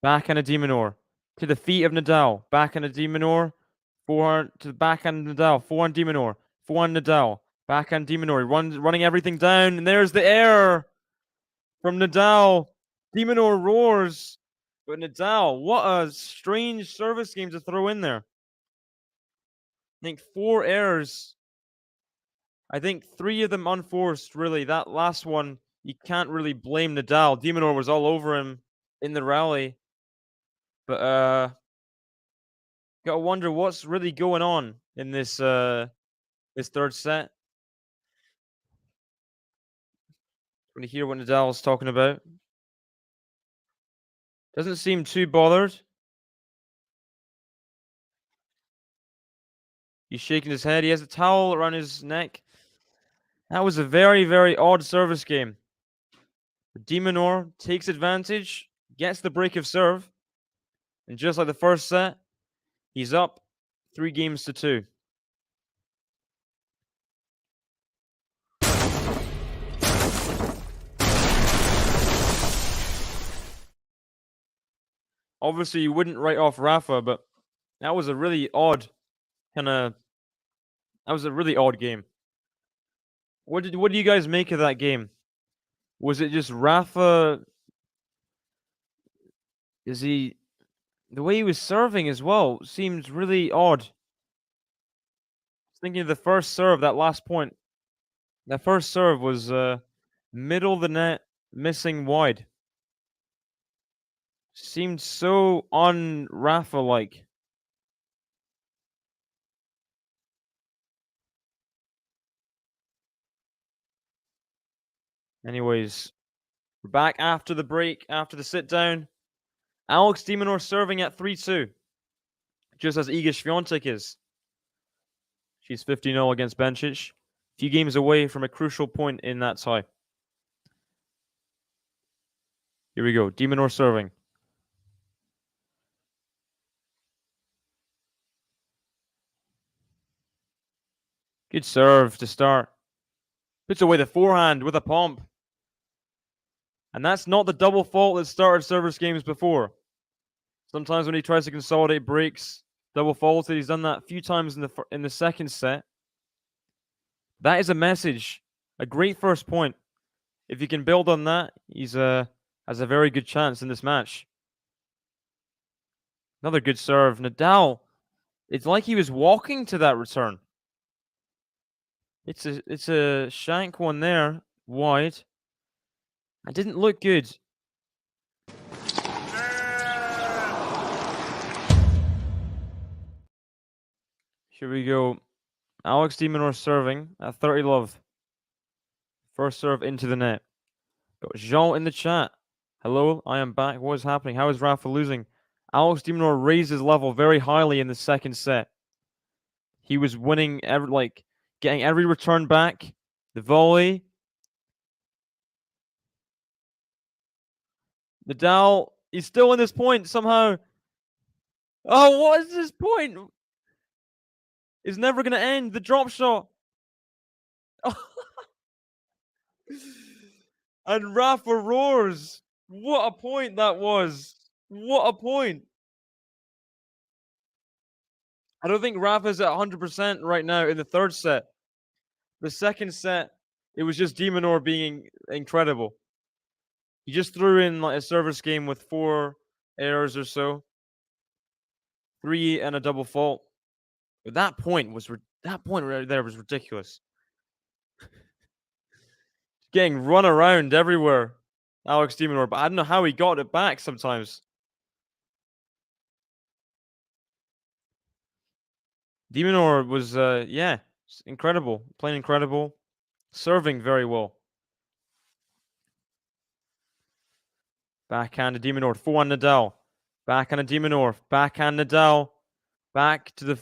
Backhand of de Minaur. To the feet of Nadal. Backhand of de Minaur. Forehand to the backhand of Nadal. Forehand de Minaur. Forehand Nadal. Backhand de Minaur. Running everything down. And there's the error from Nadal. De Minaur roars. But Nadal, what a strange service game to throw in there. I think 4 errors. I think 3 of them unforced, really. That last one, you can't really blame Nadal. De Minaur was all over him in the rally. But gotta wonder what's really going on in this this third set. When you hear what Nadal's talking about. Doesn't seem too bothered. He's shaking his head. He has a towel around his neck. That was a very, very odd service game. De Minaur takes advantage, gets the break of serve. And just like the first set, he's up 3-2. Obviously, you wouldn't write off Rafa, but that was a really odd that was a really odd game. What do you guys make of that game? Was it just Rafa? The way he was serving as well seems really odd. Thinking of the first serve, that last point. That first serve was middle of the net, missing wide. Seemed so un-Rafa-like. Anyways, we're back after the break, after the sit down. Alex de Minaur serving at 3-2, just as Iga Świątek is. She's 50-0 against Bencic. A few games away from a crucial point in that tie. Here we go. de Minaur serving. Good serve to start. Puts away the forehand with a pump. And that's not the double fault that started service games before. Sometimes when he tries to consolidate breaks, double faulted. He's done that a few times in the second set. That is a message. A great first point. If he can build on that, he's has a very good chance in this match. Another good serve. Nadal, it's like he was walking to that return. It's a shank one there, wide. It didn't look good. Here we go. Alex de Minaur serving at 30 love. First serve into the net. Got Jean in the chat. Hello, I am back. What is happening? How is Rafa losing? Alex de Minaur raised his level very highly in the second set. He was winning getting every return back. The volley. Nadal, he's still in this point somehow. Oh, what is this point? It's never going to end. The drop shot. And Rafa roars. What a point that was. What a point. I don't think Rafa's at 100% right now in the third set. The second set, it was just de Minaur being incredible. He just threw in a service game with 4 errors or so. 3 and a double fault. But that point right there was ridiculous. Getting run around everywhere, Alex de Minaur, but I don't know how he got it back sometimes. De Minaur was, incredible. Playing incredible. Serving very well. Backhand to de Minaur. 4-1 Nadal. Backhand to de Minaur. Backhand Nadal. Back to the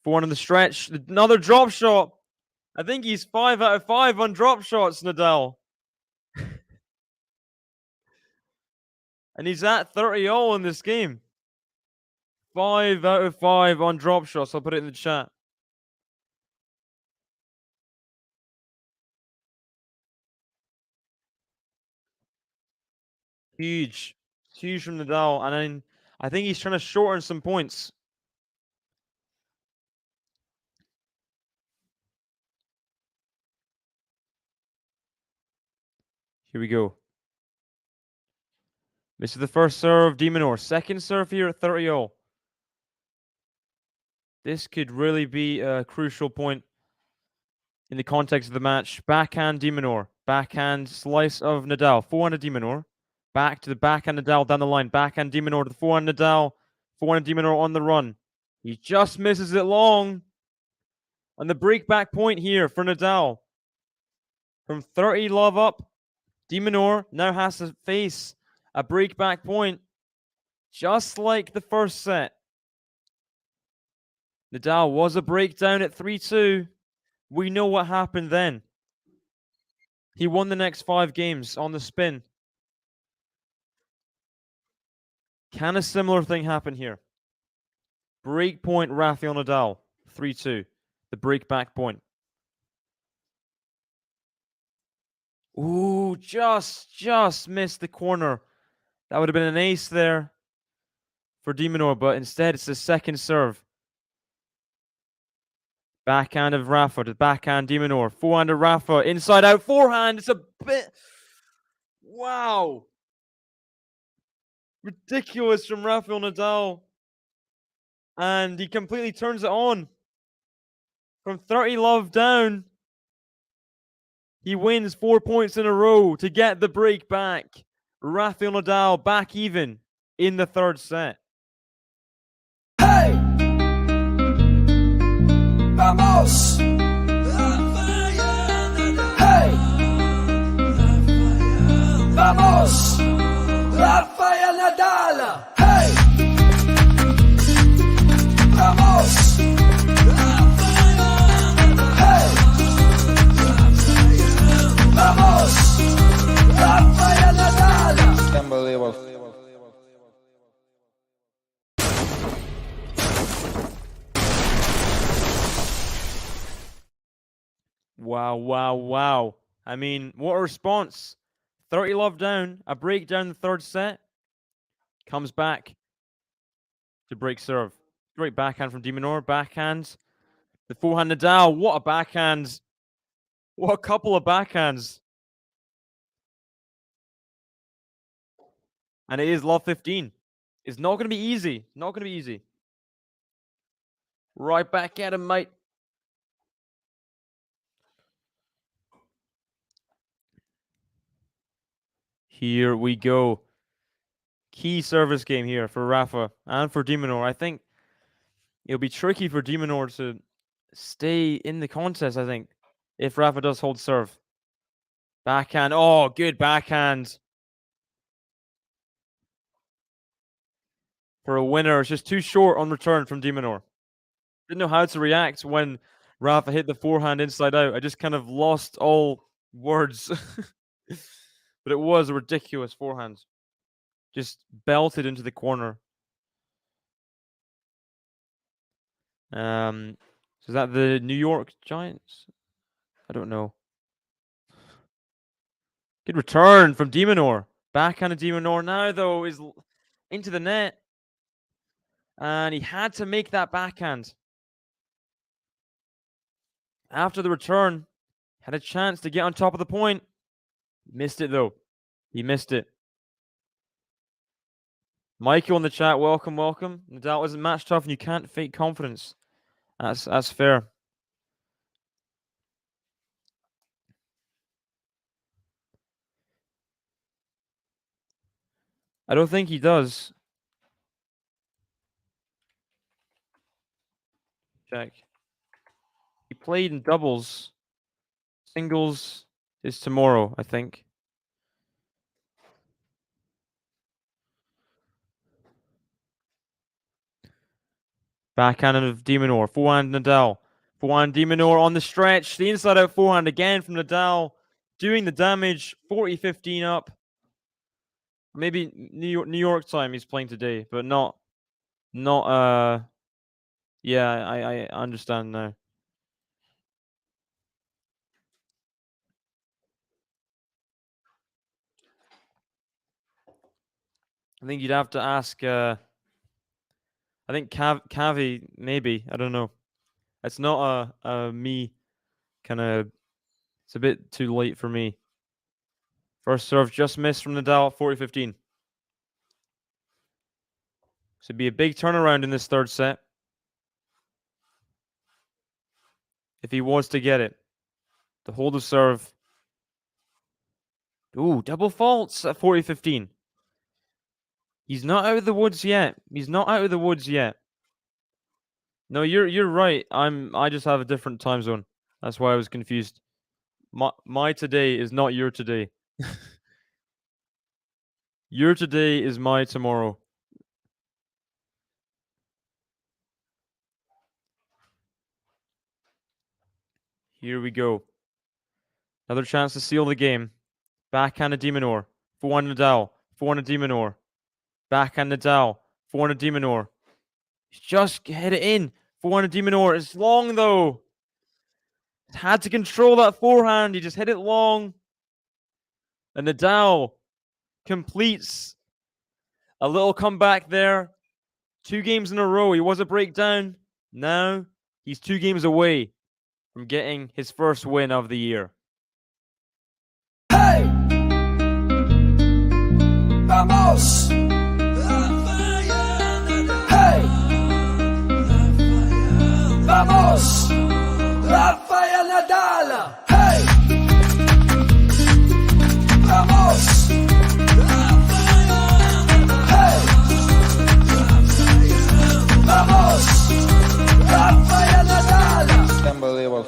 4-1 on the stretch. Another drop shot. I think he's 5 out of 5 on drop shots, Nadal. And he's at 30-0 in this game. 5 out of 5 on drop shots. I'll put it in the chat. Huge. Huge from Nadal. And then I think he's trying to shorten some points. Here we go. This is the first serve, de Minaur. Second serve here at 30-0. This could really be a crucial point in the context of the match. Backhand de Minaur. Backhand slice of Nadal. 4-1 de Minaur. Back to the backhand Nadal down the line. Backhand de Minaur to the 4-1 Nadal. 4-1 de Minaur on the run. He just misses it long. And the break back point here for Nadal. From 30 love up, de Minaur now has to face a break back point. Just like the first set. Nadal was a breakdown at 3-2. We know what happened then. He won the next 5 games on the spin. Can a similar thing happen here? Break point Rafael Nadal, 3-2. The break back point. Ooh, just missed the corner. That would have been an ace there for de Minaur, but instead it's the second serve. Backhand of Rafa to backhand de Minaur. Forehand of Rafa, inside out forehand. It's a bit... Wow. Ridiculous from Rafael Nadal. And he completely turns it on. From 30 love down. He wins 4 points in a row to get the break back. Rafael Nadal back even in the third set. Hey! Vamos! Hey! Wow. I mean, what a response. 30 love down, a break down the third set. Comes back to break serve. Great backhand from Minaur. Backhand. The forehand Nadal. What a backhand. What a couple of backhands. And it is love 15. It's not going to be easy. Not going to be easy. Right back at him, mate. Here we go. Key service game here for Rafa and for Minaur. I think it'll be tricky for Minaur to stay in the contest, I think, if Rafa does hold serve. Backhand. Oh, good backhand. For a winner. It's just too short on return from Minaur. Didn't know how to react when Rafa hit the forehand inside out. I just kind of lost all words. But it was a ridiculous forehand. Just belted into the corner. So is that the New York Giants? I don't know. Good return from Minaur. Backhand of Minaur now, though, is into the net. And he had to make that backhand. After the return, had a chance to get on top of the point. Missed it, though. He missed it. Michael in the chat, welcome. Nadal isn't match tough and you can't fake confidence. That's fair. I don't think he does. Check. He played in doubles. Singles is tomorrow, I think. Backhand of Minaur. Forehand Nadal. Forehand Minaur on the stretch. The inside out forehand again from Nadal. Doing the damage. 40-15 up. Maybe New York time he's playing today, but not yeah, I understand now. I think you'd have to ask I think Cavi maybe, I don't know. It's not a me kind of, it's a bit too late for me. First serve just missed from Nadal, 40-15. So it'd be a big turnaround in this third set. If he was to get it. The hold of serve. Ooh, double faults at 40-15. He's not out of the woods yet. No, you're right. I just have a different time zone. That's why I was confused. My today is not your today. Your today is my tomorrow. Here we go. Another chance to seal the game. Backhand of Minaur. Forehand Nadal. Forehand of Minaur. Backhand Nadal. Forehand of Minaur. He's just hit it in. Forehand of Minaur. It's long though. Had to control that forehand. He just hit it long. And Nadal completes a little comeback there. 2 games in a row. He was a breakdown. Now he's 2 games away from getting his first win of the year. Hey! Vamos! Hey! Vamos! Rafael Nadal! Hey! Vamos! Hey! Vamos! Rafael Nadal! Unbelievable.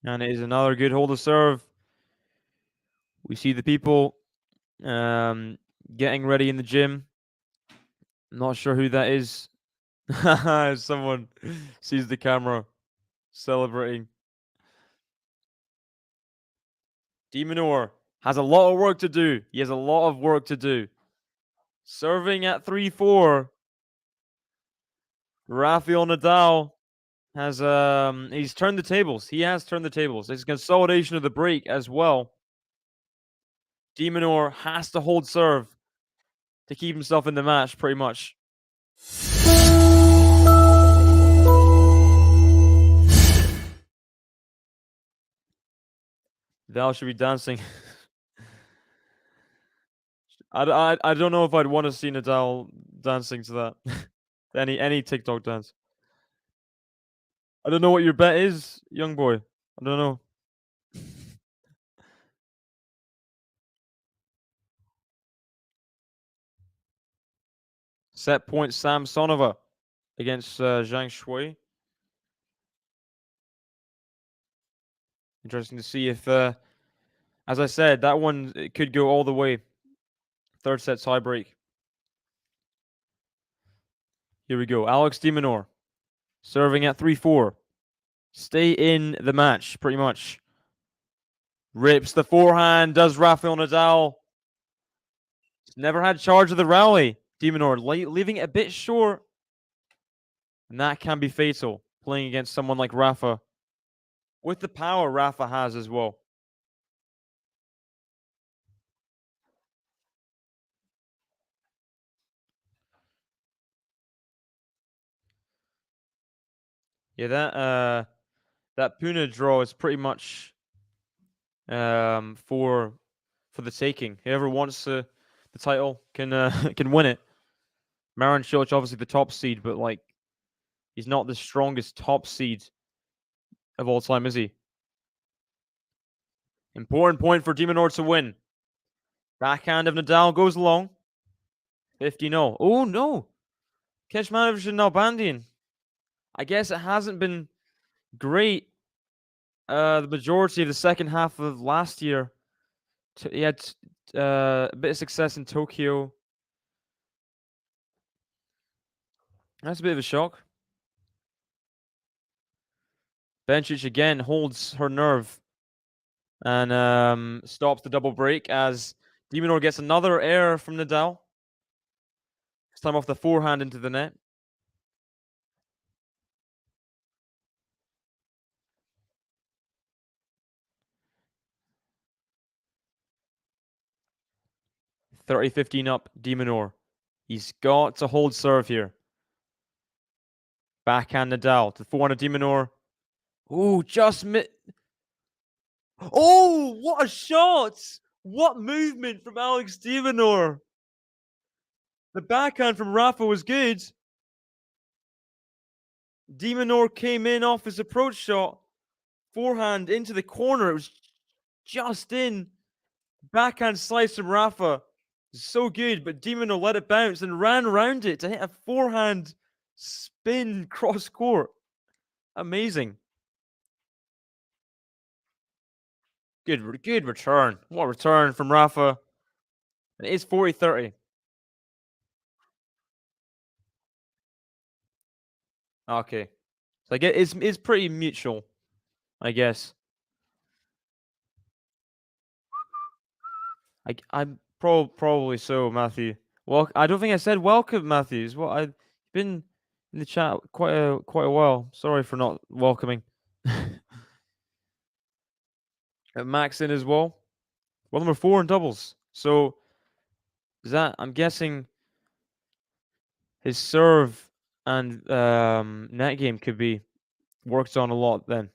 And it is another good hold of serve. We see the people getting ready in the gym. I'm not sure who that is. Someone sees the camera celebrating. Minaur has a lot of work to do. He has a lot of work to do. Serving at 3-4. Rafael Nadal has he's turned the tables. He has turned the tables. It's consolidation of the break as well. de Minaur has to hold serve to keep himself in the match, pretty much. Val should be dancing. I don't know if I'd want to see Nadal dancing to that. any TikTok dance. I don't know what your bet is, young boy. I don't know. Set point Samsonova against Zhang Shui. Interesting to see if, as I said, that one it could go all the way. Third set tiebreak. Here we go. Alex de Minaur serving at 3-4. Stay in the match, pretty much. Rips the forehand, does Rafael Nadal. He's never had charge of the rally. de Minaur leaving it a bit short. And that can be fatal, playing against someone like Rafa. With the power Rafa has as well. Yeah, that Pune draw is pretty much for the taking. Whoever wants the title can can win it. Marin Cilic, obviously the top seed, but like he's not the strongest top seed of all time, is he? Important point for de Minaur to win. Backhand of Nadal goes long. 50-0. Oh no! Kecmanovic and Nalbandian. I guess it hasn't been great the majority of the second half of last year. He had a bit of success in Tokyo. That's a bit of a shock. Bencic again holds her nerve and stops the double break as de Minaur gets another error from Nadal. This time off the forehand into the net. $30-15 up, de Minaur. He's got to hold serve here. Backhand Nadal to the forehand of de Minaur. Ooh, just Oh, what a shot! What movement from Alex de Minaur. The backhand from Rafa was good. De Minaur came in off his approach shot. Forehand into the corner. It was just in. Backhand slice from Rafa. So good, but de Minaur let it bounce and ran around it to hit a forehand spin cross court. Amazing. Good return. What a return from Rafa. And it is 40-30. Okay. So I guess it's pretty mutual, I guess. I'm probably so, Matthew. Well, I don't think I said welcome, Matthews. Well, I've been in the chat quite a while. Sorry for not welcoming. Max in as well. Well, number 4 in doubles. So is that I'm guessing his serve and net game could be worked on a lot then.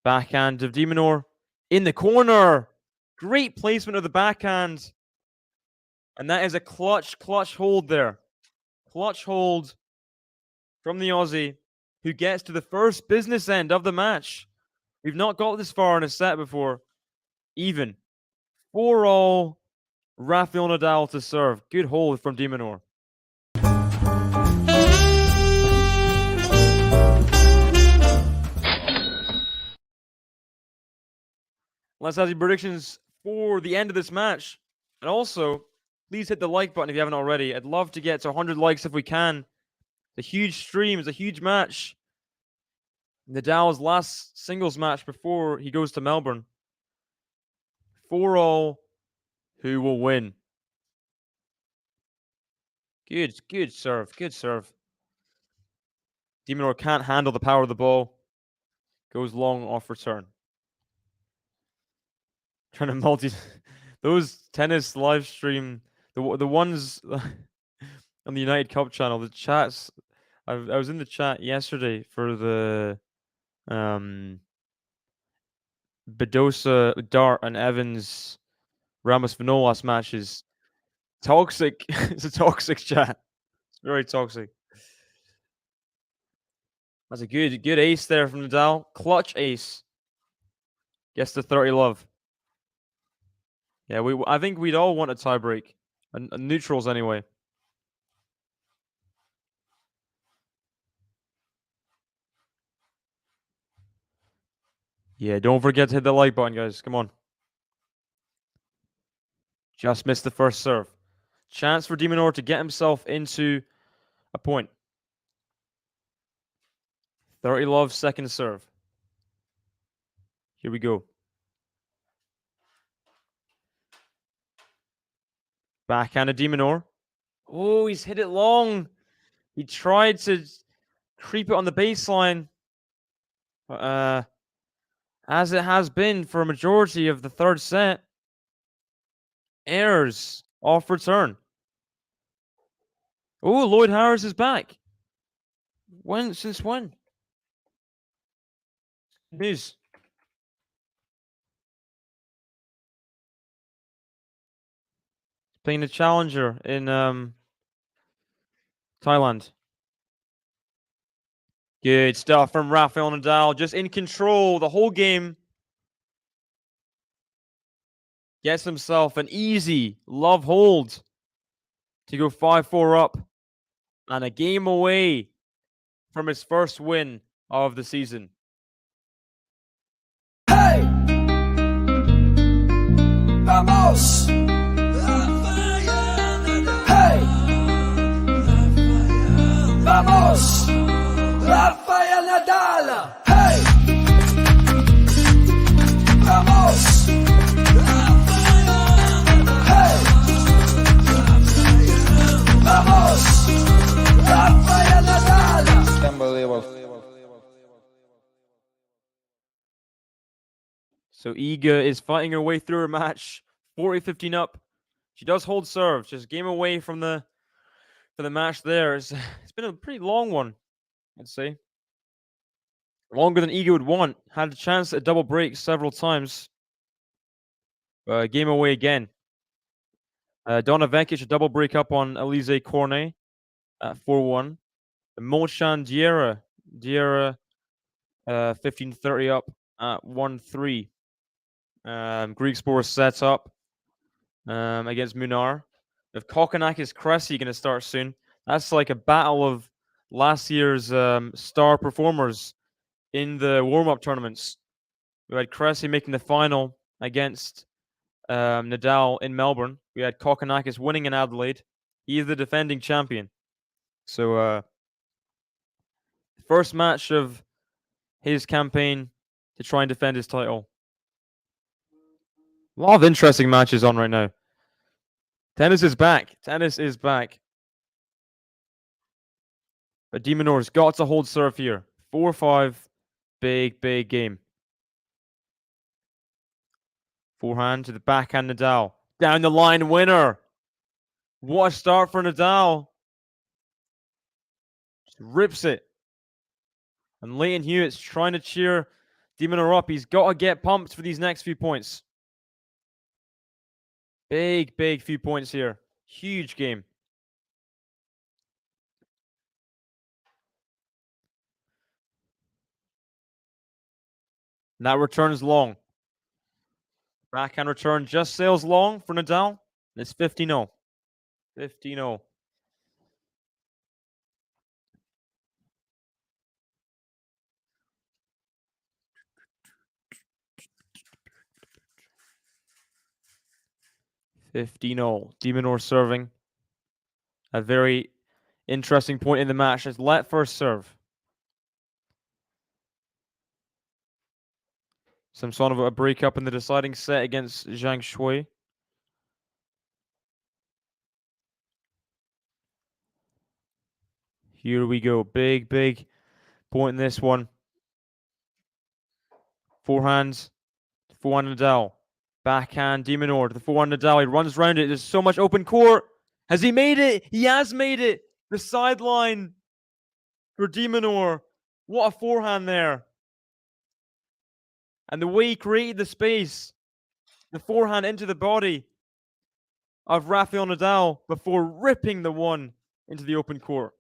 Backhand of de Minaur in the corner. Great placement of the backhand. And that is a clutch hold there. Clutch hold from the Aussie, who gets to the first business end of the match. We've not got this far in a set before. Even. 4-all. Rafael Nadal to serve. Good hold from de Minaur. Let's have the predictions for the end of this match. And also, please hit the like button if you haven't already. I'd love to get to 100 likes if we can. It's a huge stream. It's a huge match. Nadal's last singles match before he goes to Melbourne. 4-all. Who will win? Good serve. Good serve. De Minaur can't handle the power of the ball. Goes long off return. Trying to multi. Those tennis live stream, the ones on the United Cup channel, the chats. I was in the chat yesterday for the Bedosa, Dart, and Evans Ramos Vinolas matches. Toxic. It's a toxic chat. It's very toxic. That's a good ace there from Nadal. Clutch ace. Gets the 30 love. Yeah, I think we'd all want a tiebreak. And neutrals anyway. Yeah, don't forget to hit the like button, guys. Come on. Just missed the first serve. Chance for De Minaur to get himself into a point. 30 love, second serve. Here we go. Backhand De Minaur. Oh, he's hit it long. He tried to creep it on the baseline. But, as it has been for a majority of the third set, errors off return. Oh, Lloyd Harris is back. Since when? News. Playing the challenger in Thailand. Good stuff from Rafael Nadal. Just in control the whole game. Gets himself an easy love hold to go 5-4 up. And a game away from his first win of the season. Hey! Vamos! Hey! Vamos! Rafael Nadal! Hey! Vamos! Hey! Vamos! Rafael Nadal! Unbelievable. So Iga is fighting her way through her match. 40-15 up. She does hold serve. Just game away from the match there. It's been a pretty long one, I'd say. Longer than Iga would want. Had a chance at a double break several times. Game away again. Donna Vekic, a double break up on Elise Cornet at 4-1. Molchan Diarra 15-30 up at 1-3. Greek Sport sets up against Minaur. If Kokkinakis Cressy going to start soon, that's like a battle of last year's star performers in the warm-up tournaments. We had Cressy making the final against Nadal in Melbourne. We had Kokkinakis winning in Adelaide. He is the defending champion. So, first match of his campaign to try and defend his title. A lot of interesting matches on right now. Tennis is back. Tennis is back. But De Minaur's got to hold serve here. 4-5. Big game. Forehand to the backhand Nadal. Down the line winner. What a start for Nadal. Just rips it. And Leighton Hewitt's trying to cheer De Minaur up. He's got to get pumped for these next few points. Big few points here. Huge game. And that returns long. Backhand return just sails long for Nadal. It's 15-0. 15-0. De Minaur serving. A very interesting point in the match is let first serve. Some sort of a breakup in the deciding set against Zhang Shui. Here we go. Big point in this one. Forehand Nadal. Backhand de Minaur to the forehand Nadal. He runs around it. There's so much open court. Has he made it? He has made it. The sideline for de Minaur. What a forehand there. And the way he created the space. The forehand into the body of Rafael Nadal before ripping the one into the open court.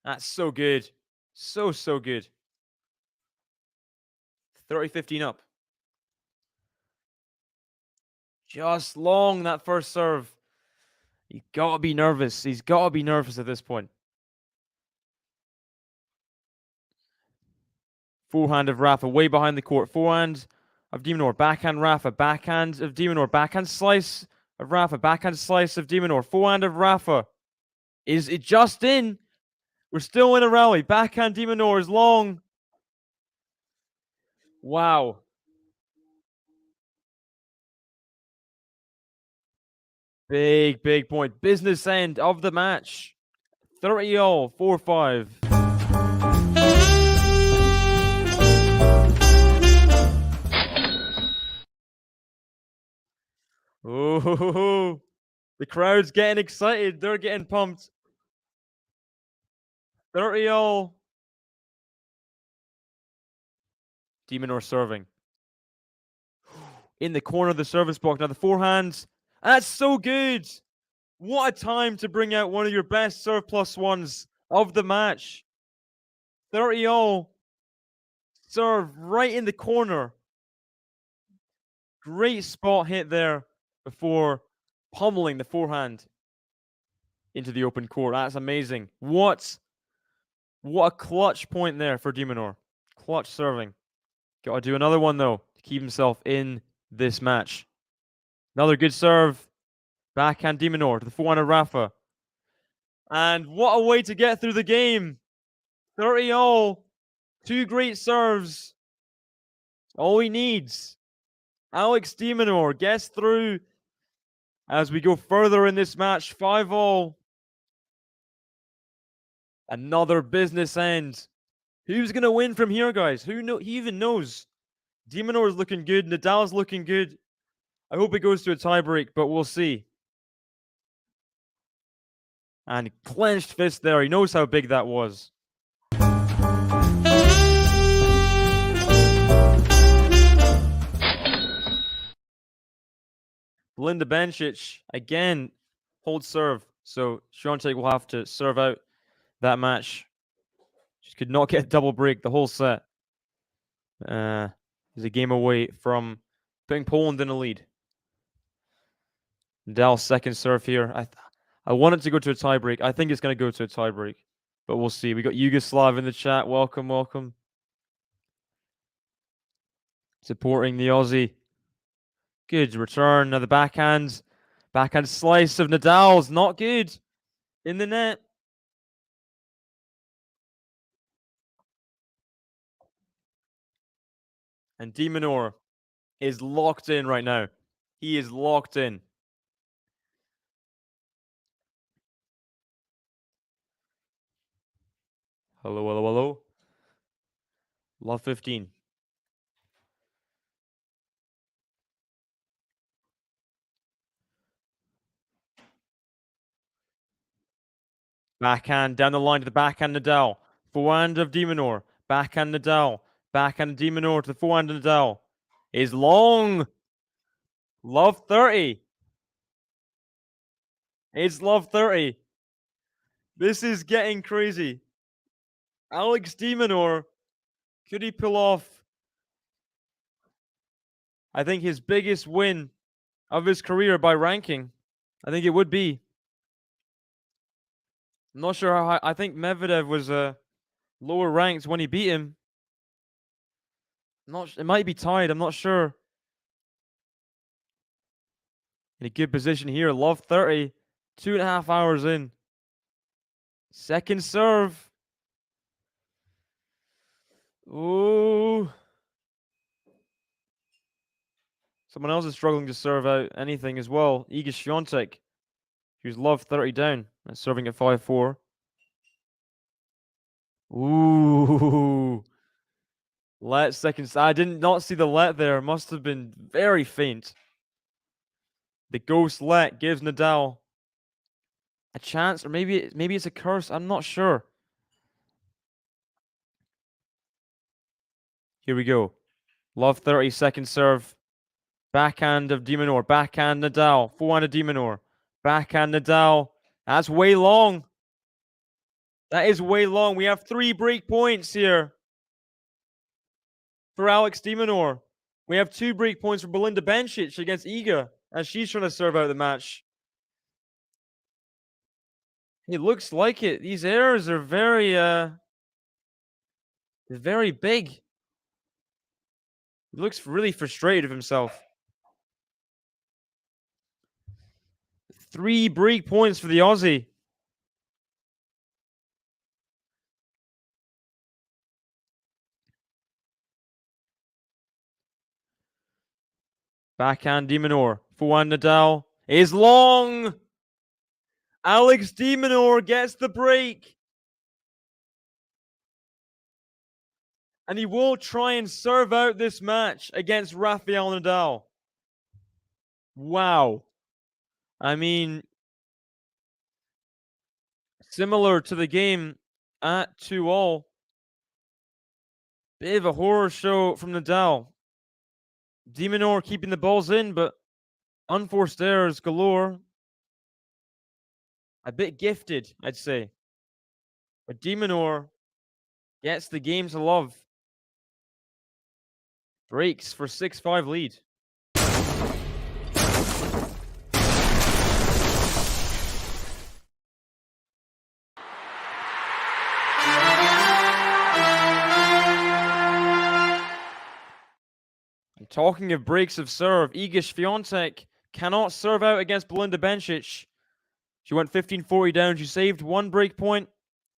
That's so good. So good. 30-15 up. Just long, that first serve. You gotta be nervous. He's gotta be nervous at this point. Forehand of Rafa, way behind the court. Forehand of de Minaur. Backhand Rafa. Backhand of de Minaur. Backhand slice of Rafa. Backhand slice of de Minaur. Forehand of Rafa. Is it just in? We're still in a rally. Backhand de Minaur is long. Wow. Big point. Business end of the match. 30-all, 4-5. Oh, the crowd's getting excited. They're getting pumped. 30-all. de Minaur serving. In the corner of the service box. Now the forehand. That's so good. What a time to bring out one of your best serve plus ones of the match. 30-all. Serve right in the corner. Great spot hit there before pummeling the forehand into the open court. That's amazing. What a clutch point there for de Minaur. Clutch serving. Got to do another one, though, to keep himself in this match. Another good serve. Backhand de Minaur to the forehand of Rafa. And what a way to get through the game. 30-all. Two great serves. All he needs. Alex de Minaur gets through as we go further in this match. 5-all. Another business end. Who's going to win from here, guys? Who even knows? De Minaur is looking good. Nadal's looking good. I hope it goes to a tiebreak, but we'll see. And clenched fist there. He knows how big that was. Belinda Bencic again holds serve. So Świątek will have to serve out that match. She could not get a double break the whole set. He's a game away from putting Poland in a lead. Nadal's second serve here. I want it to go to a tiebreak. I think it's going to go to a tiebreak, but we'll see. We got Yugoslav in the chat. Welcome. Supporting the Aussie. Good return. Now the backhand slice of Nadal's not good. In the net. And de Minaur is locked in right now. He is locked in. Hello. Love 15. Backhand down the line to the backhand Nadal. Forehand of de Minaur. Backhand Nadal. Backhand de Minaur to the forehand Nadal. Is long. Love 30. It's love 30. This is getting crazy. Alex de Minaur, could he pull off, I think, his biggest win of his career by ranking? I think it would be. I'm not sure how high. I think Medvedev was lower ranked when he beat him. It might be tied. I'm not sure. In a good position here. Love 30. 2.5 hours in. Second serve. Ooh. Someone else is struggling to serve out anything as well. Iga Świątek, who's love 30 down and serving at 5-4. Ooh. Let seconds. I did not see the let there. Must have been very faint. The ghost let gives Nadal a chance, or maybe it's a curse. I'm not sure. Here we go. Love 30-second serve. Backhand of de Minaur. Backhand Nadal. Forehand of de Minaur. Backhand Nadal. That's way long. That is way long. We have 3 break points here for Alex de Minaur. We have 2 break points for Belinda Bencic against Iga as she's trying to serve out the match. It looks like it. These errors are very big. He looks really frustrated with himself. 3 break points for the Aussie. Backhand de Minaur. Forehand Nadal is long. Alex de Minaur gets the break. And he will try and serve out this match against Rafael Nadal. Wow. I mean, similar to the game at 2-all. Bit of a horror show from Nadal. De Minaur keeping the balls in, but unforced errors galore. A bit gifted, I'd say. But de Minaur gets the game to love. Breaks for 6-5 lead. And talking of breaks of serve, Iga Świątek cannot serve out against Belinda Bencic. She went 15-40 down. She saved 1 break point.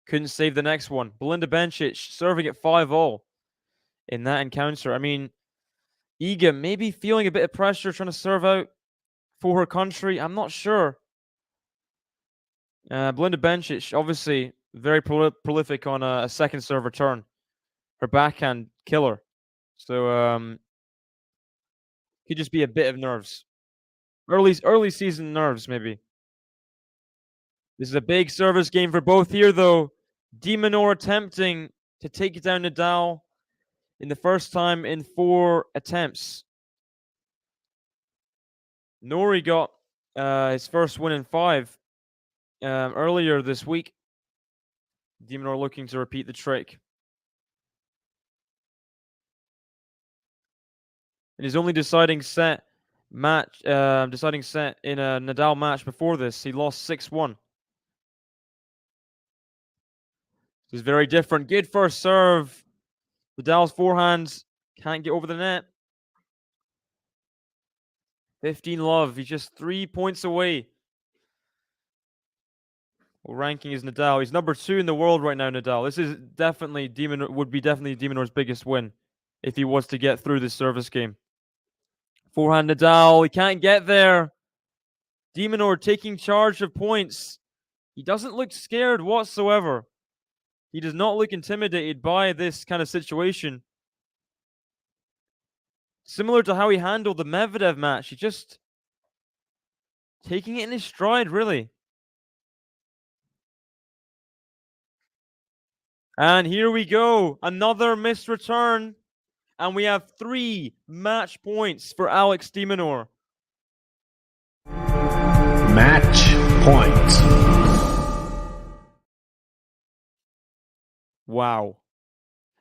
Couldn't save the next one. Belinda Bencic serving at 5-all in that encounter. I mean, Iga maybe feeling a bit of pressure trying to serve out for her country. I'm not sure. Belinda Bencic, obviously very prolific on a second serve return. Her backhand killer. So could just be a bit of nerves. Early season nerves, maybe. This is a big service game for both here, though. De Minaur attempting to take down Nadal in the first time in 4 attempts. Nori got his first win in 5 earlier this week. De Minaur looking to repeat the trick. In his only deciding set in a Nadal match before this, he lost 6-1. This is very different. Good first serve. Nadal's forehands can't get over the net. 15 love. He's just 3 points away. Well, ranking is Nadal. He's number 2 in the world right now, Nadal. This is definitely de Minaur's biggest win if he was to get through this service game. Forehand Nadal. He can't get there. De Minaur taking charge of points. He doesn't look scared whatsoever. He does not look intimidated by this kind of situation. Similar to how he handled the Medvedev match. He just taking it in his stride, really. And here we go. Another missed return. And we have 3 match points for Alex de Minaur. Match point. Wow.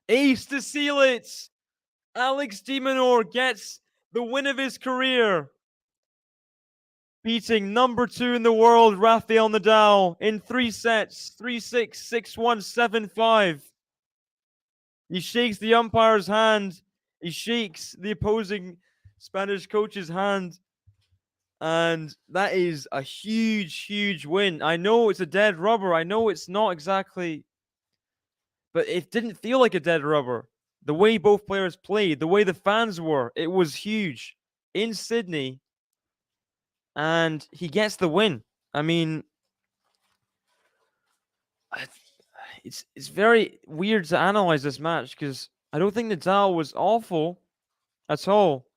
Ace to seal it. Alex de Minaur gets the win of his career. Beating number 2 in the world, Rafael Nadal, in 3 sets. 3-6, 6-1, 7-5. He shakes the umpire's hand. He shakes the opposing Spanish coach's hand. And that is a huge, huge win. I know it's a dead rubber. I know it's not exactly... But it didn't feel like a dead rubber. The way both players played, the way the fans were, it was huge. In Sydney. And he gets the win. I mean... it's very weird to analyze this match because I don't think Nadal was awful at all.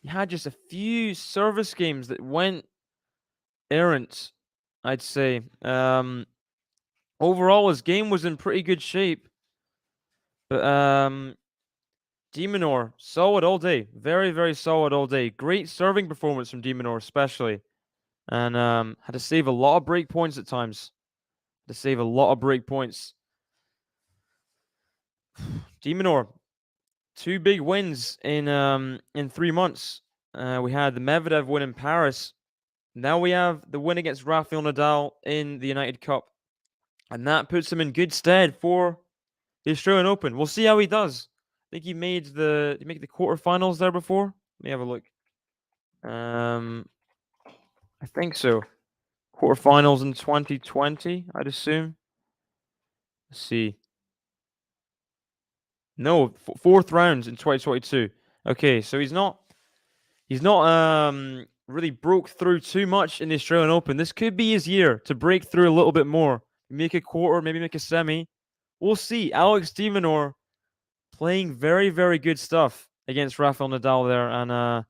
He had just a few service games that went errant, I'd say. Overall, his game was in pretty good shape. But de Minaur, solid all day. Very, very solid all day. Great serving performance from de Minaur, especially. And had to save a lot of break points at times. To save a lot of break points. De Minaur, 2 big wins in 3 months. We had the Medvedev win in Paris. Now we have the win against Rafael Nadal in the United Cup. And that puts him in good stead for the Australian Open. We'll see how he does. I think he made the quarterfinals there before. Let me have a look. I think so. Quarterfinals in 2020, I'd assume. Let's see. No, 4th rounds in 2022. Okay, so he's not really broke through too much in the Australian Open. This could be his year to break through a little bit more. Make a quarter, maybe make a semi. We'll see. Alex de Minaur playing very, very good stuff against Rafael Nadal there. And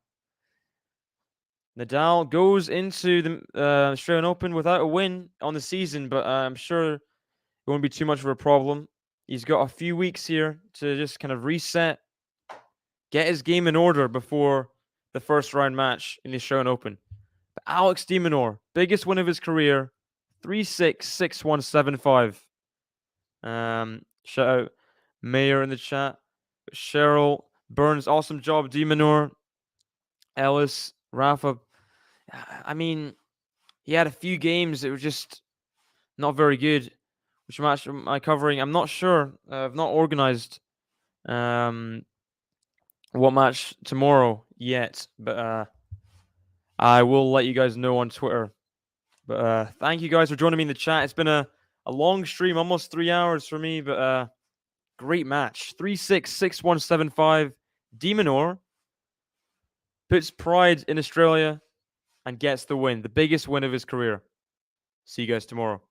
Nadal goes into the Australian Open without a win on the season, but I'm sure it won't be too much of a problem. He's got a few weeks here to just kind of reset, get his game in order before the first round match in the Australian Open. But Alex de Minaur, biggest win of his career, 3-6, 6-1, 7-5. Shout out Mayor in the chat. Cheryl Burns, awesome job, de Minaur. Ellis, Rafa. I mean, he had a few games that were just not very good. Which match am I covering? I'm not sure. I've not organized what match tomorrow yet, but I will let you guys know on Twitter. But thank you guys for joining me in the chat. It's been a long stream, almost 3 hours for me, but great match. 3-6, 6-1, 7-5. De Minaur puts pride in Australia and gets the win, the biggest win of his career. See you guys tomorrow.